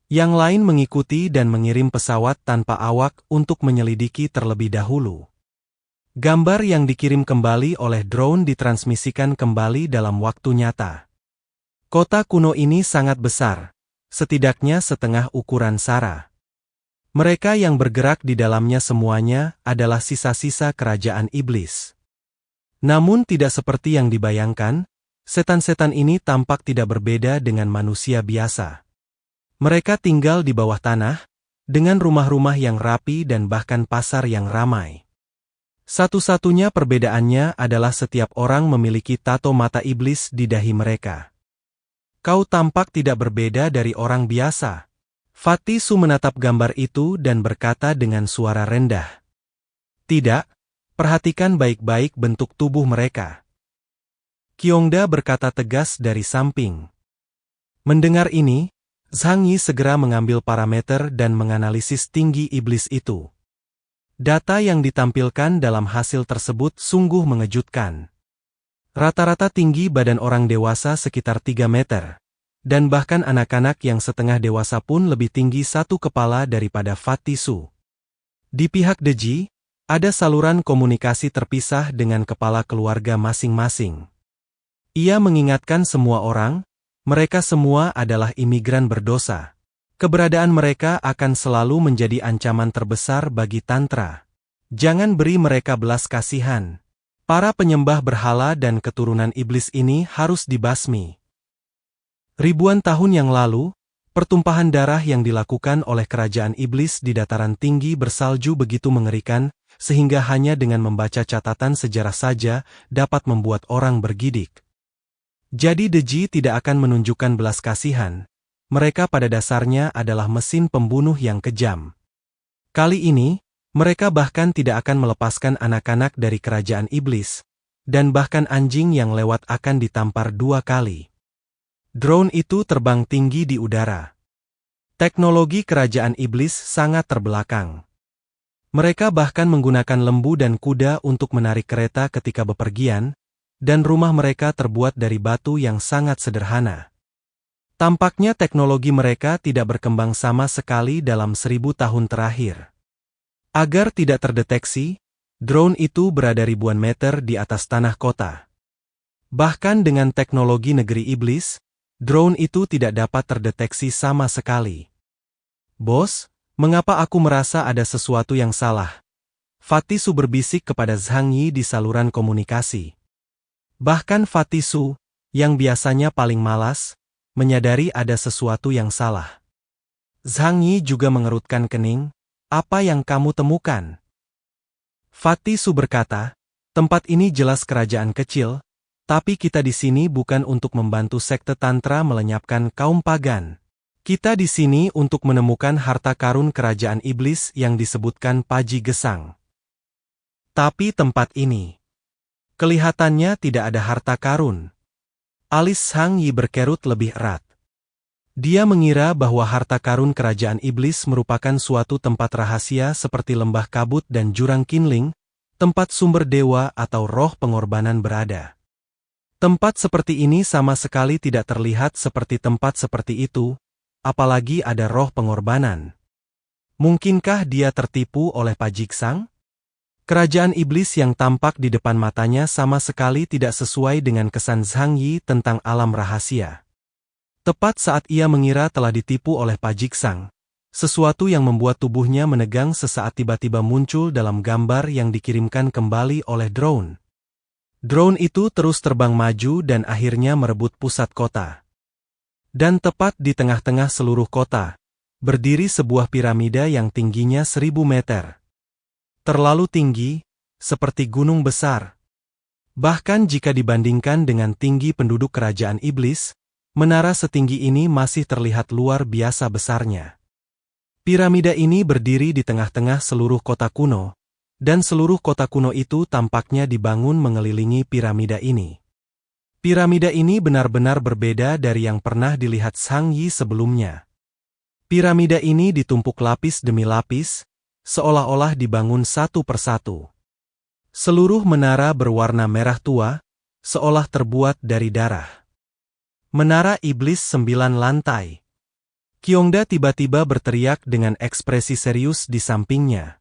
Yang lain mengikuti dan mengirim pesawat tanpa awak untuk menyelidiki terlebih dahulu. Gambar yang dikirim kembali oleh drone ditransmisikan kembali dalam waktu nyata. Kota kuno ini sangat besar, setidaknya setengah ukuran Sara. Mereka yang bergerak di dalamnya semuanya adalah sisa-sisa kerajaan iblis. Namun tidak seperti yang dibayangkan, setan-setan ini tampak tidak berbeda dengan manusia biasa. Mereka tinggal di bawah tanah, dengan rumah-rumah yang rapi dan bahkan pasar yang ramai. Satu-satunya perbedaannya adalah setiap orang memiliki tato mata iblis di dahi mereka. Kau tampak tidak berbeda dari orang biasa. Fatih Su menatap gambar itu dan berkata dengan suara rendah. Tidak, perhatikan baik-baik bentuk tubuh mereka. Kyongda berkata tegas dari samping. Mendengar ini, Zhang Yi segera mengambil parameter dan menganalisis tinggi iblis itu. Data yang ditampilkan dalam hasil tersebut sungguh mengejutkan. Rata-rata tinggi badan orang dewasa sekitar 3 meter. Dan bahkan anak-anak yang setengah dewasa pun lebih tinggi satu kepala daripada Fatih Su. Di pihak Deji, ada saluran komunikasi terpisah dengan kepala keluarga masing-masing. Ia mengingatkan semua orang, mereka semua adalah imigran berdosa. Keberadaan mereka akan selalu menjadi ancaman terbesar bagi Tantra. Jangan beri mereka belas kasihan. Para penyembah berhala dan keturunan iblis ini harus dibasmi. Ribuan tahun yang lalu, pertumpahan darah yang dilakukan oleh kerajaan iblis di dataran tinggi bersalju begitu mengerikan, sehingga hanya dengan membaca catatan sejarah saja dapat membuat orang bergidik. Jadi Deji tidak akan menunjukkan belas kasihan. Mereka pada dasarnya adalah mesin pembunuh yang kejam. Kali ini, mereka bahkan tidak akan melepaskan anak-anak dari kerajaan iblis, dan bahkan anjing yang lewat akan ditampar 2 kali. Drone itu terbang tinggi di udara. Teknologi kerajaan iblis sangat terbelakang. Mereka bahkan menggunakan lembu dan kuda untuk menarik kereta ketika bepergian, dan rumah mereka terbuat dari batu yang sangat sederhana. Tampaknya teknologi mereka tidak berkembang sama sekali dalam 1000 tahun terakhir. Agar tidak terdeteksi, drone itu berada ribuan meter di atas tanah kota. Bahkan dengan teknologi negeri iblis, drone itu tidak dapat terdeteksi sama sekali. Bos, mengapa aku merasa ada sesuatu yang salah? Fatih Su berbisik kepada Zhang Yi di saluran komunikasi. Bahkan Fatih Su, yang biasanya paling malas, menyadari ada sesuatu yang salah. Zhang Yi juga mengerutkan kening. Apa yang kamu temukan? Fatih Su berkata, tempat ini jelas kerajaan kecil, tapi kita di sini bukan untuk membantu sekte Tantra melenyapkan kaum pagan. Kita di sini untuk menemukan harta karun kerajaan iblis yang disebutkan Paji Gesang. Tapi tempat ini, kelihatannya tidak ada harta karun. Alis Zhang Yi berkerut lebih erat. Dia mengira bahwa harta karun kerajaan iblis merupakan suatu tempat rahasia seperti lembah kabut dan jurang Qinling, tempat sumber dewa atau roh pengorbanan berada. Tempat seperti ini sama sekali tidak terlihat seperti tempat seperti itu, apalagi ada roh pengorbanan. Mungkinkah dia tertipu oleh Paji Gesang? Kerajaan iblis yang tampak di depan matanya sama sekali tidak sesuai dengan kesan Zhang Yi tentang alam rahasia. Tepat saat ia mengira telah ditipu oleh Paji Gesang, sesuatu yang membuat tubuhnya menegang sesaat tiba-tiba muncul dalam gambar yang dikirimkan kembali oleh drone. Drone itu terus terbang maju dan akhirnya merebut pusat kota. Dan tepat di tengah-tengah seluruh kota, berdiri sebuah piramida yang tingginya 1000 meter. Terlalu tinggi, seperti gunung besar. Bahkan jika dibandingkan dengan tinggi penduduk kerajaan iblis, menara setinggi ini masih terlihat luar biasa besarnya. Piramida ini berdiri di tengah-tengah seluruh kota kuno, dan seluruh kota kuno itu tampaknya dibangun mengelilingi piramida ini. Piramida ini benar-benar berbeda dari yang pernah dilihat Zhang Yi sebelumnya. Piramida ini ditumpuk lapis demi lapis, seolah-olah dibangun satu persatu. Seluruh menara berwarna merah tua, seolah terbuat dari darah. Menara iblis 9 lantai. Kyongda tiba-tiba berteriak dengan ekspresi serius di sampingnya.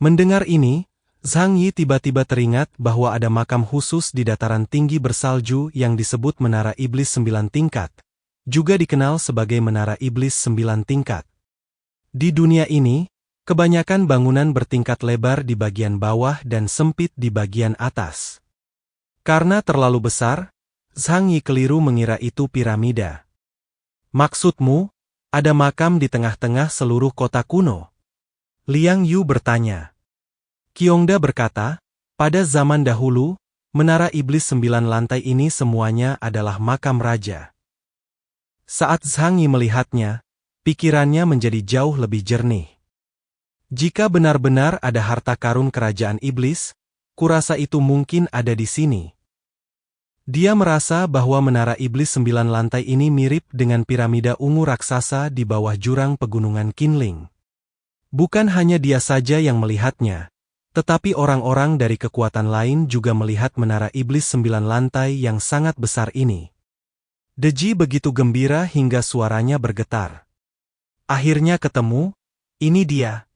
Mendengar ini, Zhang Yi tiba-tiba teringat bahwa ada makam khusus di dataran tinggi bersalju yang disebut Menara Iblis 9 tingkat, juga dikenal sebagai Menara Iblis 9 tingkat. Di dunia ini, kebanyakan bangunan bertingkat lebar di bagian bawah dan sempit di bagian atas. Karena terlalu besar, Zhang Yi keliru mengira itu piramida. Maksudmu, ada makam di tengah-tengah seluruh kota kuno? Liang Yu bertanya. Kyongda berkata, pada zaman dahulu, Menara Iblis 9 lantai ini semuanya adalah makam raja. Saat Zhang Yi melihatnya, pikirannya menjadi jauh lebih jernih. Jika benar-benar ada harta karun kerajaan iblis, kurasa itu mungkin ada di sini. Dia merasa bahwa menara iblis 9 lantai ini mirip dengan piramida ungu raksasa di bawah jurang pegunungan Qinling. Bukan hanya dia saja yang melihatnya, tetapi orang-orang dari kekuatan lain juga melihat menara iblis 9 lantai yang sangat besar ini. Deji begitu gembira hingga suaranya bergetar. Akhirnya ketemu, ini dia.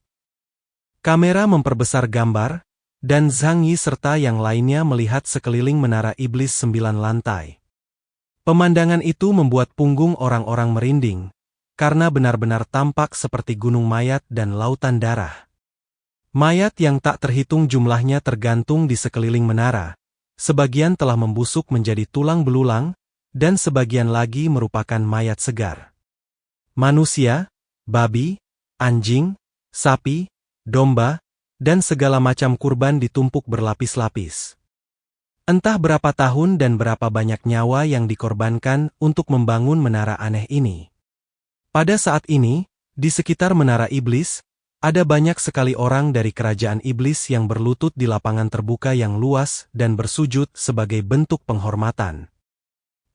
Kamera memperbesar gambar, dan Zhang Yi serta yang lainnya melihat sekeliling menara iblis 9 lantai. Pemandangan itu membuat punggung orang-orang merinding, karena benar-benar tampak seperti gunung mayat dan lautan darah. Mayat yang tak terhitung jumlahnya tergantung di sekeliling menara, sebagian telah membusuk menjadi tulang belulang, dan sebagian lagi merupakan mayat segar. Manusia, babi, anjing, sapi, domba, dan segala macam kurban ditumpuk berlapis-lapis. Entah berapa tahun dan berapa banyak nyawa yang dikorbankan untuk membangun menara aneh ini. Pada saat ini, di sekitar menara iblis, ada banyak sekali orang dari kerajaan iblis yang berlutut di lapangan terbuka yang luas dan bersujud sebagai bentuk penghormatan.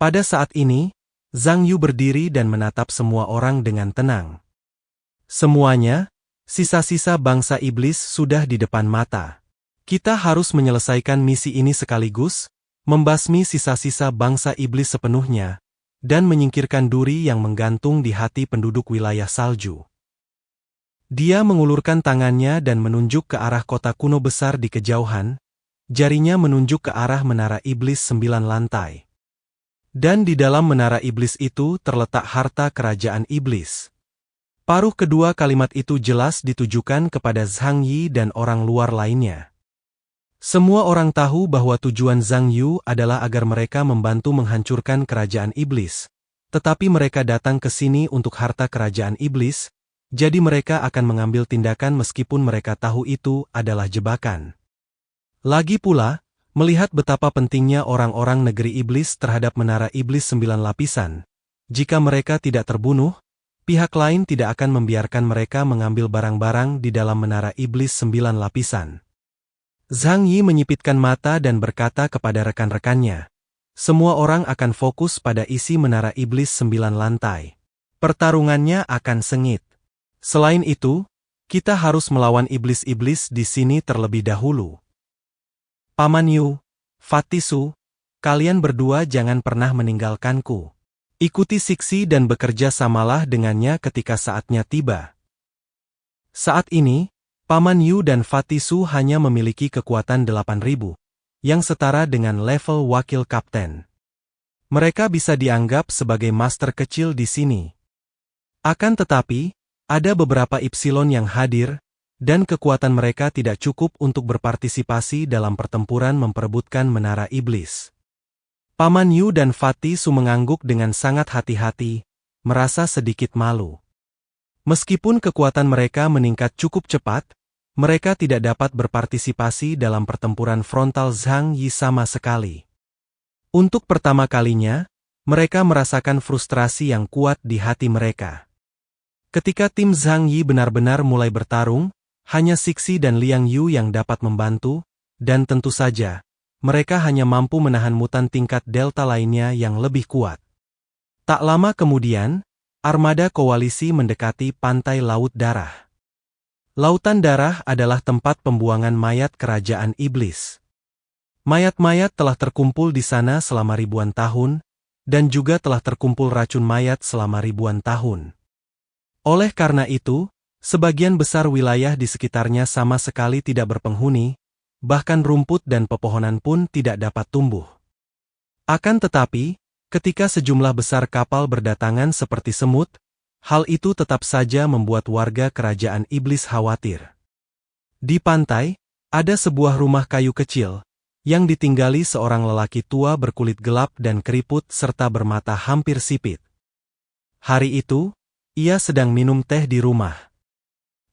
Pada saat ini, Zhang Yu berdiri dan menatap semua orang dengan tenang. Semuanya, sisa-sisa bangsa iblis sudah di depan mata. Kita harus menyelesaikan misi ini sekaligus, membasmi sisa-sisa bangsa iblis sepenuhnya, dan menyingkirkan duri yang menggantung di hati penduduk wilayah salju. Dia mengulurkan tangannya dan menunjuk ke arah kota kuno besar di kejauhan, jarinya menunjuk ke arah menara iblis 9 lantai. Dan di dalam menara iblis itu terletak harta kerajaan iblis. Paruh kedua kalimat itu jelas ditujukan kepada Zhang Yi dan orang luar lainnya. Semua orang tahu bahwa tujuan Zhang Yu adalah agar mereka membantu menghancurkan kerajaan iblis. Tetapi mereka datang ke sini untuk harta kerajaan iblis, jadi mereka akan mengambil tindakan meskipun mereka tahu itu adalah jebakan. Lagi pula, melihat betapa pentingnya orang-orang negeri iblis terhadap menara iblis 9 lapisan, jika mereka tidak terbunuh, pihak lain tidak akan membiarkan mereka mengambil barang-barang di dalam menara iblis 9 lapisan. Zhang Yi menyipitkan mata dan berkata kepada rekan-rekannya, semua orang akan fokus pada isi menara iblis 9 lantai. Pertarungannya akan sengit. Selain itu, kita harus melawan iblis-iblis di sini terlebih dahulu. Paman Yu, Fatisu, kalian berdua jangan pernah meninggalkanku. Ikuti Siksi dan bekerja samalah dengannya ketika saatnya tiba. Saat ini, Paman Yu dan Fatisu hanya memiliki kekuatan 8.000, yang setara dengan level wakil kapten. Mereka bisa dianggap sebagai master kecil di sini. Akan tetapi, ada beberapa Ipsilon yang hadir, dan kekuatan mereka tidak cukup untuk berpartisipasi dalam pertempuran memperebutkan menara iblis. Paman Yu dan Fatisu mengangguk dengan sangat hati-hati, merasa sedikit malu. Meskipun kekuatan mereka meningkat cukup cepat, mereka tidak dapat berpartisipasi dalam pertempuran frontal Zhang Yi sama sekali. Untuk pertama kalinya, mereka merasakan frustrasi yang kuat di hati mereka. Ketika tim Zhang Yi benar-benar mulai bertarung, hanya Siksi dan Liang Yu yang dapat membantu, dan tentu saja, mereka hanya mampu menahan mutan tingkat delta lainnya yang lebih kuat. Tak lama kemudian, armada koalisi mendekati pantai Laut Darah. Lautan Darah adalah tempat pembuangan mayat kerajaan iblis. Mayat-mayat telah terkumpul di sana selama ribuan tahun, dan juga telah terkumpul racun mayat selama ribuan tahun. Oleh karena itu, sebagian besar wilayah di sekitarnya sama sekali tidak berpenghuni, bahkan rumput dan pepohonan pun tidak dapat tumbuh. Akan tetapi, ketika sejumlah besar kapal berdatangan seperti semut, hal itu tetap saja membuat warga kerajaan iblis khawatir. Di pantai, ada sebuah rumah kayu kecil, yang ditinggali seorang lelaki tua berkulit gelap dan keriput serta bermata hampir sipit. Hari itu, ia sedang minum teh di rumah.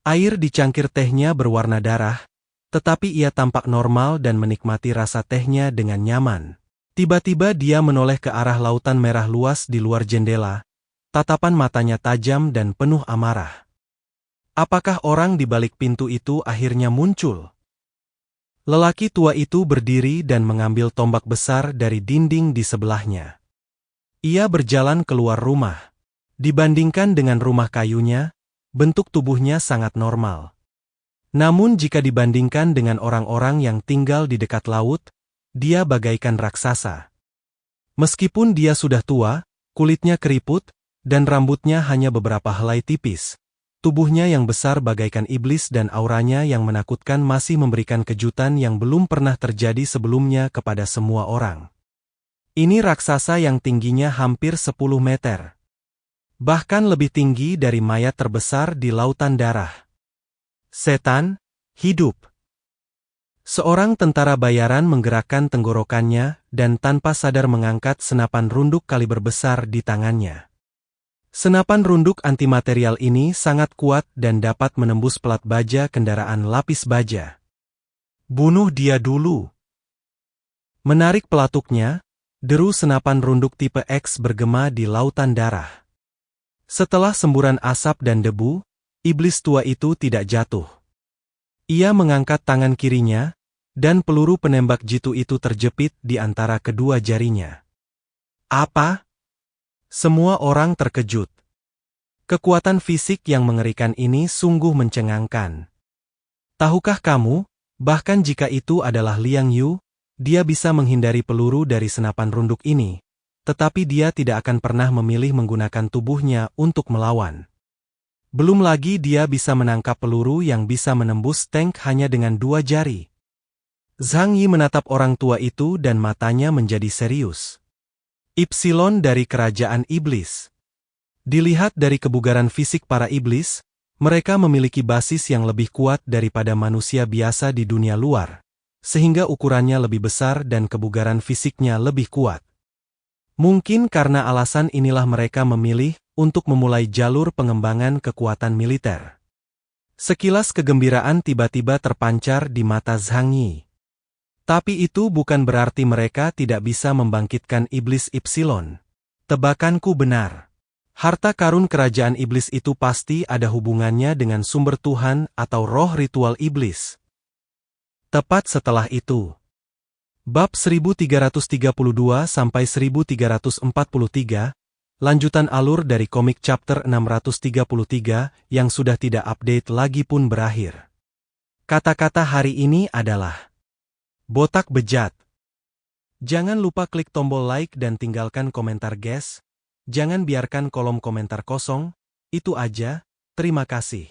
Air di cangkir tehnya berwarna darah, tetapi ia tampak normal dan menikmati rasa tehnya dengan nyaman. Tiba-tiba dia menoleh ke arah lautan merah luas di luar jendela, tatapan matanya tajam dan penuh amarah. Apakah orang di balik pintu itu akhirnya muncul? Lelaki tua itu berdiri dan mengambil tombak besar dari dinding di sebelahnya. Ia berjalan keluar rumah. Dibandingkan dengan rumah kayunya, bentuk tubuhnya sangat normal. Namun jika dibandingkan dengan orang-orang yang tinggal di dekat laut, dia bagaikan raksasa. Meskipun dia sudah tua, kulitnya keriput, dan rambutnya hanya beberapa helai tipis, tubuhnya yang besar bagaikan iblis dan auranya yang menakutkan masih memberikan kejutan yang belum pernah terjadi sebelumnya kepada semua orang. Ini raksasa yang tingginya hampir 10 meter. Bahkan lebih tinggi dari mayat terbesar di lautan darah. Setan, hidup. Seorang tentara bayaran menggerakkan tenggorokannya dan tanpa sadar mengangkat senapan runduk kaliber besar di tangannya. Senapan runduk antimaterial ini sangat kuat dan dapat menembus pelat baja kendaraan lapis baja. Bunuh dia dulu. Menarik pelatuknya, deru senapan runduk tipe X bergema di lautan darah. Setelah semburan asap dan debu, iblis tua itu tidak jatuh. Ia mengangkat tangan kirinya, dan peluru penembak jitu itu terjepit di antara kedua jarinya. Apa? Semua orang terkejut. Kekuatan fisik yang mengerikan ini sungguh mencengangkan. Tahukah kamu, bahkan jika itu adalah Liang Yu, dia bisa menghindari peluru dari senapan runduk ini, tetapi dia tidak akan pernah memilih menggunakan tubuhnya untuk melawan. Belum lagi dia bisa menangkap peluru yang bisa menembus tank hanya dengan 2 jari. Zhang Yi menatap orang tua itu dan matanya menjadi serius. Ipsilon dari kerajaan iblis. Dilihat dari kebugaran fisik para iblis, mereka memiliki basis yang lebih kuat daripada manusia biasa di dunia luar, sehingga ukurannya lebih besar dan kebugaran fisiknya lebih kuat. Mungkin karena alasan inilah mereka memilih untuk memulai jalur pengembangan kekuatan militer. Sekilas kegembiraan tiba-tiba terpancar di mata Zhang Yi. Tapi itu bukan berarti mereka tidak bisa membangkitkan iblis Ipsilon. Tebakanku benar. Harta karun kerajaan iblis itu pasti ada hubungannya dengan sumber Tuhan atau roh ritual iblis. Tepat setelah itu. Bab 1332-1343, lanjutan alur dari komik chapter 633 yang sudah tidak update lagi pun berakhir. Kata-kata hari ini adalah botak bejat. Jangan lupa klik tombol like dan tinggalkan komentar guys. Jangan biarkan kolom komentar kosong. Itu aja, terima kasih.